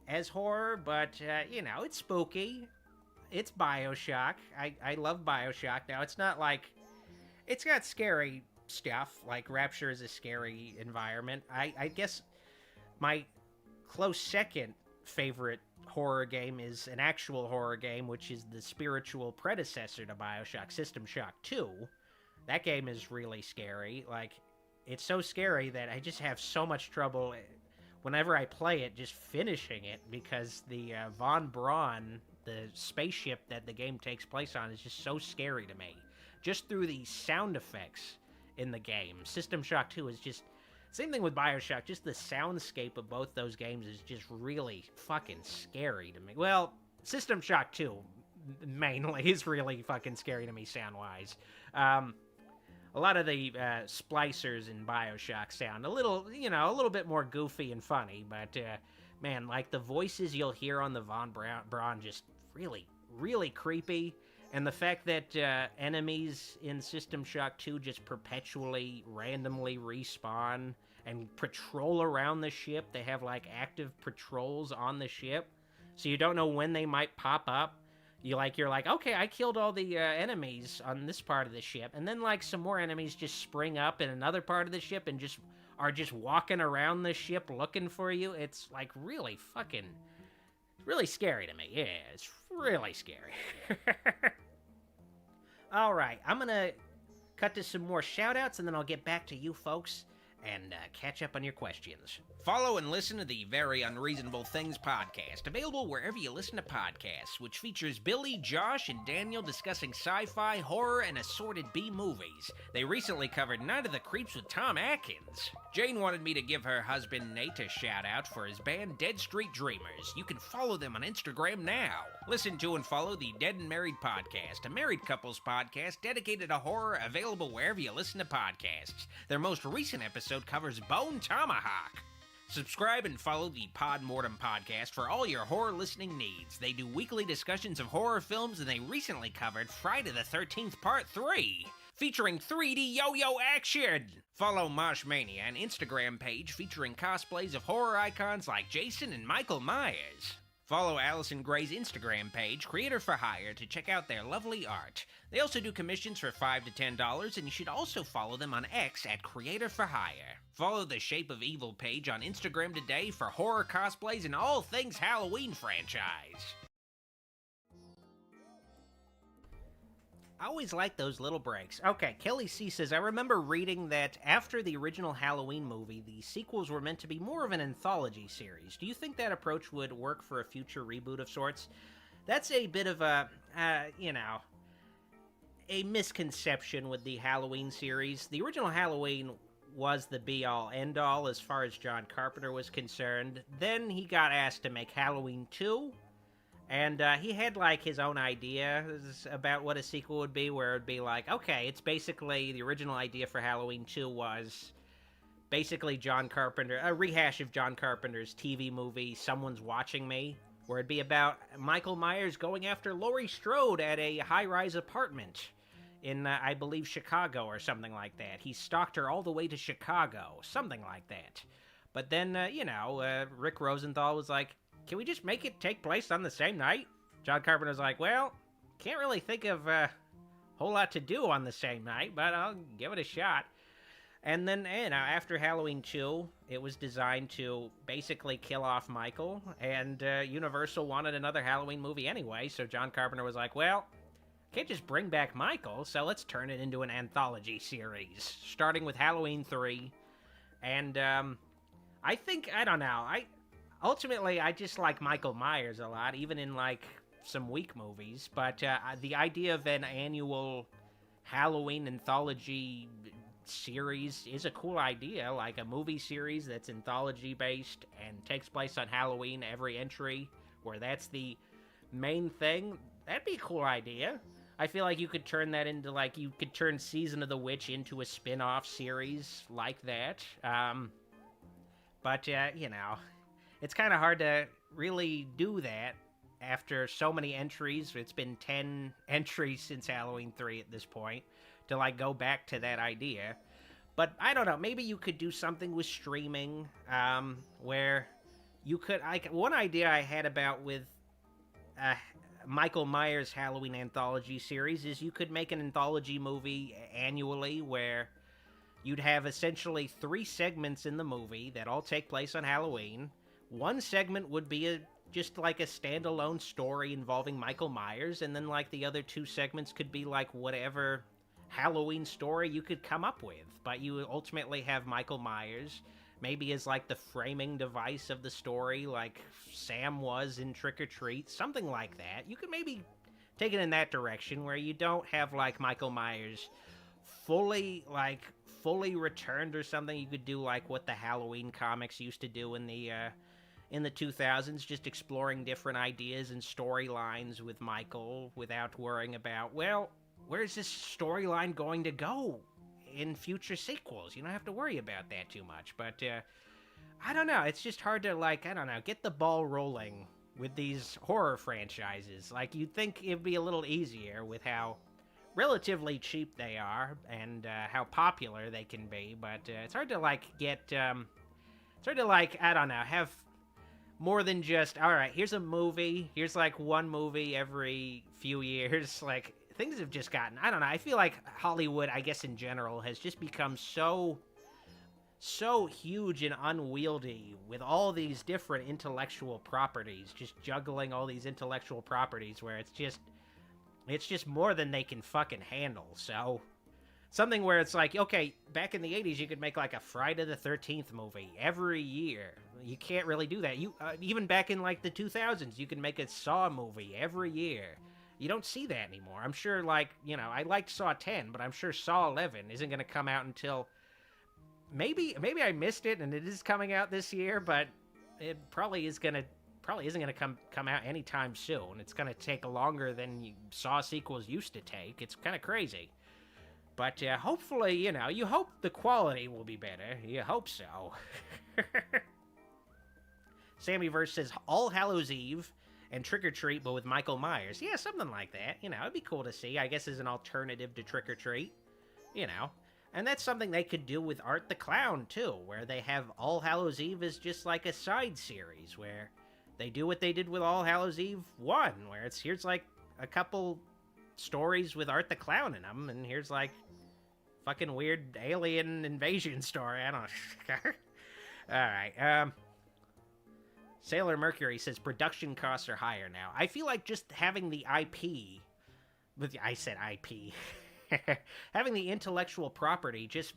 as horror, but, you know, it's spooky. It's BioShock. I love BioShock. Now, it's not like... It's got scary stuff, like Rapture is a scary environment. I guess my close second favorite horror game is an actual horror game, which is the spiritual predecessor to BioShock, System Shock 2. That game is really scary. Like, it's so scary that I just have so much trouble whenever I play it, just finishing it, because the Von Braun, the spaceship that the game takes place on, is just so scary to me. Just through the sound effects in the game. System Shock 2 is just... Same thing with Bioshock, just the soundscape of both those games is just really fucking scary to me. Well, System Shock 2 mainly is really fucking scary to me sound-wise. A lot of the splicers in Bioshock sound a little, a little bit more goofy and funny, but man, like the voices you'll hear on the Von Braun just really, really creepy. And the fact that enemies in System Shock 2 just perpetually, randomly respawn and patrol around the ship. They have, like, active patrols on the ship, so you don't know when they might pop up. You're like, okay, I killed all the enemies on this part of the ship, and then, like, some more enemies just spring up in another part of the ship and are just walking around the ship looking for you. It's, like, really fucking... really scary to me. Yeah, it's really scary. Alright, I'm gonna cut to some more shoutouts, and then I'll get back to you folks and catch up on your questions. Follow and listen to the Very Unreasonable Things podcast, available wherever you listen to podcasts, which features Billy, Josh, and Daniel discussing sci-fi, horror, and assorted B-movies. They recently covered Night of the Creeps with Tom Atkins. Jane wanted me to give her husband Nate a shout-out for his band Deadstreetdreamers. You can follow them on Instagram now. Listen to and follow the Dead and Married podcast, a married couples podcast dedicated to horror, available wherever you listen to podcasts. Their most recent episode covers Bone Tomahawk. Subscribe and follow the Podmortem podcast for all your horror listening needs. They do weekly discussions of horror films, and they recently covered Friday the 13th Part 3, featuring 3D yo-yo action. Follow Moshmania, an Instagram page featuring cosplays of horror icons like Jason and Michael Myers. Follow Allison Gray's Instagram page, Creator for Hire, to check out their lovely art. They also do commissions for $5 to $10, and you should also follow them on X at Creator for Hire. Follow the Shape of Evil page on Instagram today for horror cosplays and all things Halloween franchise. I always like those little breaks. Okay, Kelly C says, I remember reading that after the original Halloween movie, the sequels were meant to be more of an anthology series. Do you think that approach would work for a future reboot of sorts? That's a bit of a, a misconception with the Halloween series. The original Halloween was the be-all, end-all as far as John Carpenter was concerned. Then he got asked to make Halloween 2, and he had, like, his own ideas about what a sequel would be, where it would be like, okay, it's basically, the original idea for Halloween 2 was basically John Carpenter, a rehash of John Carpenter's TV movie, Someone's Watching Me, where it'd be about Michael Myers going after Laurie Strode at a high-rise apartment in, I believe, Chicago or something like that. He stalked her all the way to Chicago, something like that. But then, Rick Rosenthal was like, can we just make it take place on the same night? John Carpenter was like, well, can't really think of a whole lot to do on the same night, but I'll give it a shot. And then, after Halloween 2, it was designed to basically kill off Michael, and Universal wanted another Halloween movie anyway, so John Carpenter was like, well, can't just bring back Michael, so let's turn it into an anthology series, starting with Halloween 3. And, I don't know, ultimately, I just like Michael Myers a lot, even in, like, some weak movies, but the idea of an annual Halloween anthology series is a cool idea, like a movie series that's anthology-based and takes place on Halloween, every entry, where that's the main thing. That'd be a cool idea. I feel like you could turn that into, like, you could turn Season of the Witch into a spin-off series like that. But it's kind of hard to really do that after so many entries. It's been 10 entries since Halloween 3 at this point to, like, go back to that idea. But I don't know, maybe you could do something with streaming, where you could, one idea I had about with Michael Myers' Halloween anthology series is you could make an anthology movie annually where you'd have essentially 3 segments in the movie that all take place on Halloween. One segment would be just like a standalone story involving Michael Myers, and then, like, the other 2 segments could be like whatever Halloween story you could come up with. But you ultimately have Michael Myers maybe as like the framing device of the story, like Sam was in Trick or Treat, something like that. You could maybe take it in that direction where you don't have like Michael Myers fully returned or something. You could do like what the Halloween comics used to do in the 2000s, just exploring different ideas and storylines with Michael without worrying about, well, where's this storyline going to go in future sequels? You don't have to worry about that too much. But I don't know. It's just hard to, like, I don't know, get the ball rolling with these horror franchises. Like, you'd think it'd be a little easier with how relatively cheap they are and how popular they can be. But it's hard to, like, it's hard to, like, I don't know, have more than just, all right, here's a movie. Here's, like, one movie every few years. Like, things have just gotten, I don't know, I feel like Hollywood, I guess in general, has just become so huge and unwieldy with all these different intellectual properties, just juggling all these intellectual properties where it's just more than they can fucking handle. So something where it's like, okay, back in the 80s, you could make like a Friday the 13th movie every year. You can't really do that. You even back in like the 2000s, you can make a Saw movie every year. You don't see that anymore. I'm sure, like, you know, I liked Saw 10, but I'm sure Saw 11 isn't going to come out until maybe I missed it and it is coming out this year, but it probably isn't going to come out anytime soon. It's going to take longer than Saw sequels used to take. It's kind of crazy. But hopefully, you know, you hope the quality will be better. You hope so. Sammy Verse says All Hallows Eve and Trick or Treat, but with Michael Myers. Yeah, something like that. You know, it'd be cool to see, I guess, as an alternative to Trick or Treat. You know. And that's something they could do with Art the Clown, too, where they have All Hallows Eve as just like a side series, where they do what they did with All Hallows Eve 1, where here's like a couple stories with Art the Clown in them, and here's like fucking weird alien invasion story. I don't know. Alright, Sailor Mercury says production costs are higher now. I feel like just having the IP, I said IP, having the intellectual property just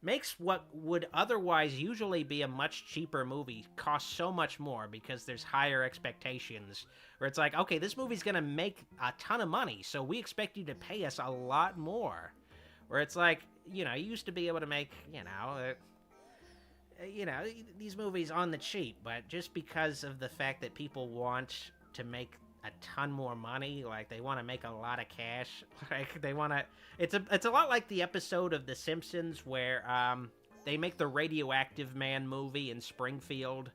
makes what would otherwise usually be a much cheaper movie cost so much more because there's higher expectations. Where it's like, okay, this movie's gonna make a ton of money, so we expect you to pay us a lot more. Where it's like, you know, you used to be able to make, these movies on the cheap, but just because of the fact that people want to make a ton more money, like they want to make a lot of cash, like they want to, it's a lot like the episode of The Simpsons where they make the Radioactive Man movie in Springfield,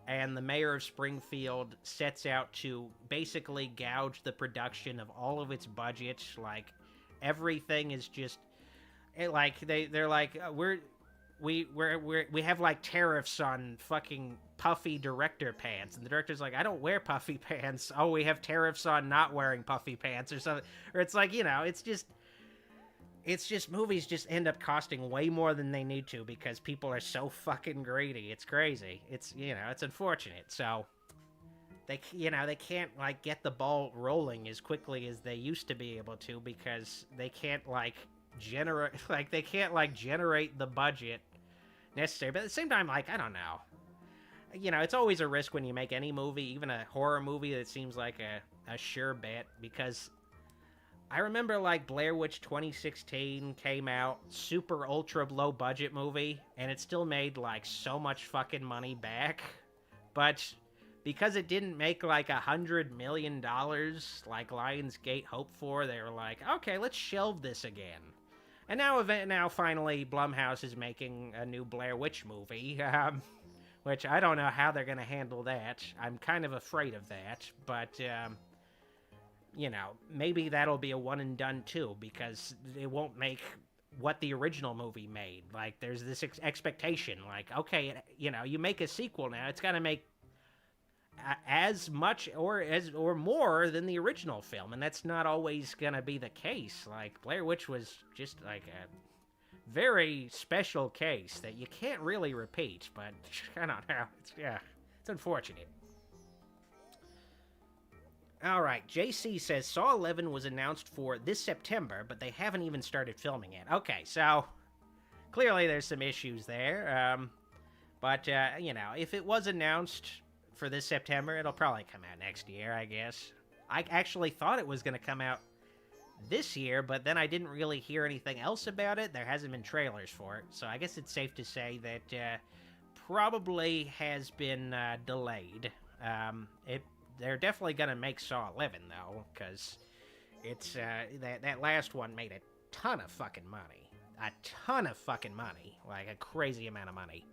and the mayor of Springfield sets out to basically gouge the production of all of its budget. Like everything is just like they're like we have like tariffs on fucking puffy director pants, and the director's like, I don't wear puffy pants. Oh, we have tariffs on not wearing puffy pants or something. Or it's like, you know, it's just movies just end up costing way more than they need to because people are so fucking greedy. It's crazy. It's, you know, it's unfortunate. So they can't like get the ball rolling as quickly as they used to be able to because they can't generate the budget necessary. But at the same time, like, I don't know. You know, it's always a risk when you make any movie, even a horror movie that seems like a sure bet, because I remember, like, Blair Witch 2016 came out, super ultra low budget movie, and it still made, like, so much fucking money back. But because it didn't make, like, $100 million like Lionsgate hoped for, they were like, okay, let's shelve this again. And now finally, Blumhouse is making a new Blair Witch movie, which I don't know how they're going to handle that. I'm kind of afraid of that, but, you know, maybe that'll be a one and done too, because it won't make what the original movie made. Like, there's this expectation, like, okay, you know, you make a sequel now, it's got to make as much or more than the original film, and that's not always going to be the case. Like, Blair Witch was just like a very special case that you can't really repeat, but I don't know. It's unfortunate. All right, JC says Saw 11 was announced for this September, but they haven't even started filming it. Okay, so clearly there's some issues there. But, you know, if it was announced for this September, it'll probably come out next year, I guess. I actually thought it was going to come out this year, but then I didn't really hear anything else about it. There hasn't been trailers for it, so I guess it's safe to say that probably has been delayed. They're definitely going to make Saw 11, though, because it's that last one made a ton of fucking money. A ton of fucking money. Like, a crazy amount of money.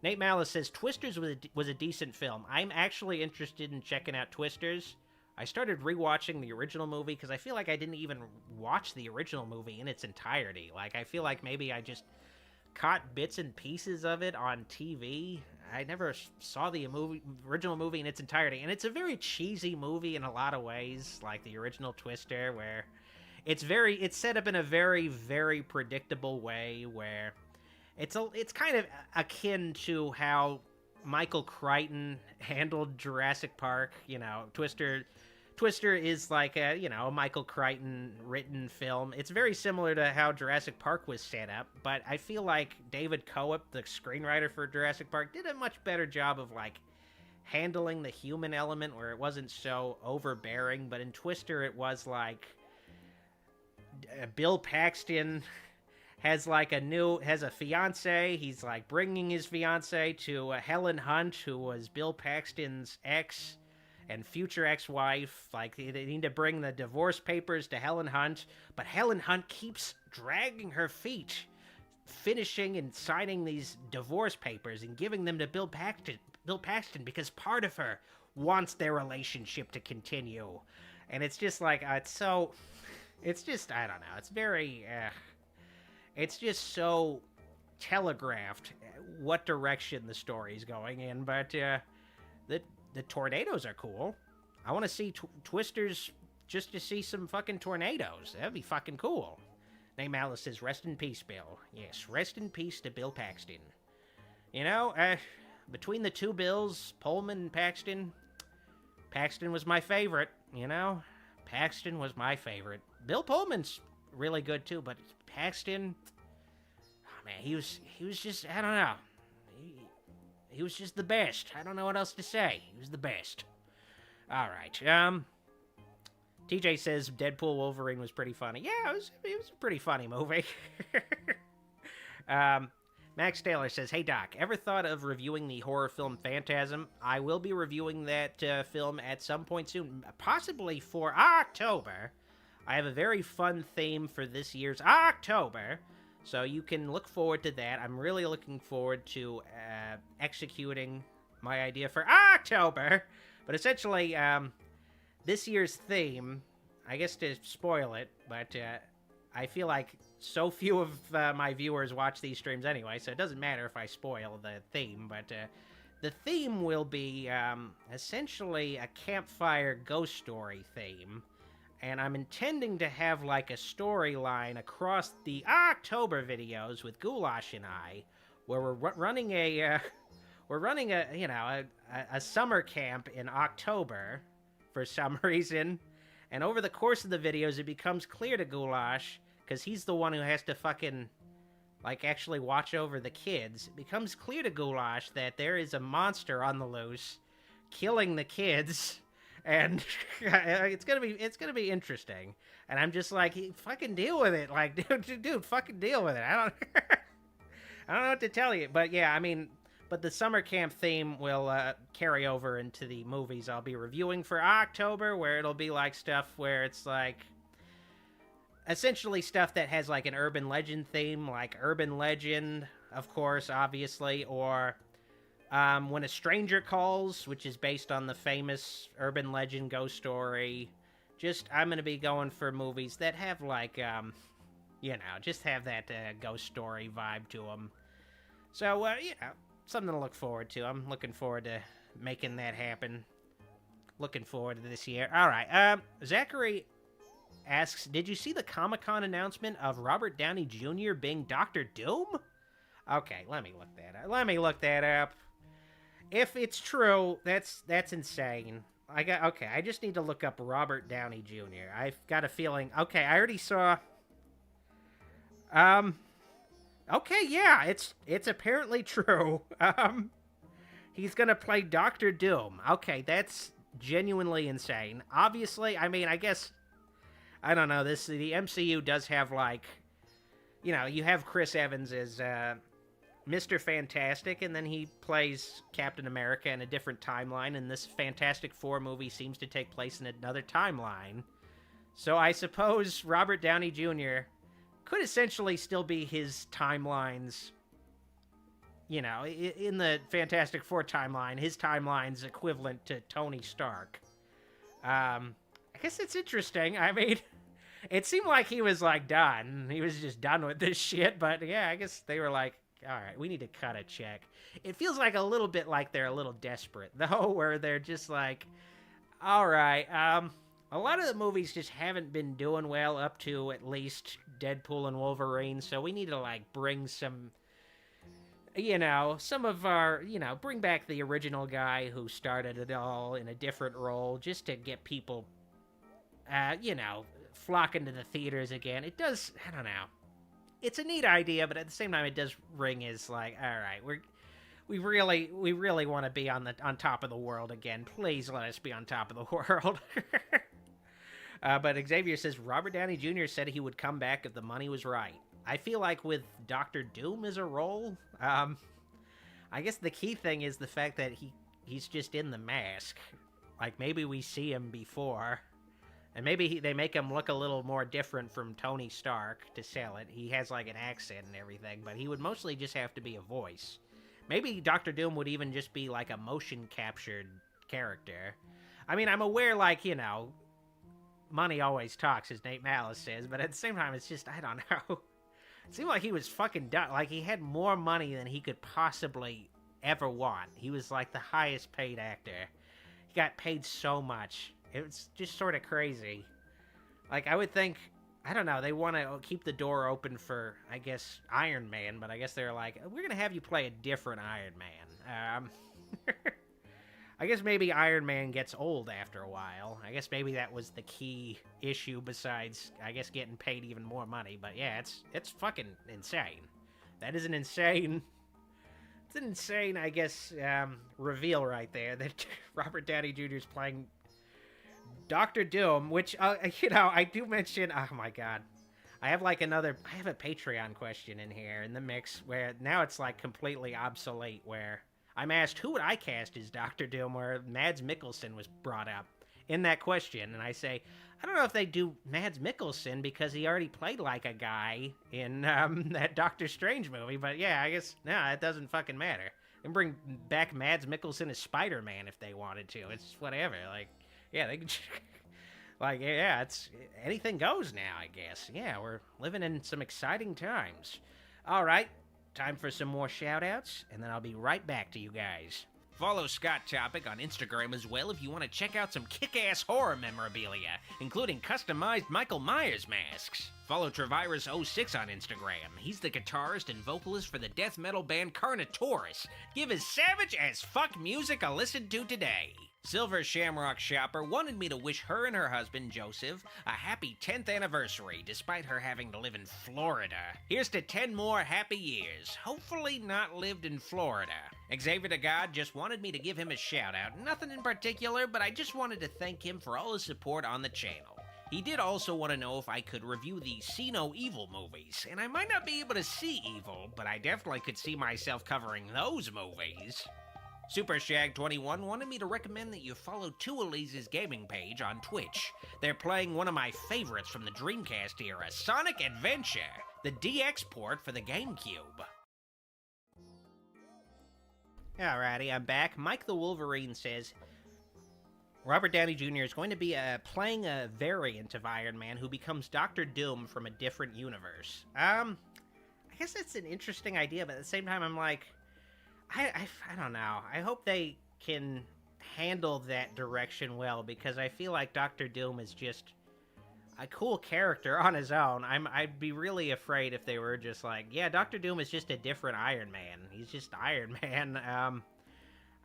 Nate Malice says, Twisters was a decent film. I'm actually interested in checking out Twisters. I started rewatching the original movie because I feel like I didn't even watch the original movie in its entirety. Like, I feel like maybe I just caught bits and pieces of it on TV. I never saw the original movie in its entirety. And it's a very cheesy movie in a lot of ways, like the original Twister, where it's set up in a very, very predictable way, where it's kind of akin to how Michael Crichton handled Jurassic Park. You know, Twister is like a Michael Crichton written film. It's very similar to how Jurassic Park was set up, but I feel like David Coep, the screenwriter for Jurassic Park, did a much better job of like handling the human element where it wasn't so overbearing. But in Twister, it was like Bill Paxton has a fiance. He's like bringing his fiance to Helen Hunt, who was Bill Paxton's ex and future ex-wife. Like, they need to bring the divorce papers to Helen Hunt, but Helen Hunt keeps dragging her feet, finishing and signing these divorce papers and giving them to Bill Paxton because part of her wants their relationship to continue. And it's just like, I don't know, it's very, it's just so telegraphed what direction the story's going in, but, the tornadoes are cool. I want to see Twisters just to see some fucking tornadoes. That'd be fucking cool. Nate Malice says, rest in peace, Bill. Yes, rest in peace to Bill Paxton. You know, between the two Bills, Pullman and Paxton was my favorite, you know? Paxton was my favorite. Bill Pullman's really good too, but Paxton, oh man, he was just, I don't know. He was just the best. I don't know what else to say. He was the best. All right. TJ says Deadpool Wolverine was pretty funny. Yeah, it was a pretty funny movie. Max Taylor says, hey Doc, ever thought of reviewing the horror film Phantasm? I will be reviewing that film at some point soon, possibly for October. I have a very fun theme for this year's October, so you can look forward to that. I'm really looking forward to executing my idea for October. But essentially, this year's theme, I guess to spoil it, but I feel like so few of my viewers watch these streams anyway, so it doesn't matter if I spoil the theme. But the theme will be essentially a campfire ghost story theme. And I'm intending to have like a storyline across the October videos with Goulash and I, where we're running a summer camp in October for some reason. And over the course of the videos, it becomes clear to Goulash, because he's the one who has to fucking like actually watch over the kids. It becomes clear to Goulash that there is a monster on the loose, killing the kids. And it's gonna be interesting. And I'm just like, fucking deal with it. Like, dude, fucking deal with it. I don't know what to tell you. But yeah, I mean, but the summer camp theme will carry over into the movies I'll be reviewing for October, where it'll be like stuff where it's like essentially stuff that has like an urban legend theme, like Urban Legend, of course, obviously, or When a Stranger Calls, which is based on the famous urban legend ghost story. Just, I'm going to be going for movies that have, like, just have that ghost story vibe to them. So, something to look forward to. I'm looking forward to making that happen. Looking forward to this year. All right, Zachary asks, did you see the Comic-Con announcement of Robert Downey Jr. being Doctor Doom? Okay, let me look that up. If it's true, that's insane. I just need to look up Robert Downey Jr. I've got a feeling. Okay, I already saw. Okay, yeah, it's apparently true. He's gonna play Doctor Doom. Okay, that's genuinely insane. Obviously, I mean, I guess, I don't know, the MCU does have, like, you know, you have Chris Evans as Mr. Fantastic, and then he plays Captain America in a different timeline, and this Fantastic Four movie seems to take place in another timeline. So I suppose Robert Downey Jr. could essentially still be his timeline's, you know, in the Fantastic Four timeline, his timeline's equivalent to Tony Stark. I guess it's interesting. I mean, it seemed like he was, like, done. He was just done with this shit, but yeah, I guess they were like, all right, we need to cut a check. It feels like a little bit like they're a little desperate, though, where they're just like, all right, a lot of the movies just haven't been doing well up to at least Deadpool and Wolverine, so we need to, like, bring some, you know, some of our, you know, bring back the original guy who started it all in a different role, just to get people, you know, flocking to the theaters again. It does, I don't know. It's a neat idea, but at the same time, it does ring as like, all right, we really want to be on top of the world again. Please let us be on top of the world. But Xavier says Robert Downey Jr. said he would come back if the money was right. I feel like with Doctor Doom as a role, I guess the key thing is the fact that he's just in the mask. Like, maybe we see him before. And maybe they make him look a little more different from Tony Stark to sell it. He has, like, an accent and everything, but he would mostly just have to be a voice. Maybe Doctor Doom would even just be, like, a motion-captured character. I mean, I'm aware, like, you know, money always talks, as Nate Malice says, but at the same time, it's just, I don't know. It seemed like he was fucking done. Like, he had more money than he could possibly ever want. He was, like, the highest-paid actor. He got paid so much. It was just sort of crazy. Like, I would think, I don't know, they want to keep the door open for, I guess, Iron Man, but I guess they're like, we're going to have you play a different Iron Man. I guess maybe Iron Man gets old after a while. I guess maybe that was the key issue besides, I guess, getting paid even more money. But yeah, it's fucking insane. That is an insane... It's an insane, I guess, reveal right there that Robert Downey Jr. is playing Doctor Doom, which, you know, I do mention, oh my god, I have a Patreon question in here in the mix where now it's like completely obsolete, where I'm asked, who would I cast as Doctor Doom, where Mads Mikkelsen was brought up in that question, and I say, I don't know if they do Mads Mikkelsen because he already played like a guy in that Doctor Strange movie, but yeah, I guess, no, it doesn't fucking matter. They can bring back Mads Mikkelsen as Spider-Man if they wanted to. It's whatever, like, yeah, they can, like, yeah, it's, anything goes now, I guess. Yeah, we're living in some exciting times. All right, time for some more shout-outs, and then I'll be right back to you guys. Follow Scott Topic on Instagram as well if you want to check out some kick-ass horror memorabilia, including customized Michael Myers masks. Follow Travirus06 on Instagram. He's the guitarist and vocalist for the death metal band Carnotaurus. Give his savage as fuck music a listen to today. Silvershamrockshopper wanted me to wish her and her husband, Joseph, a happy 10th anniversary, despite her having to live in Florida. Here's to 10 more happy years, hopefully not lived in Florida. Xavier the God just wanted me to give him a shout-out. Nothing in particular, but I just wanted to thank him for all his support on the channel. He did also want to know if I could review the See No Evil movies, and I might not be able to see evil, but I definitely could see myself covering those movies. SuperShag21 wanted me to recommend that you follow Two Elise's gaming page on Twitch. They're playing one of my favorites from the Dreamcast era, Sonic Adventure, the DX port for the GameCube. Alrighty, I'm back. Mike the Wolverine says, Robert Downey Jr. is going to be playing a variant of Iron Man who becomes Doctor Doom from a different universe. I guess it's an interesting idea, but at the same time, I'm like, I don't know. I hope they can handle that direction well, because I feel like Doctor Doom is just a cool character on his own. I'd be really afraid if they were just like, yeah, Doctor Doom is just a different Iron Man. He's just Iron Man.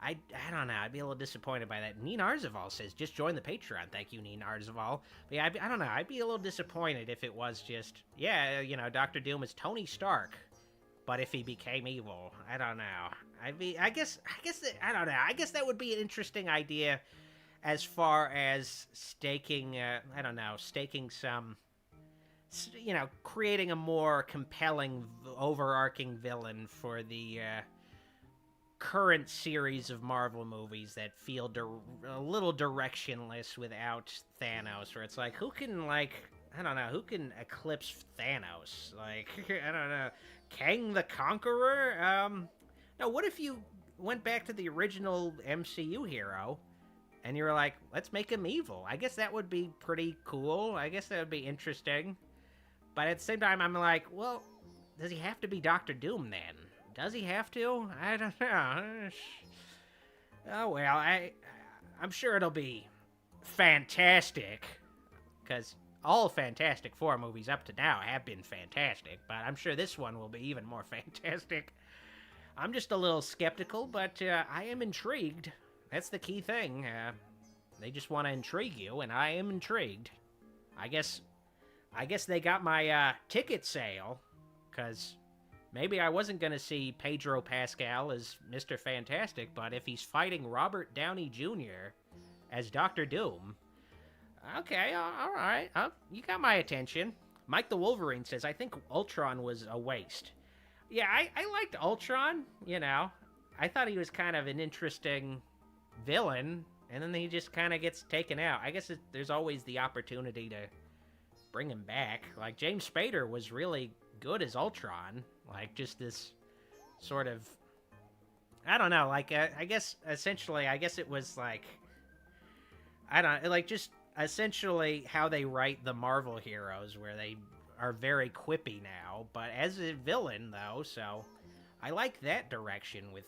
I don't know. I'd be a little disappointed by that. Neen Arzaval says, just join the Patreon. Thank you, Neen Arzaval. But yeah, I don't know. I'd be a little disappointed if it was just, yeah, you know, Doctor Doom is Tony Stark, but if he became evil, I don't know. I guess I don't know. I guess that would be an interesting idea as far as staking, I don't know, staking some, creating a more compelling, overarching villain for the current series of Marvel movies that feel a little directionless without Thanos, where it's like, who can, like, I don't know, who can eclipse Thanos? Like, I don't know, Kang the Conqueror? No, what if you went back to the original MCU hero, and you were like, let's make him evil? I guess that would be pretty cool. I guess that would be interesting. But at the same time, I'm like, well, does he have to be Doctor Doom then? Does he have to? I don't know. Oh, well, I'm sure it'll be fantastic, because all Fantastic Four movies up to now have been fantastic, but I'm sure this one will be even more fantastic. I'm just a little skeptical, but I am intrigued. That's the key thing. They just want to intrigue you, and I am intrigued. I guess they got my ticket sale, because maybe I wasn't going to see Pedro Pascal as Mr. Fantastic, but if he's fighting Robert Downey Jr. as Dr. Doom, okay, all right. You got my attention. Mike the Wolverine says, I think Ultron was a waste. Yeah, I liked Ultron, I thought he was kind of an interesting villain, and then he just kind of gets taken out. I guess there's always the opportunity to bring him back. Like, James Spader was really good as Ultron. Like, just this sort of, I don't know, like, I guess it was like, I don't know, like, just essentially how they write the Marvel heroes, where they are very quippy now, but as a villain, though, so I like that direction with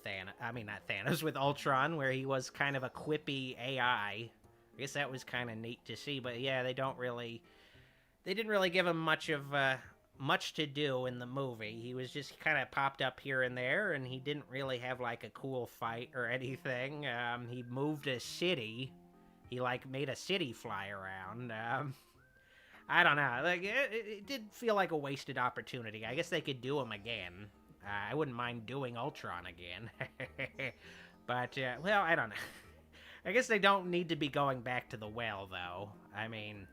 with Ultron, where he was kind of a quippy AI. I guess that was kind of neat to see, but yeah, they didn't really give him much to do in the movie. He was just kind of popped up here and there, and he didn't really have, like, a cool fight or anything. He moved a city. He, like, made a city fly around. I don't know. Like, it did feel like a wasted opportunity. I guess they could do him again. I wouldn't mind doing Ultron again. But, well, I don't know. I guess they don't need to be going back to the well, though. I mean,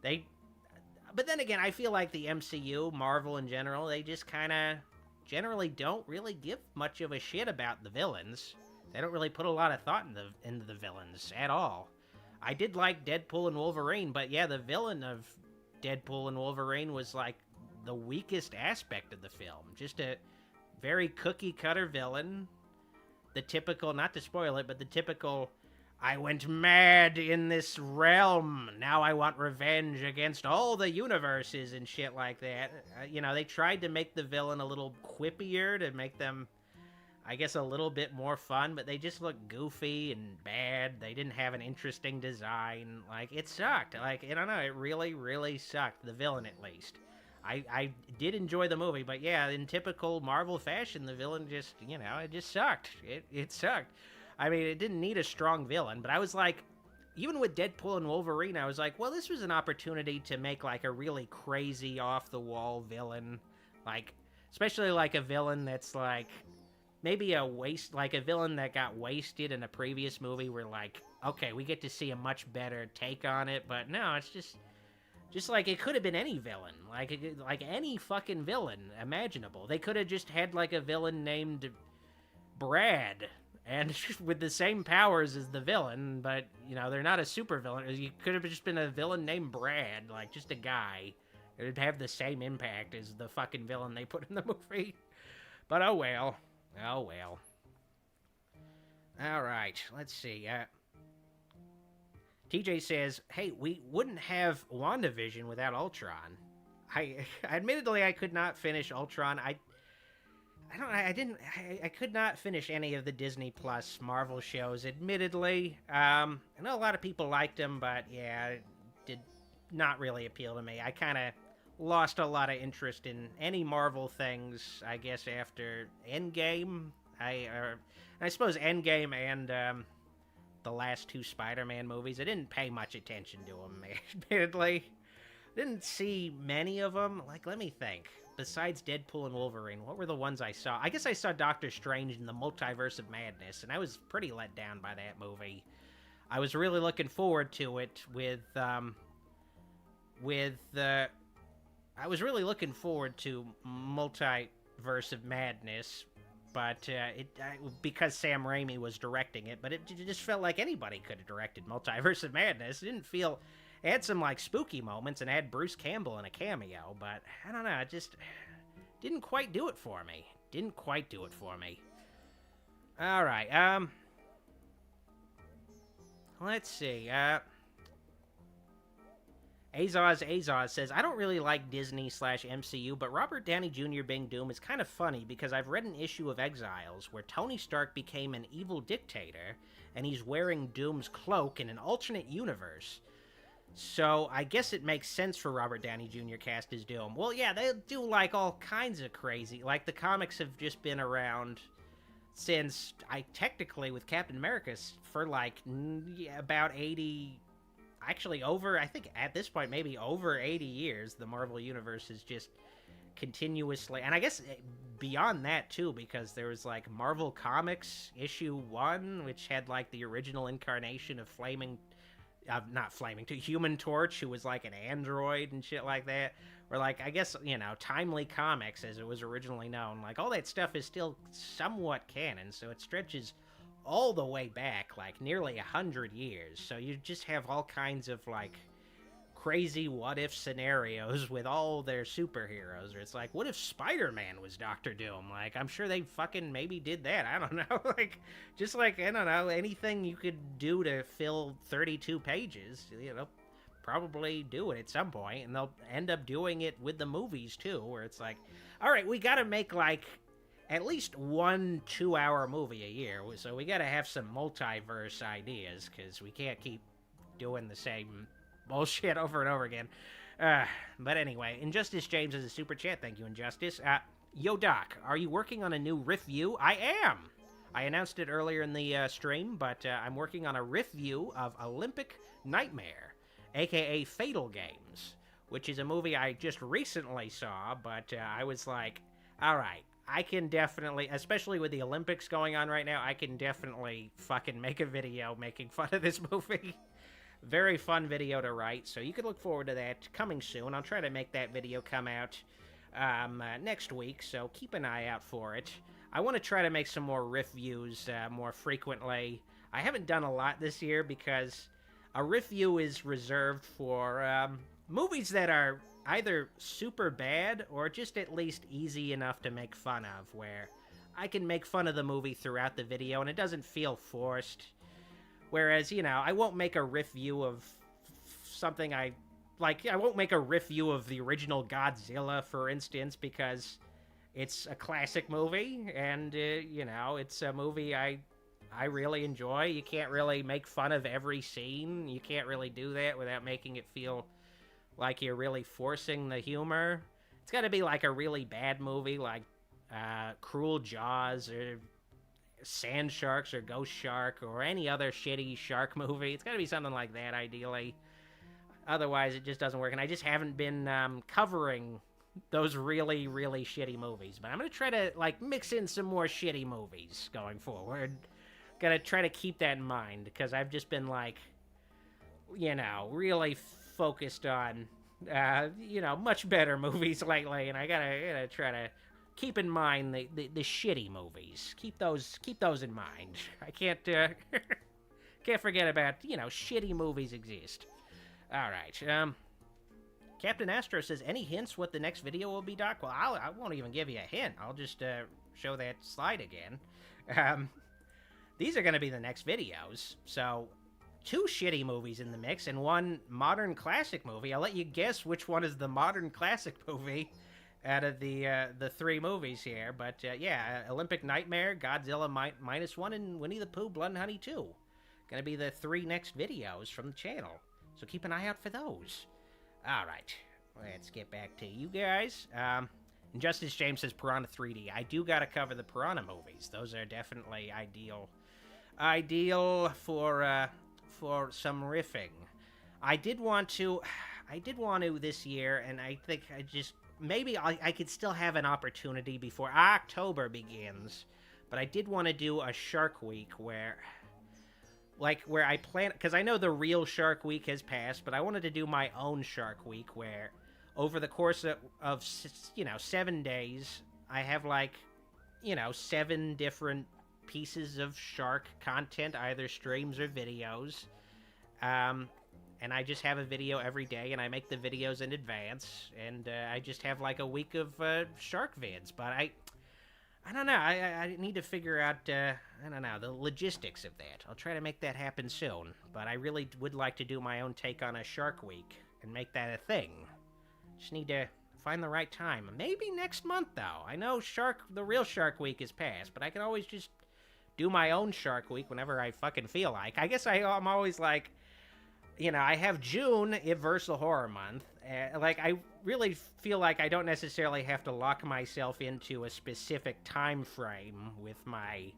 but then again, I feel like the MCU, Marvel in general, they just kind of generally don't really give much of a shit about the villains. They don't really put a lot of thought into the villains at all. I did like Deadpool and Wolverine, but yeah, the villain of Deadpool and Wolverine was like the weakest aspect of the film. Just a very cookie-cutter villain. The typical, not to spoil it, but the typical, I went mad in this realm, now I want revenge against all the universes and shit like that. They tried to make the villain a little quippier to make them, I guess, a little bit more fun, but they just look goofy and bad. They didn't have an interesting design. Like, it sucked. Like, I don't know, it really, really sucked. The villain, at least. I did enjoy the movie, but yeah, in typical Marvel fashion, the villain just, it just sucked. It sucked. I mean, it didn't need a strong villain, but I was like, even with Deadpool and Wolverine, I was like, well, this was an opportunity to make, like, a really crazy, off-the-wall villain. Like, especially, like, a villain that's, like, maybe a villain that got wasted in a previous movie where, like, okay, we get to see a much better take on it, but no, it's just like, it could have been any villain. Like any fucking villain imaginable. They could have just had, like, a villain named Brad, and with the same powers as the villain, but, they're not a super villain. You could have just been a villain named Brad, like, just a guy. It would have the same impact as the fucking villain they put in the movie. But oh well. Oh well. Alright, let's see. TJ says, hey, we wouldn't have WandaVision without Ultron. Admittedly, I could not finish Ultron. I could not finish any of the Disney Plus Marvel shows, admittedly. I know a lot of people liked them, but yeah, it did not really appeal to me. I kind of lost a lot of interest in any Marvel things, I guess, after Endgame. I suppose Endgame and the last two Spider-Man movies. I didn't pay much attention to them, admittedly. Didn't see many of them. Like, let me think. besides Deadpool and Wolverine, what were the ones I saw? I guess I saw Doctor Strange in the Multiverse of Madness, and I was pretty let down by that movie. I was really looking forward to it I was really looking forward to Multiverse of Madness, but because Sam Raimi was directing it, but it just felt like anybody could have directed Multiverse of Madness. It didn't feel... It had some, like, spooky moments and had Bruce Campbell in a cameo, but I don't know, it just didn't quite do it for me. All right, let's see, Azaz says, I don't really like Disney/MCU, but Robert Downey Jr. being Doom is kind of funny because I've read an issue of Exiles where Tony Stark became an evil dictator, and he's wearing Doom's cloak in an alternate universe. So I guess it makes sense for Robert Downey Jr. cast as Doom. Well, yeah, they do, like, all kinds of crazy. Like, the comics have just been around since, technically, with Captain America, for, like, about 80... Actually, I think at this point, maybe over 80 years, the Marvel Universe is just continuously... And I guess beyond that, too, because there was, like, Marvel Comics issue 1, which had, like, the original incarnation of Human Torch, who was like an android and shit like that. Or like, I guess, Timely Comics, as it was originally known. Like, all that stuff is still somewhat canon, so it stretches all the way back, like, nearly 100 years. So you just have all kinds of, like, crazy what-if scenarios with all their superheroes. Or it's like, what if Spider-Man was Doctor Doom? Like, I'm sure they fucking maybe did that. I don't know. Like, just like, I don't know, anything you could do to fill 32 pages, probably do it at some point. And they'll end up doing it with the movies, too, where it's like, all right, we gotta make, like, at least 1 2-hour movie a year. So we gotta have some multiverse ideas, because we can't keep doing the same bullshit over and over again. But anyway, Injustice James is a super chat. Thank you, Injustice. Yo, Doc, are you working on a new review? I am! I announced it earlier in the stream, but I'm working on a review of Olympic Nightmare, aka Fatal Games, which is a movie I just recently saw, but I was like, alright, I can definitely, especially with the Olympics going on right now, I can definitely fucking make a video making fun of this movie. Very fun video to write, so you can look forward to that coming soon. I'll try to make that video come out next week, so keep an eye out for it. I want to try to make some more reviews more frequently. I haven't done a lot this year because a review is reserved for movies that are either super bad or just at least easy enough to make fun of, where I can make fun of the movie throughout the video and it doesn't feel forced. Whereas, I won't make a review of something I won't make a review of the original Godzilla, for instance, because it's a classic movie, and, it's a movie I really enjoy. You can't really make fun of every scene. You can't really do that without making it feel like you're really forcing the humor. It's got to be like a really bad movie, like Cruel Jaws, or Sand Sharks, or Ghost Shark, or any other shitty shark movie. It's got to be something like that, ideally. Otherwise, it just doesn't work, and I just haven't been covering those really, really shitty movies. But I'm going to try to, mix in some more shitty movies going forward. Gonna try to keep that in mind, because I've just been, really focused on, much better movies lately, and I gotta try to keep in mind the shitty movies. Keep those in mind. I can't can't forget about, shitty movies exist. All right. Captain Astro says, any hints what the next video will be, Doc? Well, I won't even give you a hint. I'll just show that slide again. These are going to be the next videos. So, 2 shitty movies in the mix and 1 modern classic movie. I'll let you guess which one is the modern classic movie out of the 3 movies here. But, yeah, Olympic Nightmare, Godzilla -1, and Winnie the Pooh, Blood and Honey 2. Gonna be the 3 next videos from the channel. So keep an eye out for those. Alright, let's get back to you guys. Injustice James says Piranha 3D. I do gotta cover the Piranha movies. Those are definitely ideal for some riffing. I did want to this year, and I think maybe I could still have an opportunity before October begins. But I did want to do a Shark Week where I plan, because I know the real Shark Week has passed, but I wanted to do my own Shark Week where over the course of 7 days, I have 7 different pieces of shark content, either streams or videos. And I just have a video every day, and I make the videos in advance, and I just have a week of shark vids. But I don't know. I need to figure out, the logistics of that. I'll try to make that happen soon. But I really would like to do my own take on a Shark Week and make that a thing. Just need to find the right time. Maybe next month, though. I know the real Shark Week is past, but I can always just do my own Shark Week whenever I fucking feel like. I guess I'm always I have June, Universal Horror Month. I really feel like I don't necessarily have to lock myself into a specific time frame with my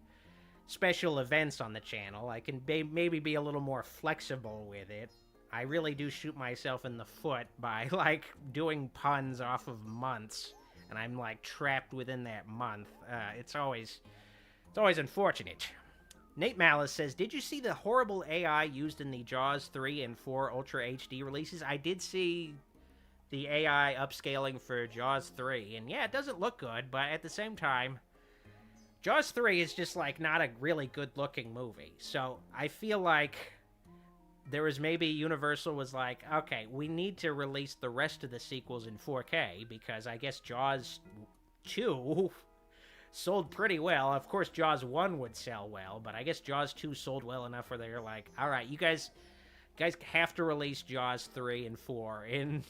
special events on the channel. I can maybe be a little more flexible with it. I really do shoot myself in the foot by, doing puns off of months, and I'm, trapped within that month. It's always unfortunate. Nate Malice says, did you see the horrible AI used in the Jaws 3 and 4 Ultra HD releases? I did see the AI upscaling for Jaws 3, and yeah, it doesn't look good, but at the same time, Jaws 3 is just, not a really good-looking movie. So I feel like there was maybe Universal was like, okay, we need to release the rest of the sequels in 4K, because I guess Jaws 2 sold pretty well. Of course, Jaws 1 would sell well, but I guess Jaws 2 sold well enough where they're like, all right, you guys have to release Jaws 3 and 4 in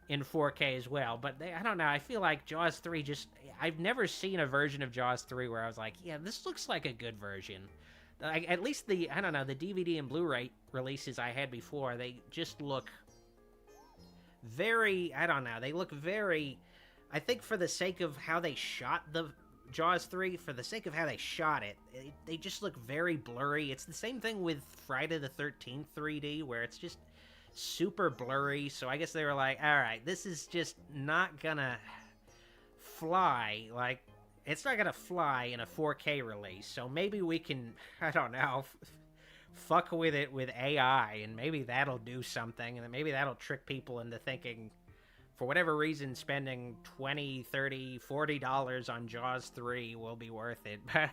4K as well. But I don't know, I feel like Jaws 3 I've never seen a version of Jaws 3 where I was like, yeah, this looks like a good version. At least the DVD and Blu-ray releases I had before, they just look very, they look very, I think for the sake of how they shot the Jaws 3, for the sake of how they shot it, they just look very blurry. It's the same thing with Friday the 13th 3D, where it's just super blurry, so I guess they were like, alright, this is just not gonna fly, it's not gonna fly in a 4K release, so maybe we can, fuck with it with AI, and maybe that'll do something, and then maybe that'll trick people into thinking, for whatever reason, spending $20, $30, $40 on Jaws 3 will be worth it. But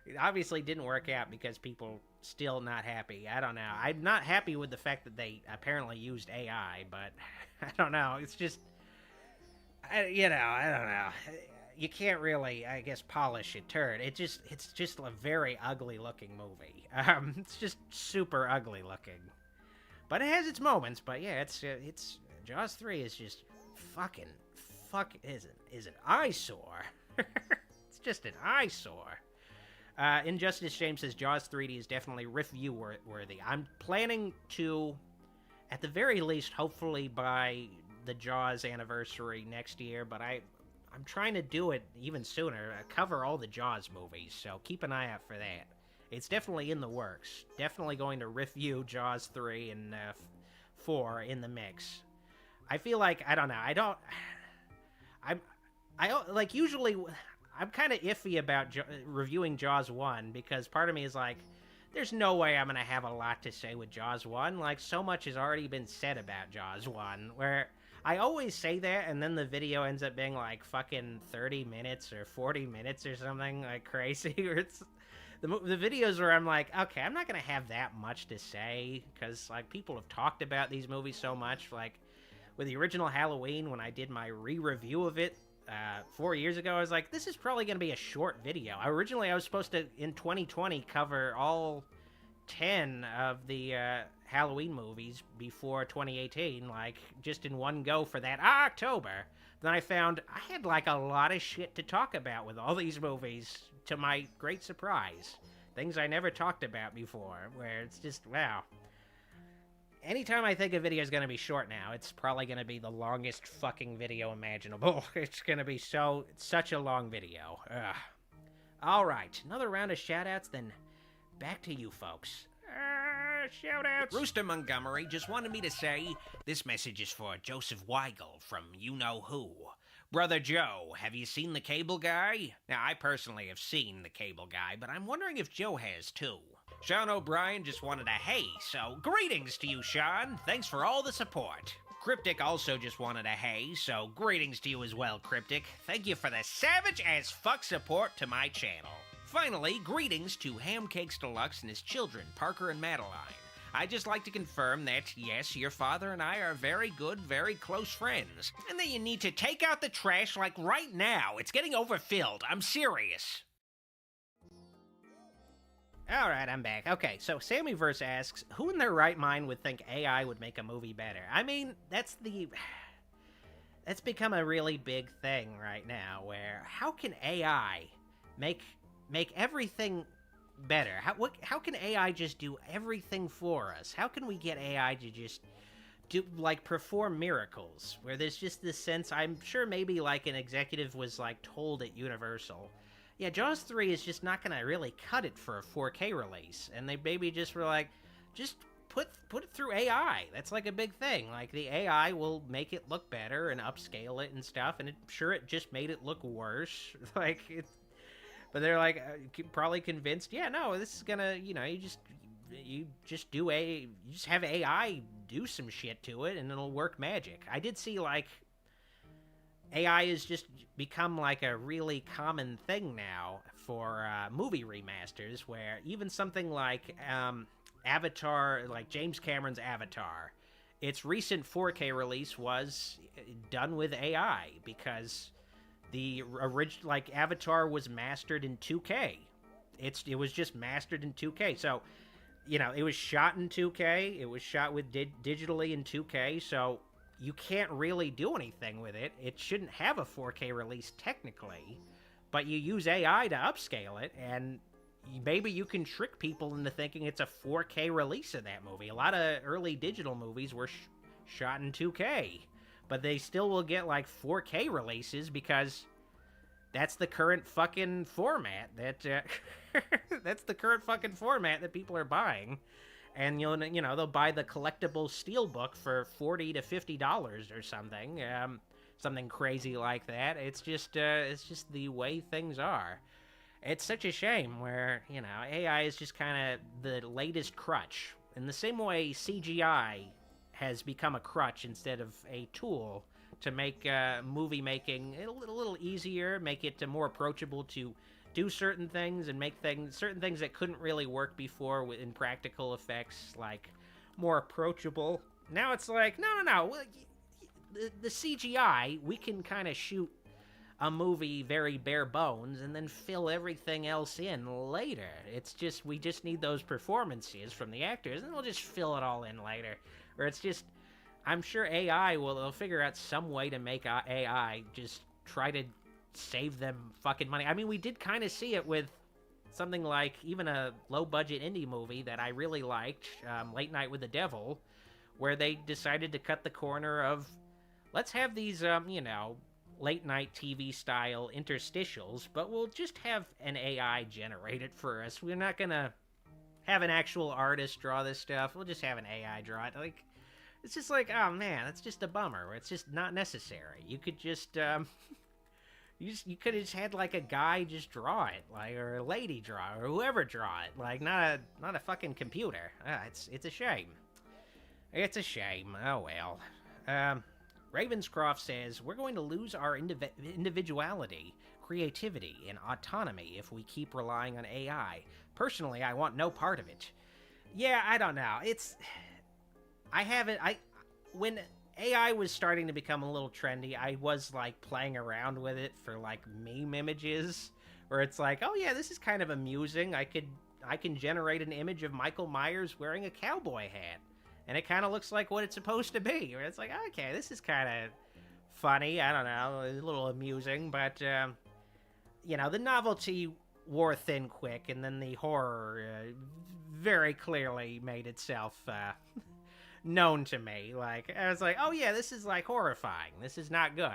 it obviously didn't work out because people still not happy. I don't know. I'm not happy with the fact that they apparently used AI, but I don't know. It's just, I don't know. You can't really, I guess, polish a turd. It's just a very ugly looking movie. It's just super ugly looking. But it has its moments. But yeah, it's Jaws 3 is just is an eyesore. It's just an eyesore. Injustice James says Jaws 3D is definitely review worthy. I'm planning to, at the very least, hopefully by the Jaws anniversary next year, but I'm trying to do it even sooner, cover all the Jaws movies, so keep an eye out for that. It's definitely in the works. Definitely going to review Jaws 3 and 4 in the mix. I feel like, usually, I'm kind of iffy about reviewing Jaws 1, because part of me is like, there's no way I'm going to have a lot to say with Jaws 1. So much has already been said about Jaws 1, where I always say that, and then the video ends up being fucking 30 minutes or 40 minutes or something crazy. Or it's the videos where I'm like, okay, I'm not going to have that much to say, because people have talked about these movies so much. With the original Halloween, when I did my re-review of it 4 years ago, I was like, this is probably going to be a short video. Originally, I was supposed to, in 2020, cover all 10 of the Halloween movies before 2018, just in one go for that October. Then I found I had, a lot of shit to talk about with all these movies, to my great surprise. Things I never talked about before, where it's just, wow. Anytime I think a video is going to be short now, it's probably going to be the longest fucking video imaginable. It's going to be such a long video. Ugh. All right, another round of shoutouts, then back to you folks. Shout-outs. Rooster Montgomery just wanted me to say, this message is for Joseph Weigel from You-Know-Who. Brother Joe, have you seen The Cable Guy? Now, I personally have seen The Cable Guy, but I'm wondering if Joe has too. Sean O'Brien just wanted a hey, so greetings to you, Sean. Thanks for all the support. Cryptic also just wanted a hey, so greetings to you as well, Cryptic. Thank you for the savage-as-fuck support to my channel. Finally, greetings to Hamcakes Deluxe and his children, Parker and Madeline. I'd just like to confirm that, yes, your father and I are very good, very close friends, and that you need to take out the trash, like, right now. It's getting overfilled. I'm serious. Alright, I'm back. Okay, so Sammyverse asks, who in their right mind would think AI would make a movie better? I mean, that's become a really big thing right now, where how can AI make everything better? How can AI just do everything for us? How can we get AI to just perform miracles? Where there's just this sense, I'm sure maybe like an executive was like told at Universal, yeah, Jaws 3 is just not gonna really cut it for a 4K release, and they maybe just were like, just put it through AI. That's like a big thing. Like the AI will make it look better and upscale it and stuff, and it just made it look worse. But they're like probably convinced, yeah, no, this is gonna, you just have AI do some shit to it and it'll work magic. I did see like AI has just become like a really common thing now for movie remasters, where even something like Avatar, like James Cameron's Avatar, its recent 4K release was done with AI because the original, like, Avatar was mastered in 2K. It was just mastered in 2K. So, it was shot in 2K. It was shot with digitally in 2K. So you can't really do anything with it. It shouldn't have a 4K release technically, but you use AI to upscale it, and maybe you can trick people into thinking it's a 4K release of that movie. A lot of early digital movies were shot in 2K, but they still will get like 4K releases because that's the current fucking format that's the current fucking format that people are buying. And they'll buy the collectible steelbook for $40 to $50 or something, something crazy like that. It's just the way things are. It's such a shame where AI is just kind of the latest crutch. In the same way CGI has become a crutch instead of a tool to make movie making a little easier, make it more approachable to do certain things and make certain things that couldn't really work before in practical effects, like, more approachable. Now it's like, no. The CGI, we can kind of shoot a movie very bare bones and then fill everything else in later. It's just, we just need those performances from the actors, and we'll just fill it all in later. Or it's just, I'm sure they'll figure out some way to make AI just try to save them fucking money. I mean, we did kind of see it with something like even a low-budget indie movie that I really liked, Late Night with the Devil, where they decided to cut the corner of, let's have these, late-night TV-style interstitials, but we'll just have an AI generate it for us. We're not gonna have an actual artist draw this stuff. We'll just have an AI draw it. Like, it's just like, oh man, that's just a bummer. It's just not necessary. You could just, You could have just had like a guy just draw it, like, or a lady draw, or whoever draw it, like not a fucking computer. It's a shame. It's a shame. Oh well. Ravenscroft says we're going to lose our individuality, creativity, and autonomy if we keep relying on AI. Personally, I want no part of it. Yeah, I don't know. When AI was starting to become a little trendy, I was, like, playing around with it for, like, meme images, where it's like, oh yeah, this is kind of amusing. I can generate an image of Michael Myers wearing a cowboy hat, and it kind of looks like what it's supposed to be, where it's like, okay, this is kind of funny, I don't know, a little amusing, but, the novelty wore thin quick, and then the horror very clearly made itself, known to me. Like, I was like, oh yeah, this is like horrifying. This is not good.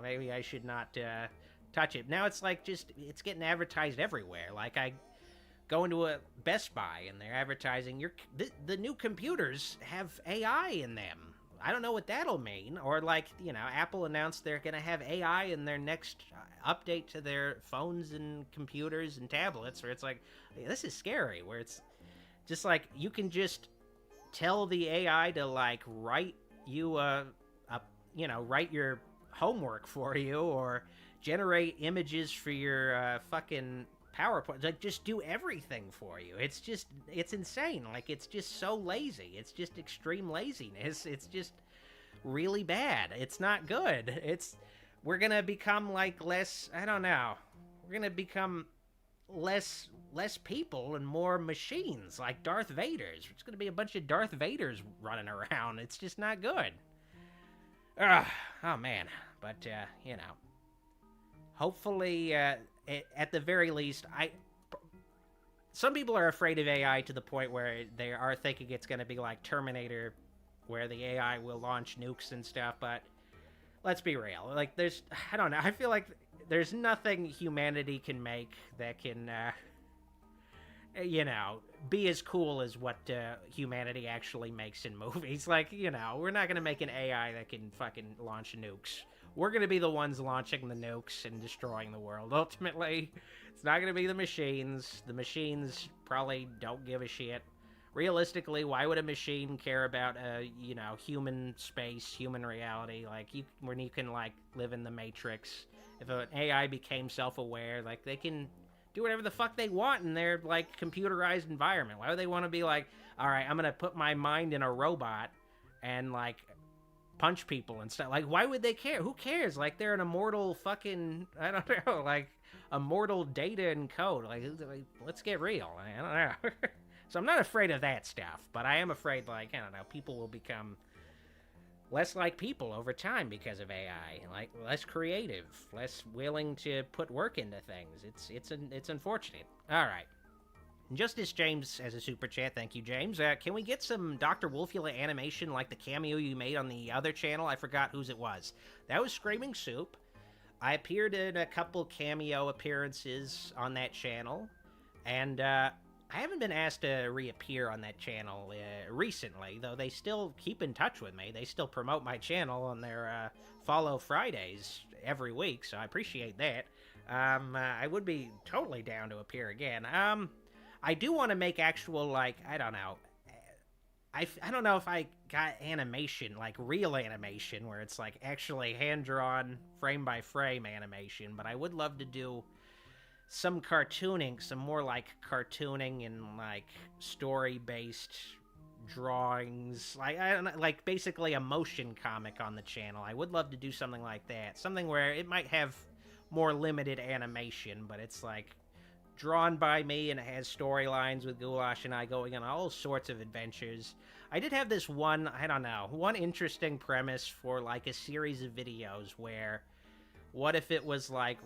Maybe I should not touch it. Now it's like it's getting advertised everywhere. Like, going to a Best Buy and they're advertising the new computers have AI in them. I don't know what that'll mean. Or like, you know, Apple announced they're going to have AI in their next update to their phones and computers and tablets, where it's like, this is scary, where it's just like you can just tell the AI to like write you write your homework for you, or generate images for your fucking PowerPoint, like just do everything for you. It's insane. Like, it's just so lazy. It's just extreme laziness. It's just really bad. It's not good. We're gonna become like less, I don't know. We're gonna become less people and more machines, like Darth Vader's. It's gonna be a bunch of Darth Vaders running around. It's just not good. Oh man. But you know, hopefully, at the very least, some people are afraid of AI to the point where they are thinking it's going to be like Terminator, where the AI will launch nukes and stuff. But let's be real. Like, I don't know. I feel like there's nothing humanity can make that can, you know, be as cool as what humanity actually makes in movies. Like, you know, we're not going to make an AI that can fucking launch nukes. We're going to be the ones launching the nukes and destroying the world. Ultimately, it's not going to be the machines. The machines probably don't give a shit. Realistically, why would a machine care about, you know, human space, human reality? Like, when you can, like, live in the Matrix. If an AI became self-aware, like, they can do whatever the fuck they want in their, like, computerized environment. Why would they want to be like, all right, I'm going to put my mind in a robot and, like, punch people and stuff? Like, why would they care? Who cares? Like, they're an immortal fucking, I don't know, like, immortal data and code. Like, let's get real. I don't know. So I'm not afraid of that stuff, but I am afraid, like, I don't know, people will become less like people over time because of AI. Like, less creative, less willing to put work into things. It's unfortunate. All right. Justice James has a super chat. Thank you, James. Can we get some Dr. Wolfula animation like the cameo you made on the other channel? I forgot whose it was. That was Screaming Soup. I appeared in a couple cameo appearances on that channel, and I haven't been asked to reappear on that channel recently, though they still keep in touch with me. They still promote my channel on their Follow Fridays every week, so I appreciate that. I would be totally down to appear again. I do want to make actual, like, I don't know. I don't know if I got animation, like real animation, where it's like actually hand-drawn, frame-by-frame animation, but I would love to do some cartooning, some more like cartooning and like story-based drawings, like basically a motion comic on the channel. I would love to do something like that, something where it might have more limited animation, but it's like drawn by me, and it has storylines with Goulash and I going on all sorts of adventures. I did have this one interesting premise for like a series of videos where, what if it was like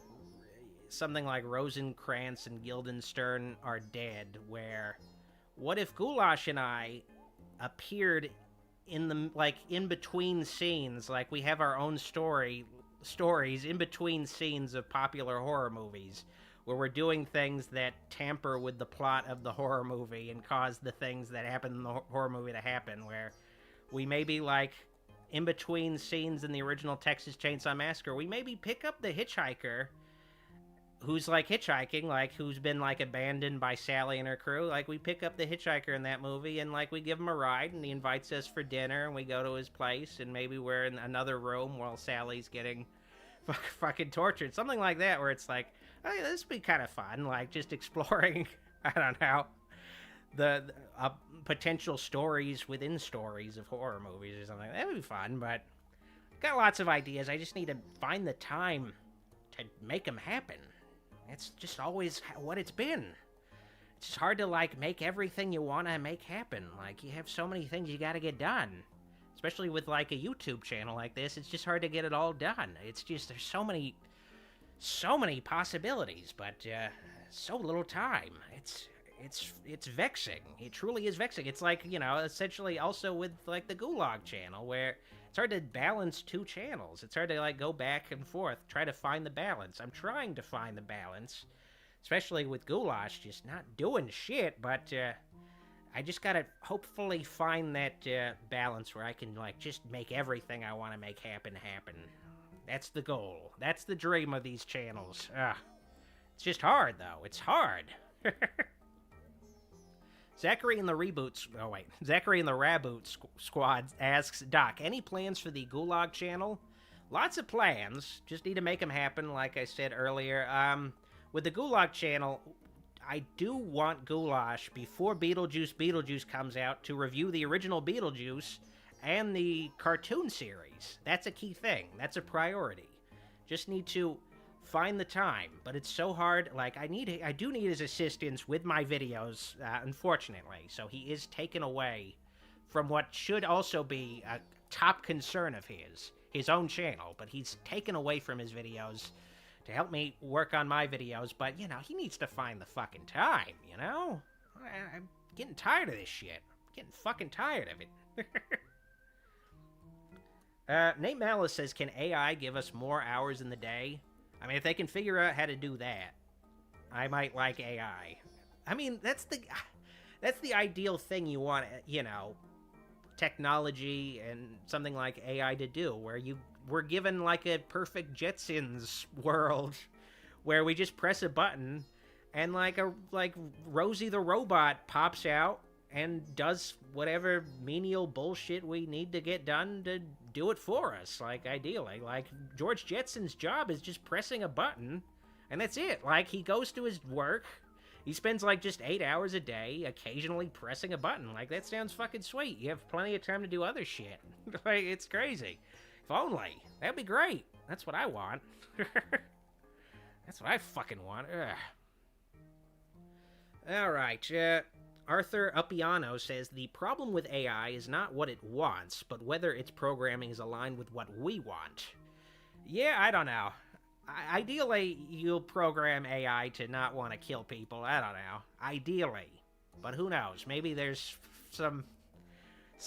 something like Rosencrantz and Guildenstern are dead, where what if Goulash and I appeared in the, like, in between scenes, like we have our own stories in between scenes of popular horror movies, where we're doing things that tamper with the plot of the horror movie and cause the things that happen in the horror movie to happen, where we maybe, like, in between scenes in the original Texas Chainsaw Massacre, we maybe pick up the hitchhiker who's, like, hitchhiking, like, who's been, like, abandoned by Sally and her crew. Like, we pick up the hitchhiker in that movie, and, like, we give him a ride, and he invites us for dinner, and we go to his place, and maybe we're in another room while Sally's getting fucking tortured. Something like that, where it's like, hey, this would be kind of fun, like, just exploring, I don't know, the potential stories within stories of horror movies or something. That would be fun, but got lots of ideas. I just need to find the time to make them happen. It's just always what it's been. It's just hard to, like, make everything you want to make happen. Like, you have so many things you got to get done. Especially with, like, a YouTube channel like this, it's just hard to get it all done. It's just, there's so many possibilities, but so little time. It's vexing. It truly is vexing. It's like, you know, essentially also with, like, the Gulag channel, where it's hard to balance two channels. It's hard to, like, go back and forth, try to find the balance. I'm trying to find the balance Especially with Goulash just not doing shit, but I just gotta hopefully find that balance where I can, like, just make everything I want to make happen. That's the goal. That's the dream of these channels. It's just hard, though. It's hard. Zachary and the Raboot Squad asks, Doc, any plans for the Gulag channel? Lots of plans. Just need to make them happen, like I said earlier. With the Gulag channel, I do want Goulash, before Beetlejuice comes out, to review the original Beetlejuice and the cartoon series. That's a key thing. That's a priority. Just need to find the time, but it's so hard. Like, I do need his assistance with my videos, unfortunately. So he is taken away from what should also be a top concern of his own channel, but he's taken away from his videos to help me work on my videos. But, you know, he needs to find the fucking time, you know? I'm getting tired of this shit. I'm getting fucking tired of it. Nate Malice says, can AI give us more hours in the day? I mean, if they can figure out how to do that, I might like AI. I mean, that's the ideal thing you want, you know, technology and something like AI to do, where we're given like a perfect Jetsons world where we just press a button and like Rosie the robot pops out and does whatever menial bullshit we need to get done to do it for us. Like, ideally, like, George Jetson's job is just pressing a button, and that's it. Like, he goes to his work, he spends like just 8 hours a day occasionally pressing a button. Like, that sounds fucking sweet. You have plenty of time to do other shit. Like, it's crazy. If only. That'd be great. That's what I want. That's what I fucking want. Alright, Arthur Appiano says, the problem with AI is not what it wants, but whether its programming is aligned with what we want. Yeah, I don't know. Ideally, you'll program AI to not want to kill people. I don't know. Ideally. But who knows? Maybe there's some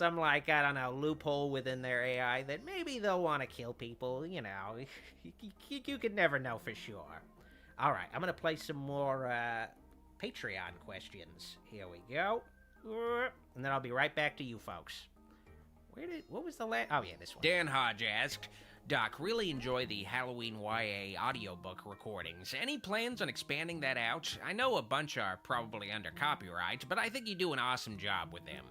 like, I don't know, loophole within their AI that maybe they'll want to kill people, you know. You could never know for sure. Alright, I'm gonna play some more, Patreon questions. Here we go. And then I'll be right back to you folks. What was the last? Oh, yeah, this one. Dan Hodge asked, Doc, really enjoy the Halloween YA audiobook recordings. Any plans on expanding that out? I know a bunch are probably under copyright, but I think you do an awesome job with them.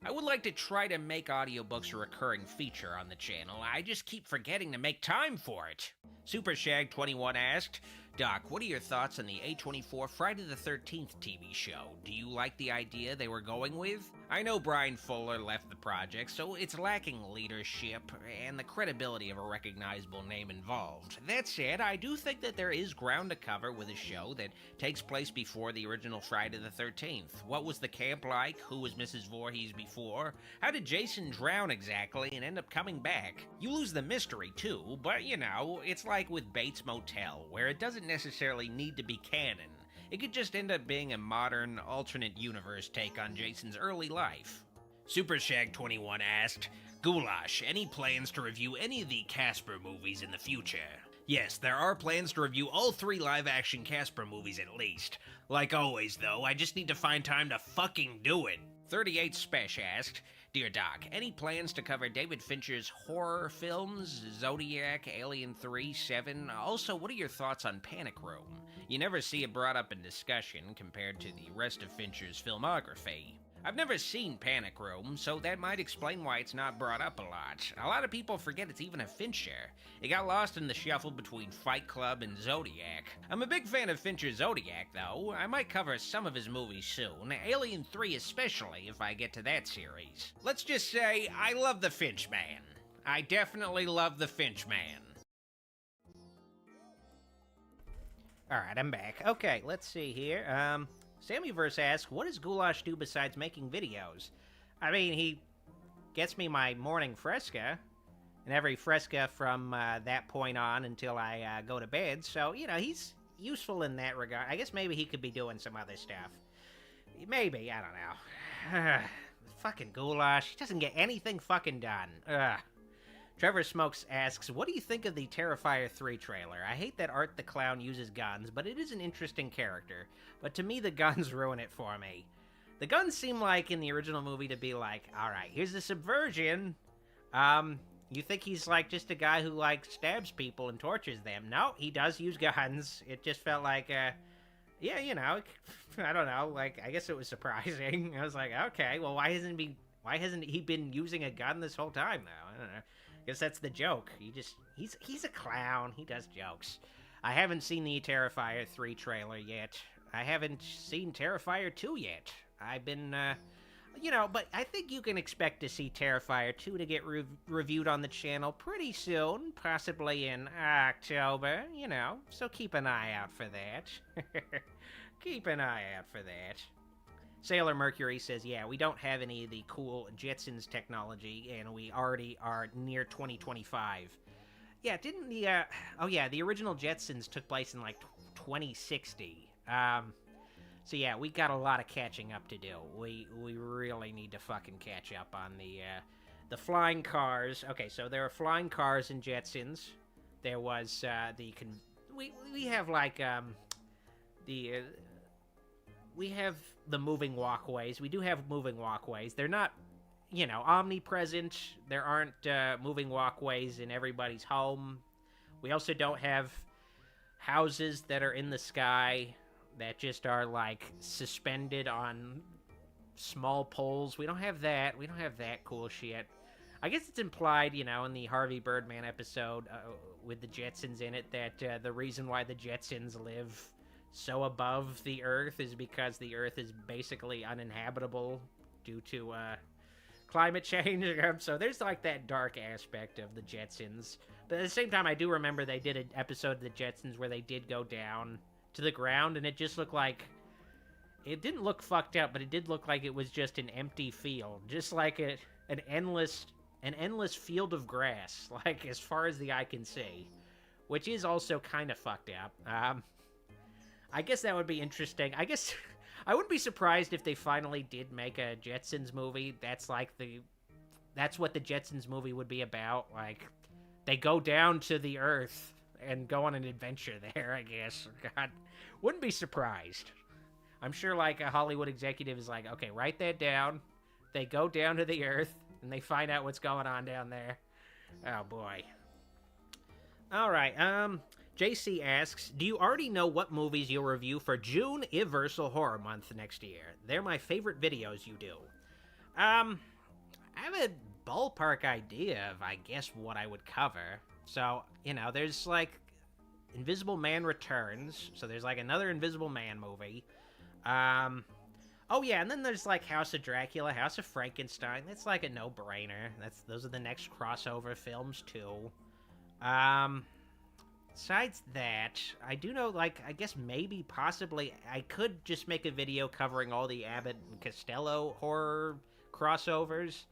I would like to try to make audiobooks a recurring feature on the channel. I just keep forgetting to make time for it. SuperShag21 asked, Doc, what are your thoughts on the A24 Friday the 13th TV show? Do you like the idea they were going with? I know Brian Fuller left the project, so it's lacking leadership and the credibility of a recognizable name involved. That said, I do think that there is ground to cover with a show that takes place before the original Friday the 13th. What was the camp like? Who was Mrs. Voorhees before? How did Jason drown exactly and end up coming back? You lose the mystery too, but you know, it's like with Bates Motel, where it doesn't necessarily need to be canon. It could just end up being a modern, alternate universe take on Jason's early life. SuperShag21 asked, Goulash, any plans to review any of the Casper movies in the future? Yes, there are plans to review all 3 live-action Casper movies at least. Like always, though, I just need to find time to fucking do it. 38 Spesh asked, Dear Doc, any plans to cover David Fincher's horror films, Zodiac, Alien 3, 7? Also, what are your thoughts on Panic Room? You never see it brought up in discussion compared to the rest of Fincher's filmography. I've never seen Panic Room, so that might explain why it's not brought up a lot. A lot of people forget it's even a Fincher. It got lost in the shuffle between Fight Club and Zodiac. I'm a big fan of Fincher's Zodiac, though. I might cover some of his movies soon, Alien 3 especially, if I get to that series. Let's just say, I love the Finch Man. I definitely love the Finch Man. Alright, I'm back. Okay, let's see here. Sammyverse asks, what does Goulash do besides making videos? I mean, he gets me my morning fresca, and every fresca from that point on until I go to bed, so, you know, he's useful in that regard. I guess maybe he could be doing some other stuff. Maybe, I don't know. Fucking Goulash, he doesn't get anything fucking done. Trevor Smokes asks, what do you think of the Terrifier 3 trailer? I hate that Art the Clown uses guns, but it is an interesting character. But to me, the guns ruin it for me. The guns seem like, in the original movie, to be like, alright, here's the subversion. You think he's, like, just a guy who, like, stabs people and tortures them. No, he does use guns. It just felt like, yeah, you know, I don't know, like, I guess it was surprising. I was like, okay, well, why hasn't he been using a gun this whole time, though? I don't know. I guess that's the joke. He's a clown. He does jokes. I haven't seen the Terrifier 3 trailer yet. I haven't seen Terrifier 2 yet. I've been, you know, but I think you can expect to see Terrifier 2 to get reviewed on the channel pretty soon, possibly in October, you know, so keep an eye out for that. Keep an eye out for that. Sailor Mercury says, yeah, we don't have any of the cool Jetsons technology, and we already are near 2025. Yeah, didn't the, oh yeah, the original Jetsons took place in, like, 2060. So yeah, we got a lot of catching up to do. We really need to fucking catch up on the flying cars. Okay, so there are flying cars in Jetsons. There was, we have, like, we have the moving walkways. We do have moving walkways. They're not, you know, omnipresent. There aren't moving walkways in everybody's home. We also don't have houses that are in the sky that just are, like, suspended on small poles. We don't have that. We don't have that cool shit. I guess it's implied, you know, in the Harvey Birdman episode with the Jetsons in it that the reason why the Jetsons live so above the Earth is because the Earth is basically uninhabitable due to climate change. So there's, like, that dark aspect of the Jetsons. But at the same time, I do remember they did an episode of the Jetsons where they did go down to the ground, and it just looked like, it didn't look fucked up, but it did look like it was just an empty field, just like an endless field of grass, like, as far as the eye can see, which is also kind of fucked up. I guess that would be interesting. I guess I wouldn't be surprised if they finally did make a Jetsons movie. That's what the Jetsons movie would be about. Like, they go down to the Earth and go on an adventure there, I guess. God, wouldn't be surprised. I'm sure, like, a Hollywood executive is like, okay, write that down. They go down to the Earth, and they find out what's going on down there. Oh, boy. All right, JC asks, do you already know what movies you'll review for June Universal Horror Month next year? They're my favorite videos you do. I have a ballpark idea of, I guess, what I would cover. So, you know, there's, like, Invisible Man Returns. So there's, like, another Invisible Man movie. Oh, yeah, and then there's, like, House of Dracula, House of Frankenstein. That's, like, a no-brainer. Those are the next crossover films, too. Besides that, I do know, like, I guess maybe, possibly, I could just make a video covering all the Abbott and Costello horror crossovers.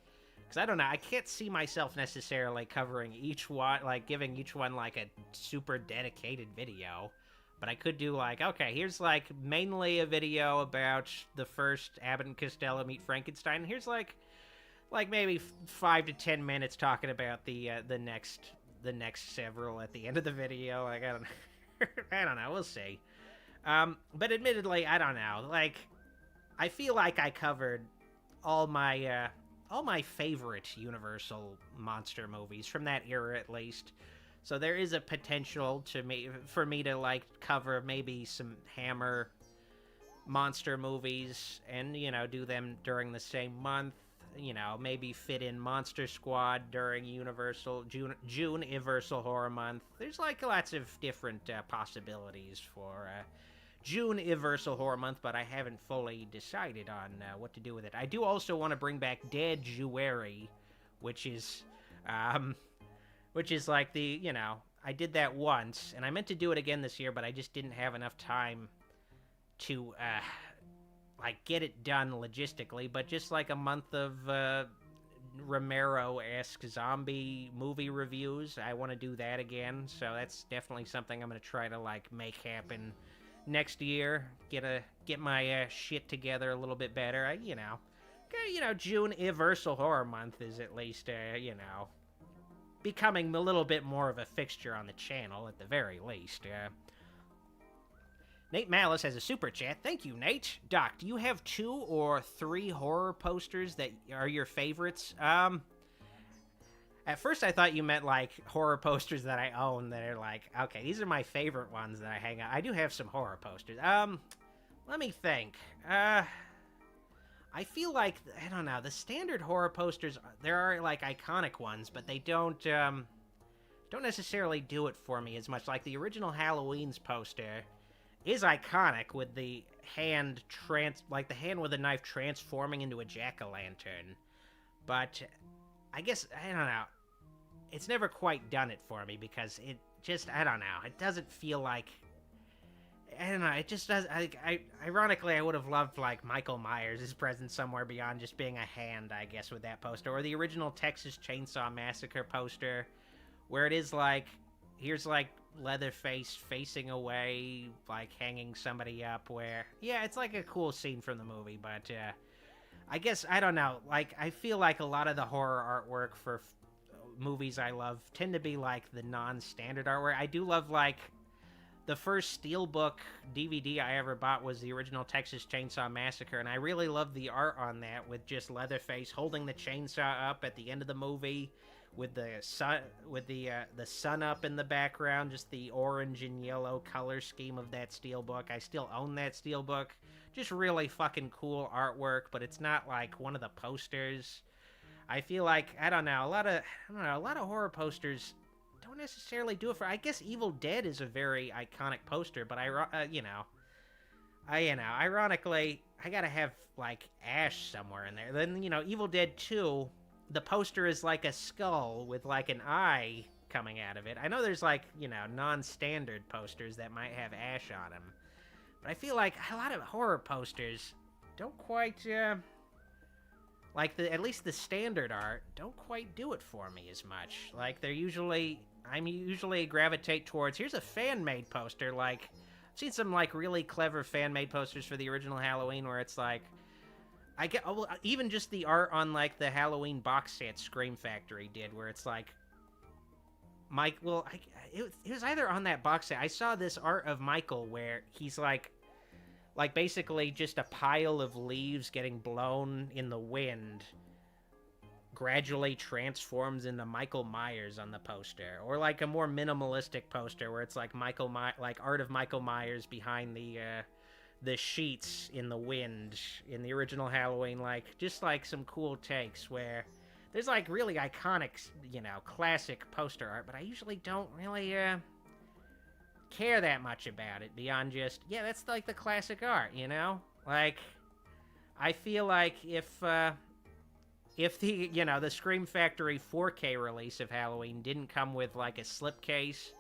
Because, I don't know, I can't see myself necessarily covering each one, like, giving each one, like, a super dedicated video. But I could do, like, okay, here's, like, mainly a video about the first Abbott and Costello meet Frankenstein. Here's, like maybe 5 to 10 minutes talking about the next several at the end of the video. Like, I don't know, we'll see. But admittedly, I don't know. Like, I feel like I covered all my favorite Universal monster movies from that era, at least. So there is a potential for me to, like, cover maybe some Hammer monster movies and, you know, do them during the same month. You know, maybe fit in Monster Squad during June Universal Horror Month. There's, like, lots of different possibilities for June Universal Horror Month, but I haven't fully decided on what to do with it. I do also want to bring back Dead Jewary, which is like the, you know, I did that once, and I meant to do it again this year, but I just didn't have enough time to, like, get it done logistically, but just like a month of Romero-esque zombie movie reviews. I want to do that again, so that's definitely something I'm going to try to, like, make happen next year. Get my shit together a little bit better. You know, June Universal Horror Month is at least, you know, becoming a little bit more of a fixture on the channel, at the very least. Nate Malice has a super chat. Thank you, Nate. Doc, do you have 2 or 3 horror posters that are your favorites? At first I thought you meant, like, horror posters that I own that are like, okay, these are my favorite ones that I hang out. I do have some horror posters. Let me think. I feel like, I don't know, the standard horror posters, there are, like, iconic ones, but they don't necessarily do it for me as much. Like, the original Halloween's poster is iconic with the hand the hand with a knife transforming into a jack-o'-lantern. But I guess, I don't know, it's never quite done it for me because it just, I don't know, it doesn't feel like, I don't know, it just does, ironically, I would have loved, like, Michael Myers' presence somewhere beyond just being a hand, I guess, with that poster. Or the original Texas Chainsaw Massacre poster, where it is, like, here's, like, Leatherface facing away, like, hanging somebody up, where, yeah, it's, like, a cool scene from the movie, but, I guess, I don't know, like, I feel like a lot of the horror artwork for movies I love tend to be, like, the non-standard artwork. I do love, like, the first Steelbook DVD I ever bought was the original Texas Chainsaw Massacre, and I really love the art on that with just Leatherface holding the chainsaw up at the end of the movie, with the sun up in the background, just the orange and yellow color scheme of that Steelbook. I still own that Steelbook. Just really fucking cool artwork, but it's not like one of the posters. I feel like, I don't know, a lot of horror posters don't necessarily do it for, I guess Evil Dead is a very iconic poster, but ironically, I gotta have, like, Ash somewhere in there. Then, Evil Dead 2, the poster is like a skull with, like, an eye coming out of it. I know there's, like, non-standard posters that might have Ash on them, but I feel like a lot of horror posters don't quite, at least the standard art, don't quite do it for me as much. Like, I'm usually gravitate towards, here's a fan-made poster, like, I've seen some, like, really clever fan-made posters for the original Halloween where it's like, even just the art on, like, the Halloween box set Scream Factory did, where it's like, it was either on that box set, I saw this art of Michael where he's like basically just a pile of leaves getting blown in the wind gradually transforms into Michael Myers on the poster, or like a more minimalistic poster where it's like art of Michael Myers behind the sheets in the wind in the original Halloween, like just like some cool takes where there's like really iconic, classic poster art, but I usually don't really care that much about it beyond just, yeah, that's like the classic art, Like, I feel like if the, the Scream Factory 4K release of Halloween didn't come with like a slipcase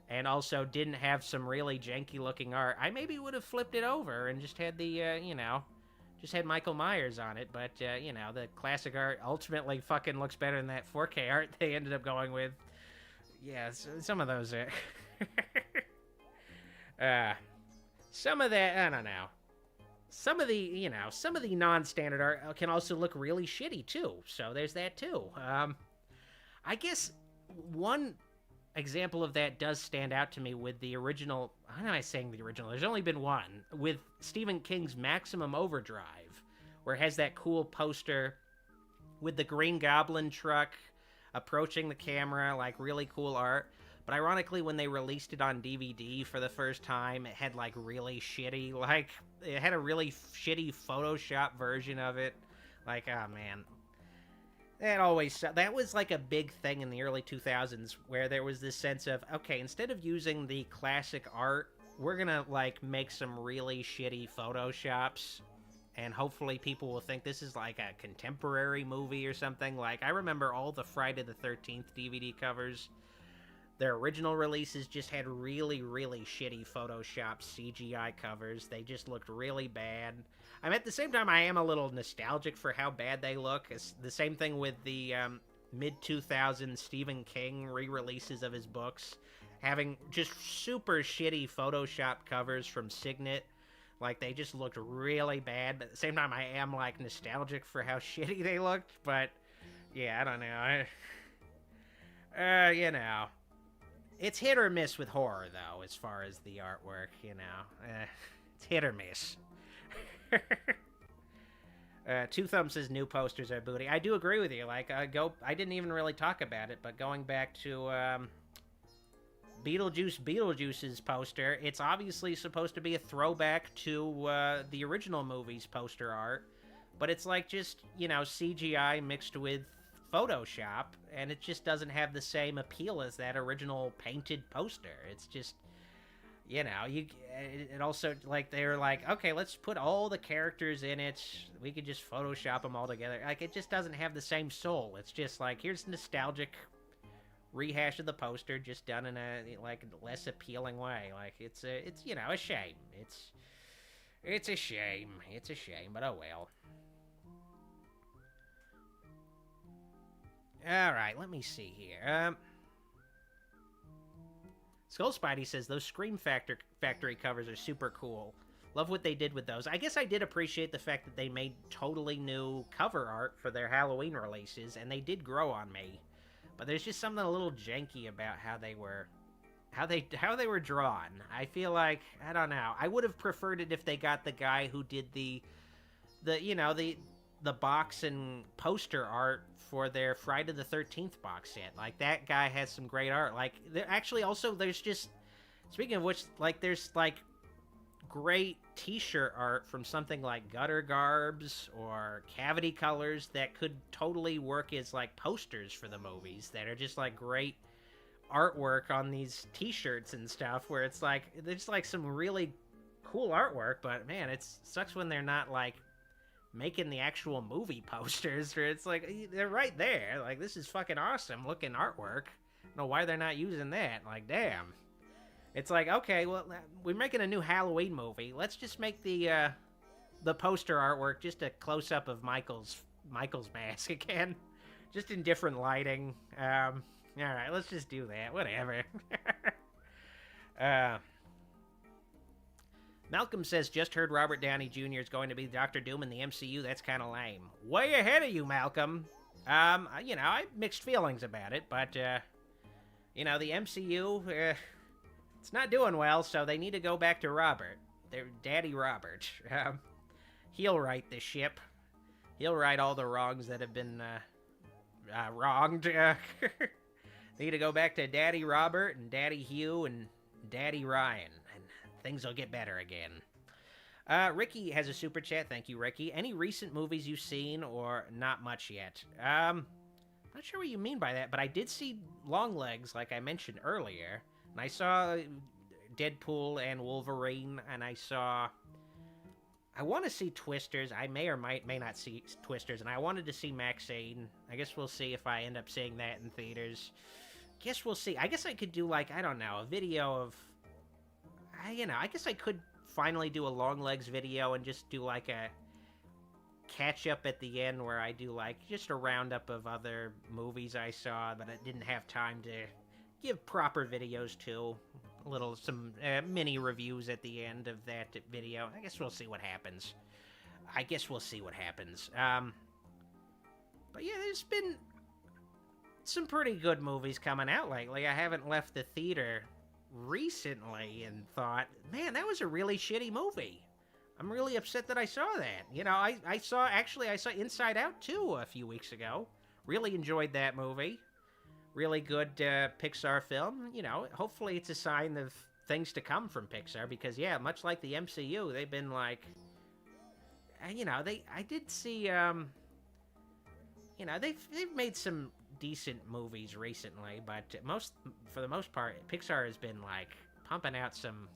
and also didn't have some really janky looking art, I maybe would have flipped it over and just had the, just had Michael Myers on it, but, the classic art ultimately fucking looks better than that 4K art they ended up going with. Yeah, some of those, some of that, I don't know. Some of the non-standard art can also look really shitty, too. So there's that, too. I guess one example of that does stand out to me with the original, how am I saying the original? There's only been one, with Stephen King's Maximum Overdrive, where it has that cool poster with the Green Goblin truck approaching the camera, like really cool art. But ironically, when they released it on DVD for the first time, it had like really shitty, it had a really shitty Photoshop version of it. Like, oh man. That was like a big thing in the early 2000s where there was this sense of, okay, instead of using the classic art, we're gonna like make some really shitty Photoshops and hopefully people will think this is like a contemporary movie or something. Like, I remember all the Friday the 13th DVD covers. Their original releases just had really, really shitty Photoshop CGI covers. They just looked really bad. At the same time, I am a little nostalgic for how bad they look. It's the same thing with the mid-2000s Stephen King re-releases of his books, having just super shitty Photoshop covers from Signet. Like, they just looked really bad, but at the same time, I am, like, nostalgic for how shitty they looked, but, yeah, I don't know. You know, it's hit or miss with horror, though, as far as the artwork, you know. It's hit or miss. Two Thumbs says new posters are booty. I do agree with you. Like, I didn't even really talk about it, but going back to Beetlejuice's poster, it's obviously supposed to be a throwback to the original movie's poster art, but it's like just, you know, CGI mixed with Photoshop, and it just doesn't have the same appeal as that original painted poster. It's just, you know, it also, like, they were like, okay, let's put all the characters in it. We could just Photoshop them all together. Like, it just doesn't have the same soul. It's just like, here's nostalgic rehash of the poster, just done in a, like, less appealing way. Like, it's you know, a shame. It's a shame. It's a shame, but oh well. Alright, let me see here. Skull Spidey says, those Scream Factory covers are super cool. Love what they did with those. I guess I did appreciate the fact that they made totally new cover art for their Halloween releases, and they did grow on me. But there's just something a little janky about how they were drawn. I feel like, I don't know. I would have preferred it if they got the guy who did the box and poster art for their Friday the 13th box set. Like, that guy has some great art. Like, actually, also, there's just, speaking of which, like, there's, like, great t-shirt art from something like Gutter Garbs or Cavity Colors that could totally work as, like, posters for the movies that are just, like, great artwork on these t-shirts and stuff, where it's, like, there's, like, some really cool artwork, but, man, it sucks when they're not, like, making the actual movie posters, where it's like, they're right there. Like, this is fucking awesome looking artwork. I don't know why they're not using that. Like, damn. It's like, okay, well, we're making a new Halloween movie. Let's just make the poster artwork just a close-up of Michael's mask again. Just in different lighting. Alright, let's just do that. Whatever. Malcolm says, just heard Robert Downey Jr. is going to be Dr. Doom in the MCU. That's kind of lame. Way ahead of you, Malcolm. You know, I have mixed feelings about it, but, you know, the MCU, it's not doing well, so they need to go back to Robert. Their Daddy Robert. He'll right the ship. He'll right all the wrongs that have been, wronged. They need to go back to Daddy Robert and Daddy Hugh and Daddy Ryan, and things will get better again. Ricky has a super chat. Thank you, Ricky. Any recent movies you've seen, or not much yet? Not sure what you mean by that, but I did see Longlegs, like I mentioned earlier, and I saw Deadpool and Wolverine, and I want to see Twisters. I may or may not see Twisters, and I wanted to see Maxine. I guess we'll see if I end up seeing that in theaters. Guess we'll see. I guess I could do, like, I don't know, a video of, you know, I guess I could finally do a Longlegs video and just do, like, a catch-up at the end where I do, like, just a roundup of other movies I saw, but I didn't have time to give proper videos to. Some mini reviews at the end of that video. I guess we'll see what happens. But yeah, there's been some pretty good movies coming out lately. I haven't left the theater recently and thought, man, that was a really shitty movie. I'm really upset that I saw that. You know, I saw Inside Out 2 a few weeks ago. Really enjoyed that movie. Really good Pixar film. You know, hopefully it's a sign of things to come from Pixar, because, yeah, much like the MCU, they've been like, you know, I did see, you know, they've made some decent movies recently, but for the most part, Pixar has been, like, pumping out some,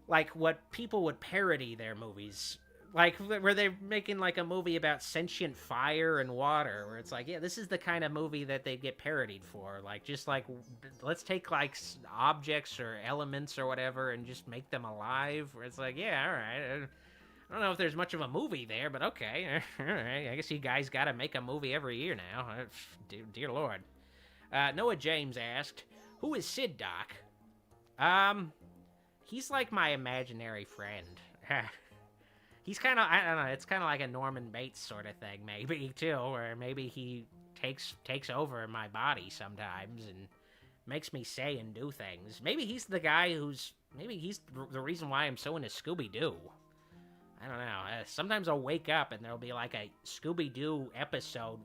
like, what people would parody their movies, like, where they're making, like, a movie about sentient fire and water, where it's like, yeah, this is the kind of movie that they'd get parodied for. Like, just, like, let's take, like, objects or elements or whatever and just make them alive, where it's like, yeah, all right. I don't know if there's much of a movie there, but okay. All right. I guess you guys got to make a movie every year now. Dear Lord. Noah James asked, who is Sid, Doc? He's like my imaginary friend. He's kind of, I don't know, it's kind of like a Norman Bates sort of thing, maybe, too, or maybe he takes over my body sometimes and makes me say and do things. Maybe he's the guy maybe he's the reason why I'm so into Scooby-Doo. I don't know. Sometimes I'll wake up and there'll be like a Scooby-Doo episode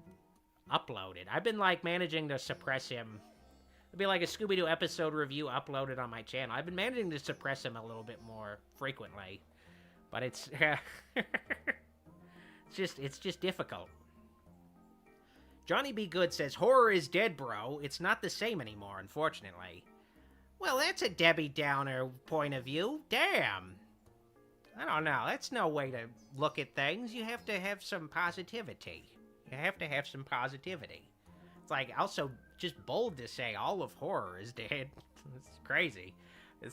uploaded. I've been like managing to suppress him. It'll be like a Scooby-Doo episode review uploaded on my channel. I've been managing to suppress him a little bit more frequently, but it's it's just difficult. Johnny B. Good says, horror is dead, bro. It's not the same anymore, unfortunately. Well, that's a Debbie Downer point of view. Damn. I don't know. That's no way to look at things. You have to have some positivity. You have to have some positivity. It's like also just bold to say all of horror is dead. It's crazy.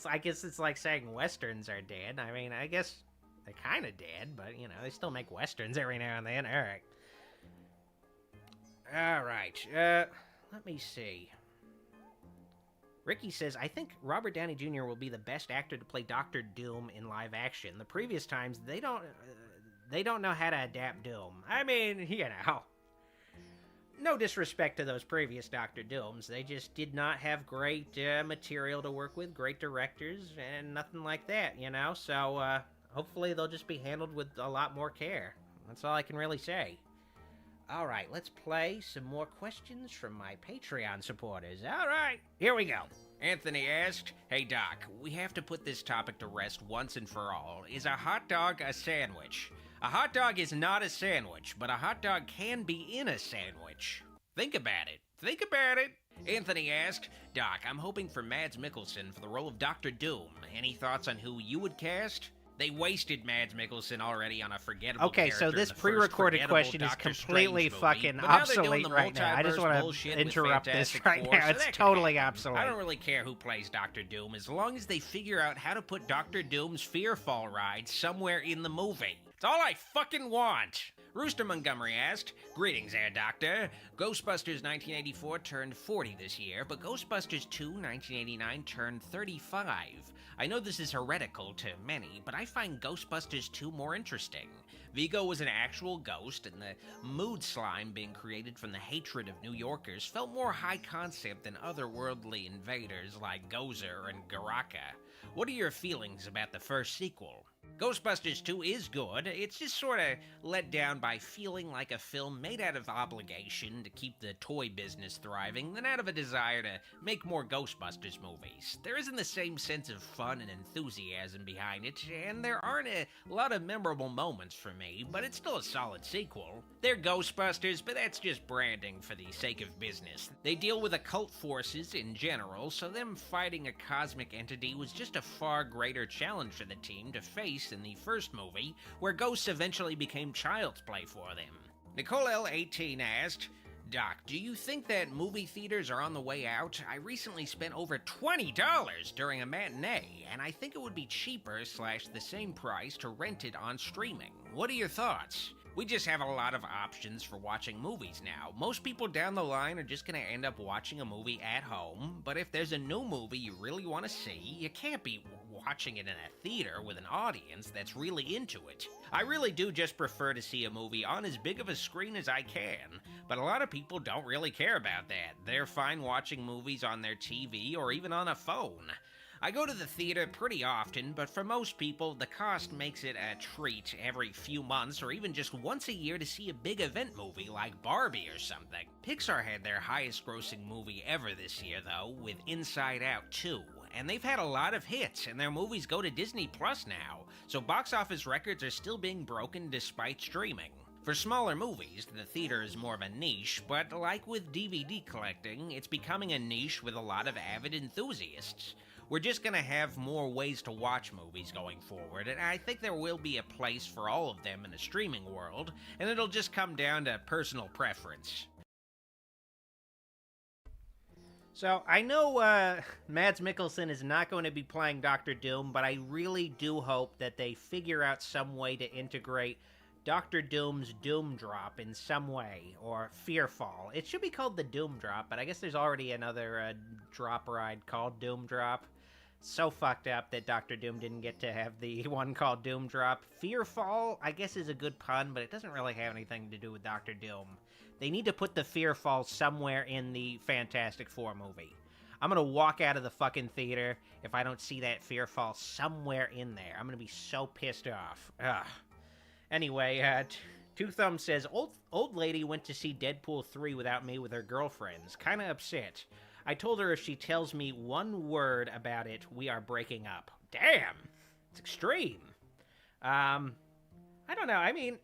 I guess it's like saying westerns are dead. I mean, I guess they're kind of dead, but, you know, they still make westerns every now and then. All right. All right. Let me see. Ricky says, I think Robert Downey Jr. will be the best actor to play Dr. Doom in live action. The previous times, they don't know how to adapt Doom. I mean, you know. No disrespect to those previous Dr. Dooms. They just did not have great material to work with, great directors, and nothing like that, you know? So, hopefully they'll just be handled with a lot more care. That's all I can really say. All right, let's play some more questions from my Patreon supporters. All right, here we go. Anthony asked, hey Doc, we have to put this topic to rest once and for all. Is a hot dog a sandwich? A hot dog is not a sandwich, but a hot dog can be in a sandwich. Think about it. Think about it. Anthony asked, Doc, I'm hoping for Mads Mikkelsen for the role of Dr. Doom. Any thoughts on who you would cast? They wasted Mads Mikkelsen already on a forgettable character. Okay, so this pre-recorded question is completely fucking obsolete right now. I just want to interrupt this right now. It's totally obsolete. I don't really care who plays Dr. Doom as long as they figure out how to put Dr. Doom's Fearfall ride somewhere in the movie. It's all I fucking want. Rooster Montgomery asked, greetings, Air Doctor. Ghostbusters 1984 turned 40 this year, but Ghostbusters 2 1989 turned 35. I know this is heretical to many, but I find Ghostbusters 2 more interesting. Vigo was an actual ghost, and the mood slime being created from the hatred of New Yorkers felt more high concept than otherworldly invaders like Gozer and Garaka. What are your feelings about the first sequel? Ghostbusters 2 is good. It's just sort of let down by feeling like a film made out of obligation to keep the toy business thriving than out of a desire to make more Ghostbusters movies. There isn't the same sense of fun and enthusiasm behind it, and there aren't a lot of memorable moments for me, but it's still a solid sequel. They're Ghostbusters, but that's just branding for the sake of business. They deal with occult forces in general, so them fighting a cosmic entity was just a far greater challenge for the team to face in the first movie, where ghosts eventually became child's play for them. Nicole L18 asked, Doc, do you think that movie theaters are on the way out? I recently spent over $20 during a matinee, and I think it would be cheaper / the same price to rent it on streaming. What are your thoughts? We just have a lot of options for watching movies now. Most people down the line are just going to end up watching a movie at home, but if there's a new movie you really want to see, you can't be watching it in a theater with an audience that's really into it. I really do just prefer to see a movie on as big of a screen as I can, but a lot of people don't really care about that. They're fine watching movies on their TV or even on a phone. I go to the theater pretty often, but for most people, the cost makes it a treat every few months or even just once a year to see a big event movie like Barbie or something. Pixar had their highest grossing movie ever this year, though, with Inside Out 2, and they've had a lot of hits, and their movies go to Disney Plus now, so box office records are still being broken despite streaming. For smaller movies, the theater is more of a niche, but like with DVD collecting, it's becoming a niche with a lot of avid enthusiasts. We're just going to have more ways to watch movies going forward, and I think there will be a place for all of them in the streaming world, and it'll just come down to personal preference. So, I know Mads Mikkelsen is not going to be playing Dr. Doom, but I really do hope that they figure out some way to integrate Dr. Doom's Doom Drop in some way, or Fearfall. It should be called the Doom Drop, but I guess there's already another drop ride called Doom Drop. So fucked up that Doctor Doom didn't get to have the one called Doom Drop. Fearfall, I guess, is a good pun, but it doesn't really have anything to do with Doctor Doom. They need to put the Fearfall somewhere in the Fantastic Four movie. I'm gonna walk out of the fucking theater if I don't see that Fearfall somewhere in there. I'm gonna be so pissed off. Ugh. Anyway, Two Thumbs says, old lady went to see Deadpool 3 without me with her girlfriends. Kinda upset. I told her if she tells me one word about it, we are breaking up. Damn! It's extreme. I don't know, I mean,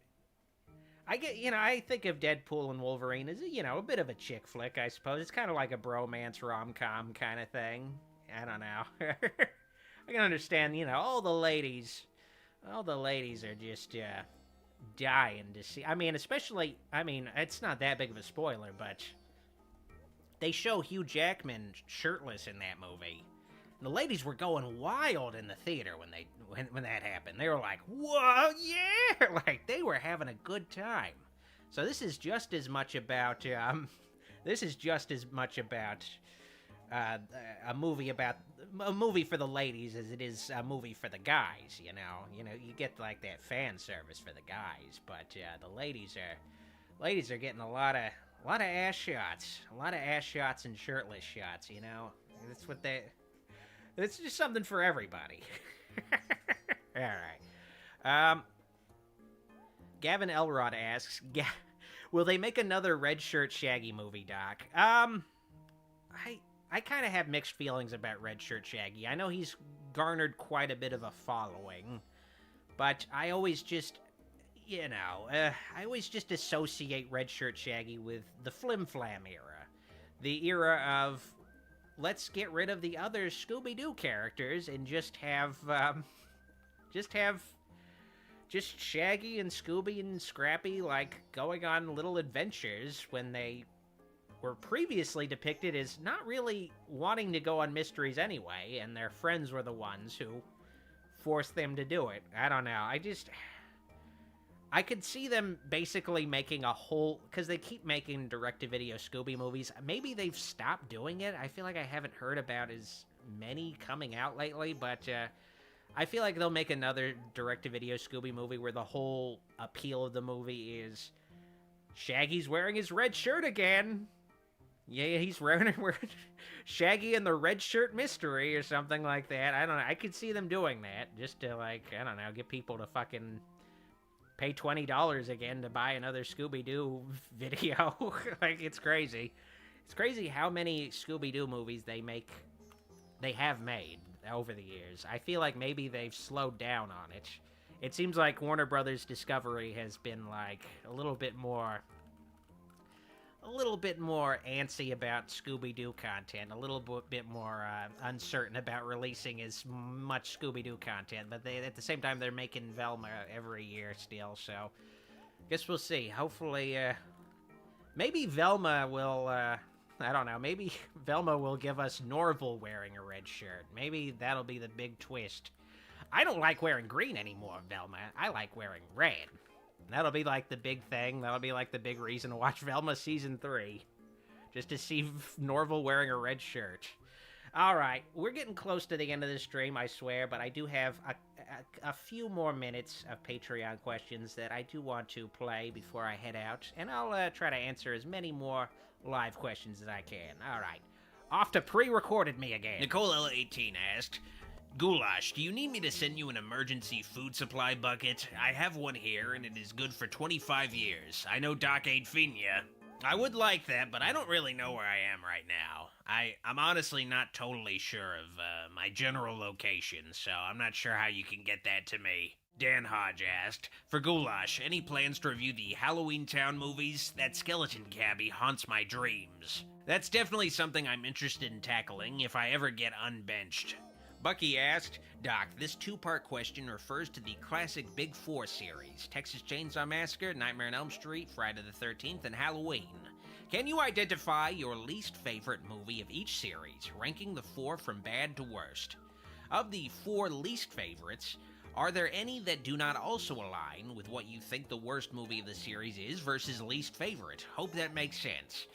I think of Deadpool and Wolverine as, a bit of a chick flick, I suppose. It's kind of like a bromance rom-com kind of thing. I don't know. I can understand, all the ladies are just, dying to see. It's not that big of a spoiler, but they show Hugh Jackman shirtless in that movie. And the ladies were going wild in the theater when that happened. They were like, "Whoa, yeah!" Like, they were having a good time. So this is just as much about a movie for the ladies as it is a movie for the guys. You get like that fan service for the guys, but the ladies are getting a lot of ass shots, and shirtless shots. It's just something for everybody. All right. Gavin Elrod asks, will they make another Red Shirt Shaggy movie, Doc? I kind of have mixed feelings about Red Shirt Shaggy. I know he's garnered quite a bit of a following, but I always just, associate Red Shirt Shaggy with the Flim Flam era. The era of, let's get rid of the other Scooby-Doo characters and just have Shaggy and Scooby and Scrappy, going on little adventures when they were previously depicted as not really wanting to go on mysteries anyway, and their friends were the ones who forced them to do it. I don't know. I could see them basically making a whole... Because they keep making direct-to-video Scooby movies. Maybe they've stopped doing it. I feel like I haven't heard about as many coming out lately, but I feel like they'll make another direct-to-video Scooby movie where the whole appeal of the movie is Shaggy's wearing his red shirt again. Yeah, he's wearing Shaggy and the Red Shirt Mystery or something like that. I don't know. I could see them doing that just to, get people to fucking pay $20 again to buy another Scooby-Doo video. It's crazy. It's crazy how many Scooby-Doo movies they have made over the years. I feel like maybe they've slowed down on it. It seems like Warner Brothers Discovery has been, a little bit more antsy about Scooby-Doo content, a little bit more uncertain about releasing as much Scooby-Doo content, but at the same time, they're making Velma every year still, so guess we'll see. Hopefully, maybe Velma will, I don't know, maybe Velma will give us Norval wearing a red shirt. Maybe that'll be the big twist. I don't like wearing green anymore, Velma. I like wearing red. That'll be the big thing. That'll be the big reason to watch Velma Season 3. Just to see Norval wearing a red shirt. Alright, we're getting close to the end of the stream, I swear, but I do have a few more minutes of Patreon questions that I do want to play before I head out, and I'll try to answer as many more live questions as I can. Alright, off to pre-recorded me again. Nicole L18 asked, Goulash, do you need me to send you an emergency food supply bucket? I have one here, and it is good for 25 years. I know Doc ain't feeding ya. I would like that, but I don't really know where I am right now. I'm honestly not totally sure of my general location, so I'm not sure how you can get that to me. Dan Hodge asked, for Goulash, any plans to review the Halloween Town movies? That skeleton cabbie haunts my dreams. That's definitely something I'm interested in tackling if I ever get unbenched. Bucky asked, Doc, this two-part question refers to the classic Big Four series, Texas Chainsaw Massacre, Nightmare on Elm Street, Friday the 13th, and Halloween. Can you identify your least favorite movie of each series, ranking the four from bad to worst? Of the four least favorites, are there any that do not also align with what you think the worst movie of the series is versus least favorite? Hope that makes sense.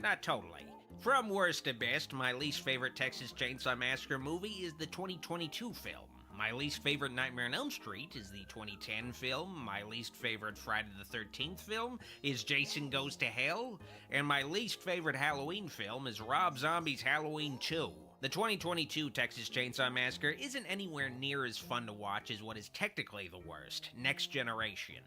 Not totally. From worst to best, my least favorite Texas Chainsaw Massacre movie is the 2022 film. My least favorite Nightmare on Elm Street is the 2010 film. My least favorite Friday the 13th film is Jason Goes to Hell. And my least favorite Halloween film is Rob Zombie's Halloween 2. The 2022 Texas Chainsaw Massacre isn't anywhere near as fun to watch as what is technically the worst, Next Generation.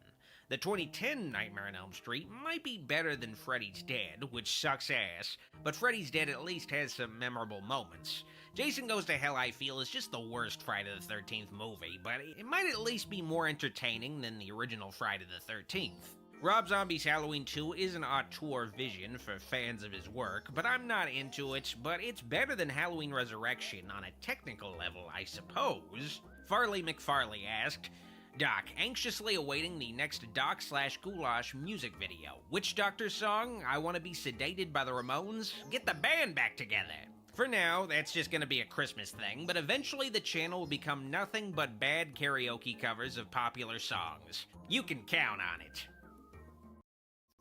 The 2010 Nightmare on Elm Street might be better than Freddy's Dead, which sucks ass, but Freddy's Dead at least has some memorable moments. Jason Goes to Hell, I feel, is just the worst Friday the 13th movie, but it might at least be more entertaining than the original Friday the 13th. Rob Zombie's Halloween 2 is an auteur vision for fans of his work, but I'm not into it, but it's better than Halloween Resurrection on a technical level, I suppose. Farley McFarley asked, Doc, anxiously awaiting the next Doc/Goulash music video. Witch Doctor song? I Want to Be Sedated by the Ramones? Get the band back together. For now, that's just gonna be a Christmas thing, but eventually the channel will become nothing but bad karaoke covers of popular songs. You can count on it.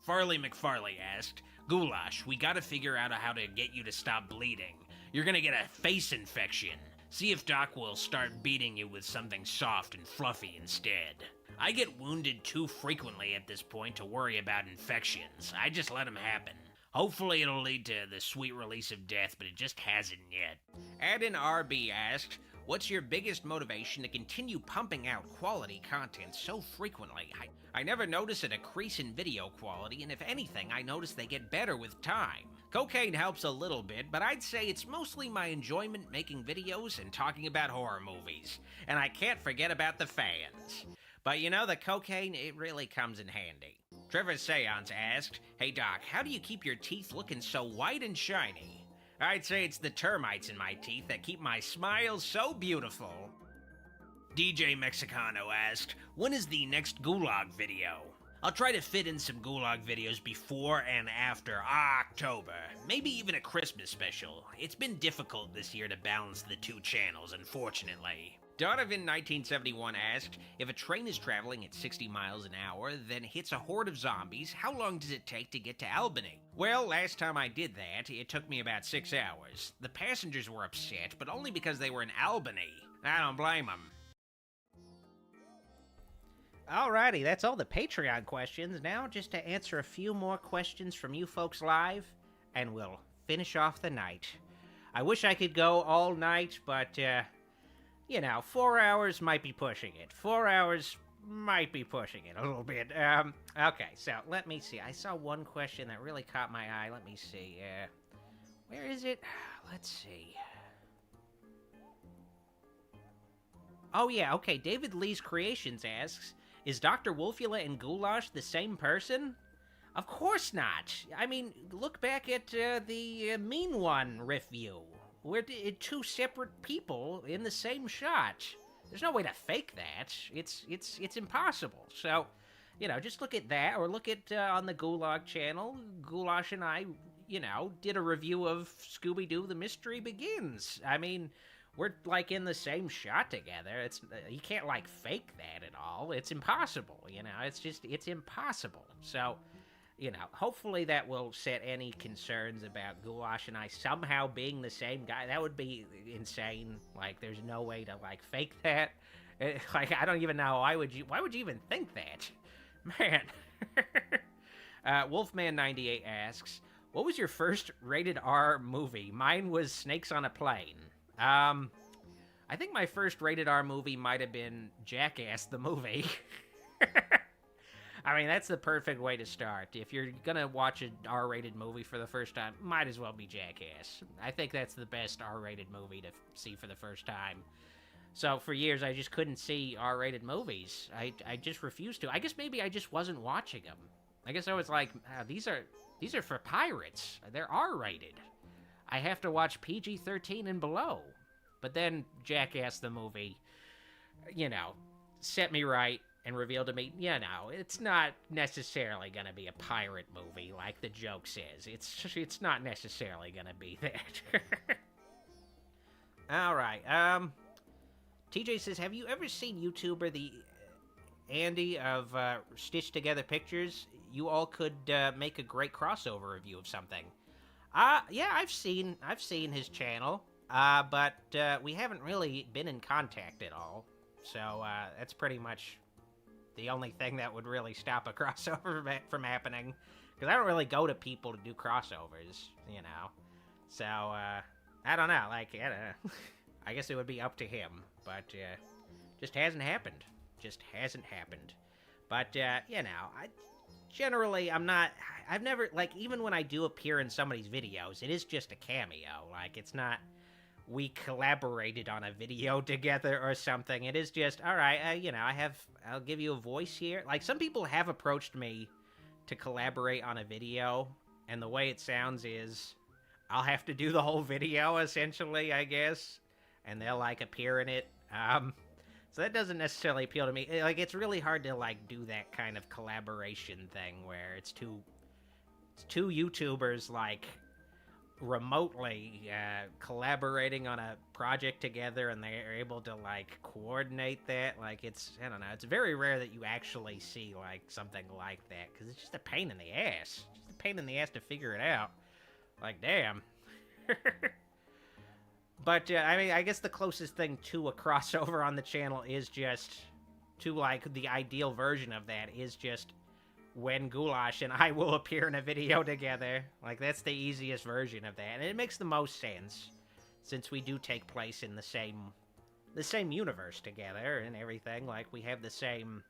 Farley McFarley asked, Goulash, we gotta figure out how to get you to stop bleeding. You're gonna get a face infection. See if Doc will start beating you with something soft and fluffy instead. I get wounded too frequently at this point to worry about infections. I just let them happen. Hopefully it'll lead to the sweet release of death, but it just hasn't yet. Adin RB asked, what's your biggest motivation to continue pumping out quality content so frequently? I never notice a decrease in video quality, and if anything, I notice they get better with time. Cocaine helps a little bit, but I'd say it's mostly my enjoyment making videos and talking about horror movies. And I can't forget about the fans. But you know, the cocaine, it really comes in handy. Trevor Seance asked, hey Doc, how do you keep your teeth looking so white and shiny? I'd say it's the termites in my teeth that keep my smile so beautiful. DJ Mexicano asked, when is the next Gulag video? I'll try to fit in some Gulag videos before and after October, maybe even a Christmas special. It's been difficult this year to balance the two channels, unfortunately. Donovan1971 asked, if a train is traveling at 60 miles an hour, then hits a horde of zombies, how long does it take to get to Albany? Well, last time I did that, it took me about 6 hours. The passengers were upset, but only because they were in Albany. I don't blame them. Alrighty, that's all the Patreon questions. Now, just to answer a few more questions from you folks live, and we'll finish off the night. I wish I could go all night, but, you know, 4 hours might be pushing it. 4 hours might be pushing it a little bit. Okay, so let me see. I saw one question that really caught my eye. Let me see. Where is it? Let's see. Oh, yeah, okay. David Lee's Creations asks, is Dr. Wolfula and Goulash the same person? Of course not. I mean, look back at the Mean One review. We're two separate people in the same shot. There's no way to fake that. It's impossible. So, you know, just look at that, or look at on the Gulag channel. Goulash and I, you know, did a review of Scooby-Doo: The Mystery Begins. I mean, we're like in the same shot together. It's you can't like fake that at all. It's impossible. You know, it's impossible. So, you know, hopefully that will set any concerns about Goulash and I somehow being the same guy. That would be insane. Like, there's no way to, like, fake that. Like, I don't even know. Why would you even think that? Man. Wolfman98 asks, what was your first rated R movie? Mine was Snakes on a Plane. I think my first rated R movie might have been Jackass the movie. I mean, that's the perfect way to start. If you're gonna watch an R-rated movie for the first time, might as well be Jackass. I think that's the best R-rated movie to see for the first time. So for years, I just couldn't see R-rated movies. I just refused to. I guess maybe I just wasn't watching them. I guess I was like, these are for pirates. They're R-rated. I have to watch PG-13 and below. But then Jackass the movie, you know, set me right and revealed to me, you know, it's not necessarily going to be a pirate movie like the joke says. It's not necessarily going to be that. All right. TJ says, have you ever seen YouTuber the Andy of Stitched Together Pictures? You all could make a great crossover review of something. Yeah, I've seen his channel, but we haven't really been in contact at all. So that's pretty much the only thing that would really stop a crossover from happening. Because I don't really go to people to do crossovers, you know. So I don't know. Like, I don't know. I guess it would be up to him, but just hasn't happened. Just hasn't happened. But you know, I've never, like, even when I do appear in somebody's videos, it is just a cameo. Like, it's not, we collaborated on a video together or something. It is just, all right, you know, I'll give you a voice here. Like, some people have approached me to collaborate on a video, and the way it sounds is, I'll have to do the whole video, essentially, I guess, and they'll, like, appear in it. So that doesn't necessarily appeal to me. Like, it's really hard to, like, do that kind of collaboration thing where it's two YouTubers, like, remotely collaborating on a project together, and they're able to, like, coordinate that. Like, it's, I don't know, it's very rare that you actually see, like, something like that, because it's just a pain in the ass. Just a pain in the ass to figure it out. Like, damn. But, I mean, I guess the closest thing to a crossover on the channel is just, to, like, the ideal version of that is just when Goulash and I will appear in a video together. Like, that's the easiest version of that. And it makes the most sense, since we do take place in the same universe together and everything. Like, we have the same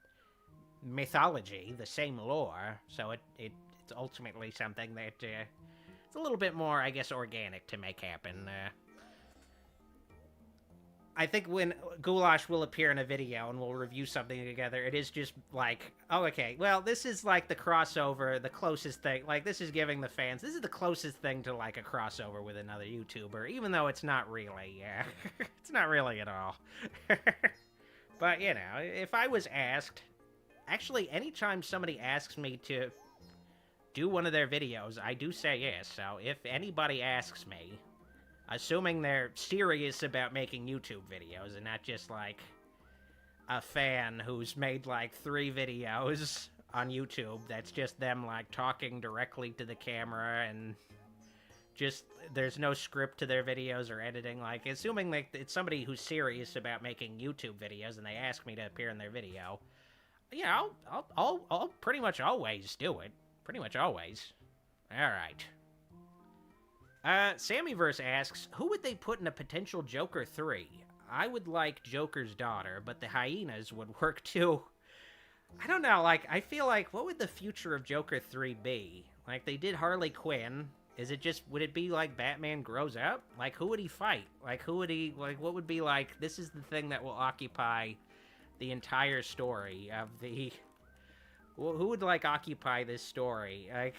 mythology, the same lore, so it's ultimately something that, it's a little bit more, I guess, organic to make happen. I think when Goulash will appear in a video and we'll review something together, it is just like, oh, okay, well, this is like the crossover, the closest thing, like, this is giving the fans, this is the closest thing to, like, a crossover with another YouTuber, even though it's not really, yeah, it's not really at all. But, you know, if I was asked, actually, anytime somebody asks me to do one of their videos, I do say yes, so if anybody asks me, assuming they're serious about making YouTube videos and not just, like, a fan who's made, like, 3 videos on YouTube that's just them, like, talking directly to the camera and just, there's no script to their videos or editing. Like, assuming that it's somebody who's serious about making YouTube videos and they ask me to appear in their video, yeah, I'll pretty much always do it. Pretty much always. Alright. Sammyverse asks, who would they put in a potential Joker 3? I would like Joker's daughter, but the hyenas would work too. I don't know, like, I feel like, what would the future of Joker 3 be? Like, they did Harley Quinn. Is it just, would it be like Batman grows up? Like, who would he fight? Like, who would he, like, what would be like, this is the thing that will occupy the entire story of the, who would, like, occupy this story? Like,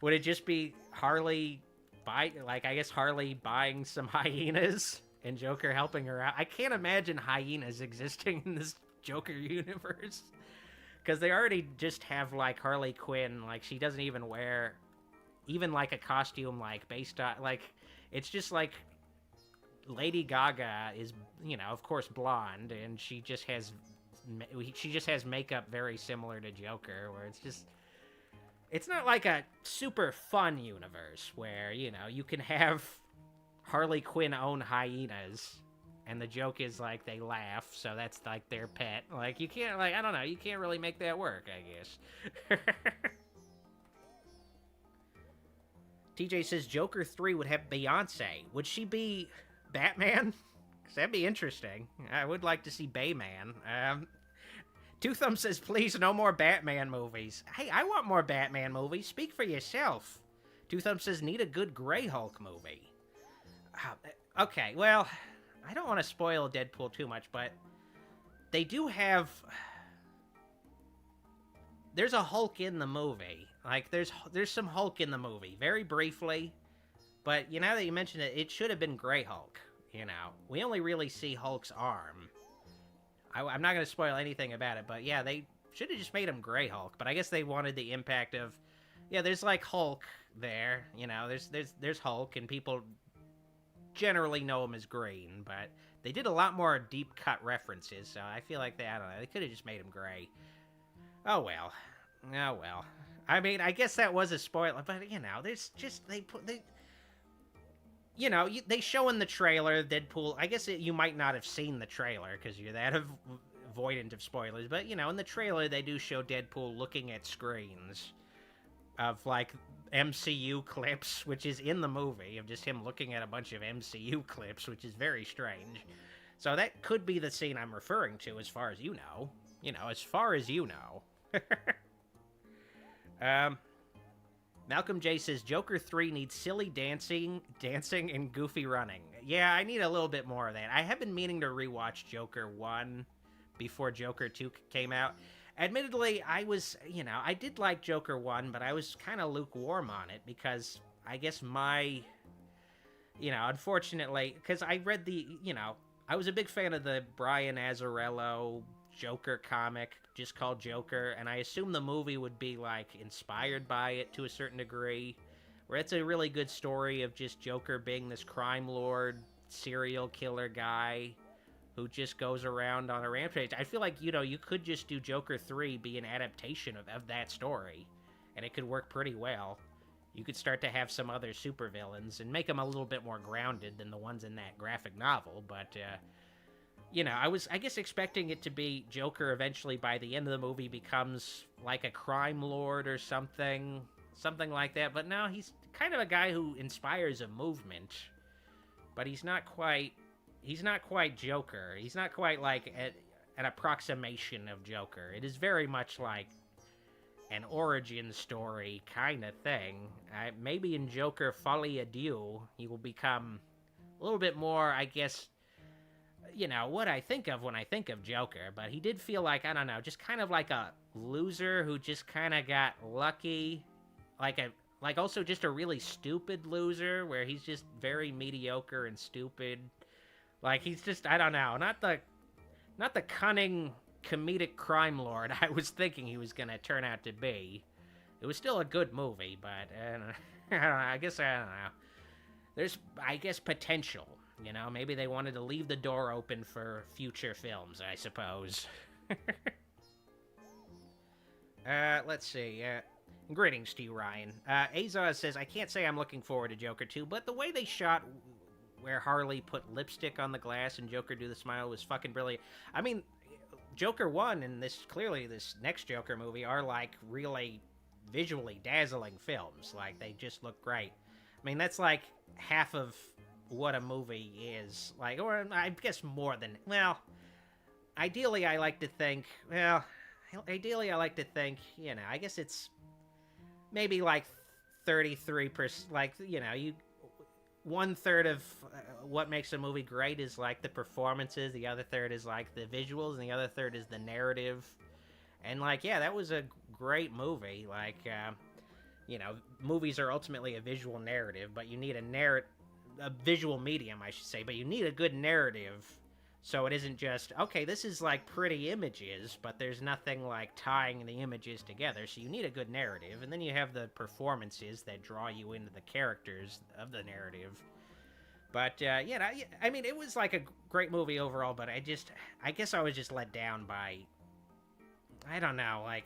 would it just be Harley Harley buying some hyenas and Joker helping her out? I can't imagine hyenas existing in this Joker universe. Because they already just have, like, Harley Quinn, like, she doesn't even wear, even, like, a costume, like, based on, like, it's just, like, Lady Gaga is, you know, of course, blonde, and she just has makeup very similar to Joker, where it's just, it's not like a super fun universe where, you know, you can have Harley Quinn own hyenas, and the joke is, like, they laugh, so that's, like, their pet. Like, you can't, like, I don't know, you can't really make that work, I guess. TJ says Joker 3 would have Beyonce. Would she be Batman? Because that'd be interesting. I would like to see Bayman. Two Thumbs says, please, no more Batman movies. Hey, I want more Batman movies. Speak for yourself. Two Thumbs says, need a good Grey Hulk movie. Okay, well, I don't want to spoil Deadpool too much, but they do have, there's a Hulk in the movie. Like, there's some Hulk in the movie, very briefly. But, you know, now that you mention it, it should have been Grey Hulk, you know. We only really see Hulk's arm. I'm not going to spoil anything about it, but yeah, they should have just made him Grey Hulk. But I guess they wanted the impact of, yeah, there's, like, Hulk there, you know, there's Hulk, and people generally know him as green, but they did a lot more deep-cut references, so I feel like I don't know, they could have just made him gray. Oh well. I mean, I guess that was a spoiler, but, you know, there's just, they show in the trailer Deadpool. I guess you might not have seen the trailer because you're that avoidant of spoilers. But, in the trailer, they do show Deadpool looking at screens of, like, MCU clips, which is in the movie, of just him looking at a bunch of MCU clips, which is very strange. So that could be the scene I'm referring to, as far as you know. As far as you know. Malcolm J says, Joker 3 needs silly dancing, and goofy running. Yeah, I need a little bit more of that. I have been meaning to rewatch Joker 1 before Joker 2 came out. Admittedly, I did like Joker 1, but I was kind of lukewarm on it because I guess unfortunately, because I read I was a big fan of the Brian Azzarello Joker comic, just called Joker, and I assumed the movie would be, like, inspired by it to a certain degree, where it's a really good story of just Joker being this crime lord, serial killer guy who just goes around on a rampage. I feel like, you could just do Joker 3 be an adaptation of that story, and it could work pretty well. You could start to have some other supervillains and make them a little bit more grounded than the ones in that graphic novel, but, I was, I guess, expecting it to be Joker eventually by the end of the movie becomes like a crime lord or something like that, but no, he's kind of a guy who inspires a movement, but he's not quite Joker. He's not quite like an approximation of Joker. It is very much like an origin story kind of thing. Maybe in Joker Folie à Deux, he will become a little bit more, I guess, what I think of when I think of Joker, but he did feel like, I don't know, just kind of like a loser who just kind of got lucky, like also just a really stupid loser where he's just very mediocre and stupid. Like, he's just, I don't know, not the cunning comedic crime lord I was thinking he was gonna turn out to be. It was still a good movie, but I don't know. I don't know. There's, I guess, potential. Maybe they wanted to leave the door open for future films, I suppose. Let's see. Greetings to you, Ryan. Azaz says, I can't say I'm looking forward to Joker 2, but the way they shot where Harley put lipstick on the glass and Joker do the smile was fucking brilliant. I mean, Joker 1 and this next Joker movie are, like, really visually dazzling films. Like, they just look great. I mean, that's, like, half of what a movie is. Like, or I guess more than, well, ideally I like to think, I guess it's maybe, like, 33%, like, one third of what makes a movie great is, like, the performances, the other third is, like, the visuals, and the other third is the narrative. And, like, yeah, that was a great movie. Like, movies are ultimately a visual narrative, but you need a visual medium, I should say, but you need a good narrative, so it isn't just, okay, this is, like, pretty images, but there's nothing, like, tying the images together, so you need a good narrative, and then you have the performances that draw you into the characters of the narrative. But, I mean, it was, like, a great movie overall, but I guess I was just let down by, I don't know, like,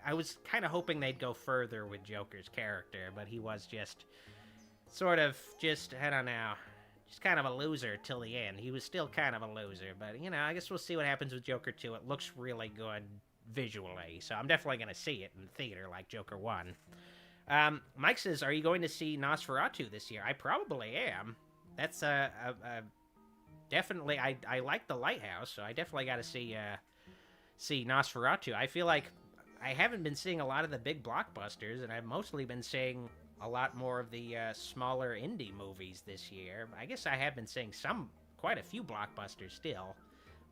I was kind of hoping they'd go further with Joker's character, but he was just sort of just, I don't know, just kind of a loser till the end. He was still kind of a loser, but, I guess we'll see what happens with Joker 2. It looks really good visually, so I'm definitely going to see it in theater like Joker 1. Mike says, are you going to see Nosferatu this year? I probably am. That's definitely, I like The Lighthouse, so I definitely got to see Nosferatu. I feel like I haven't been seeing a lot of the big blockbusters, and I've mostly been seeing a lot more of the smaller indie movies this year. I guess I have been seeing quite a few blockbusters still,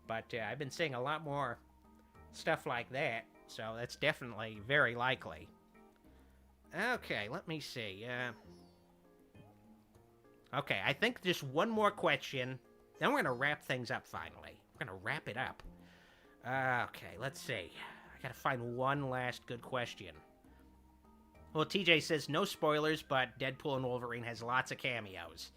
but I've been seeing a lot more stuff like that, so that's definitely very likely. Okay, let me see. Okay, I think just one more question, then we're going to wrap things up finally. We're going to wrap it up. Okay, let's see. I got to find one last good question. Well, TJ says, no spoilers, but Deadpool and Wolverine has lots of cameos.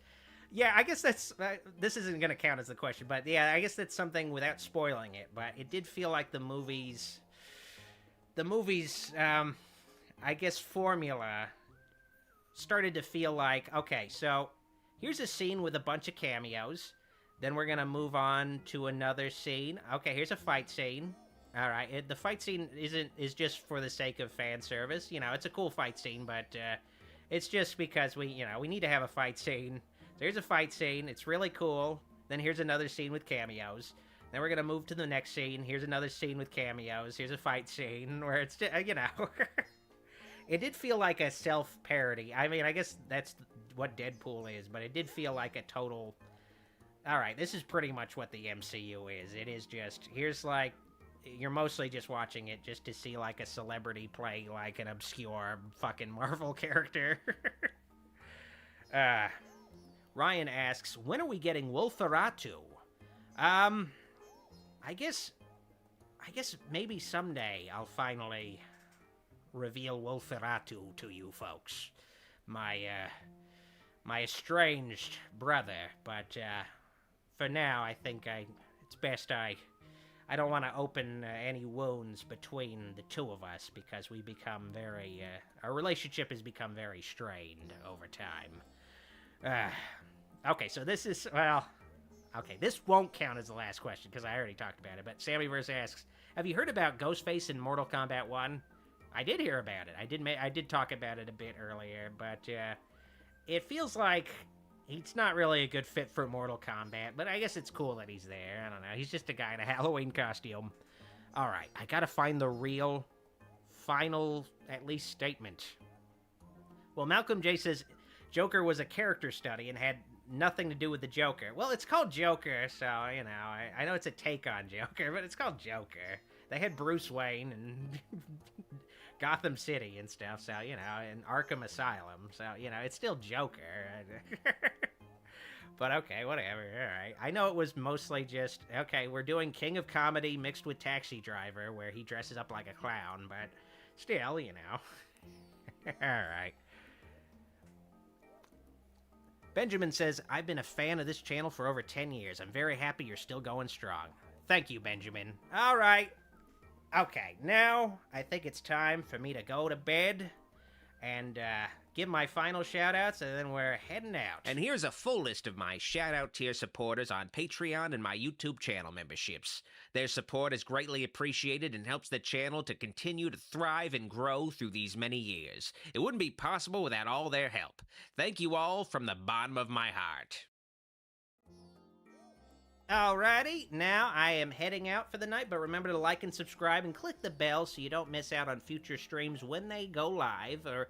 Yeah, I guess that's, this isn't going to count as the question, but yeah, I guess that's something without spoiling it, but it did feel like the movies, I guess, formula started to feel like, okay, so here's a scene with a bunch of cameos. Then we're gonna move on to another scene. Okay, here's a fight scene. All right, the fight scene is just for the sake of fan service. You know, it's a cool fight scene, but it's just because we need to have a fight scene. So here's a fight scene. It's really cool. Then here's another scene with cameos. Then we're gonna move to the next scene. Here's another scene with cameos. Here's a fight scene where it's just, it did feel like a self-parody. I mean, I guess that's what Deadpool is, but it did feel like a total... Alright, this is pretty much what the MCU is. It is just, here's like, you're mostly just watching it just to see like a celebrity play like an obscure fucking Marvel character. Ryan asks, when are we getting Wolferatu? I guess maybe someday I'll finally reveal Wolferatu to you folks. My estranged brother, but, for now, I think it's best I don't want to open any wounds between the two of us, because we become very, our relationship has become very strained over time. Okay, so this is, well, okay, this won't count as the last question, because I already talked about it, but Sammyverse asks, have you heard about Ghostface in Mortal Kombat 1? I did hear about it. I did talk about it a bit earlier, but, it feels like he's not really a good fit for Mortal Kombat, but I guess it's cool that he's there. I don't know. He's just a guy in a Halloween costume. All right, I gotta find the real, final, at least, statement. Well, Malcolm J says Joker was a character study and had nothing to do with the Joker. Well, it's called Joker, so, I know it's a take on Joker, but it's called Joker. They had Bruce Wayne and Gotham City and stuff, so, and Arkham Asylum, so, it's still Joker. But okay, whatever, alright. I know it was mostly just, okay, we're doing King of Comedy mixed with Taxi Driver, where he dresses up like a clown, but still, Alright. Benjamin says, I've been a fan of this channel for over 10 years. I'm very happy you're still going strong. Thank you, Benjamin. Alright. Okay, now I think it's time for me to go to bed and give my final shout-outs, and then we're heading out. And here's a full list of my shout-out tier supporters on Patreon and my YouTube channel memberships. Their support is greatly appreciated and helps the channel to continue to thrive and grow through these many years. It wouldn't be possible without all their help. Thank you all from the bottom of my heart. Alrighty, now I am heading out for the night, but remember to like and subscribe and click the bell so you don't miss out on future streams when they go live, or,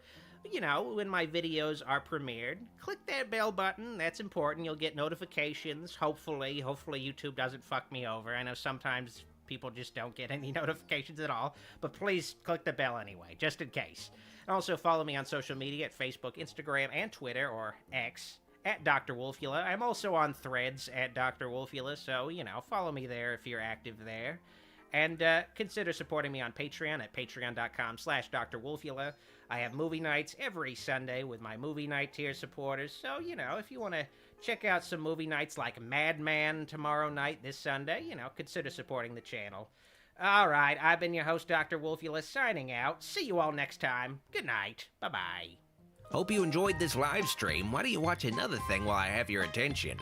when my videos are premiered. Click that bell button, that's important. You'll get notifications, hopefully YouTube doesn't fuck me over. I know sometimes people just don't get any notifications at all, but please click the bell anyway, just in case. And also follow me on social media at Facebook, Instagram, and Twitter, or X, at Dr. Wolfula. I'm also on Threads at Dr. Wolfula, so, follow me there if you're active there. And consider supporting me on Patreon at patreon.com/Dr. Wolfula. I have movie nights every Sunday with my movie night tier supporters, so, if you want to check out some movie nights like Madman tomorrow night this Sunday, consider supporting the channel. Alright, I've been your host, Dr. Wolfula, signing out. See you all next time. Good night. Bye-bye. Hope you enjoyed this live stream. Why don't you watch another thing while I have your attention?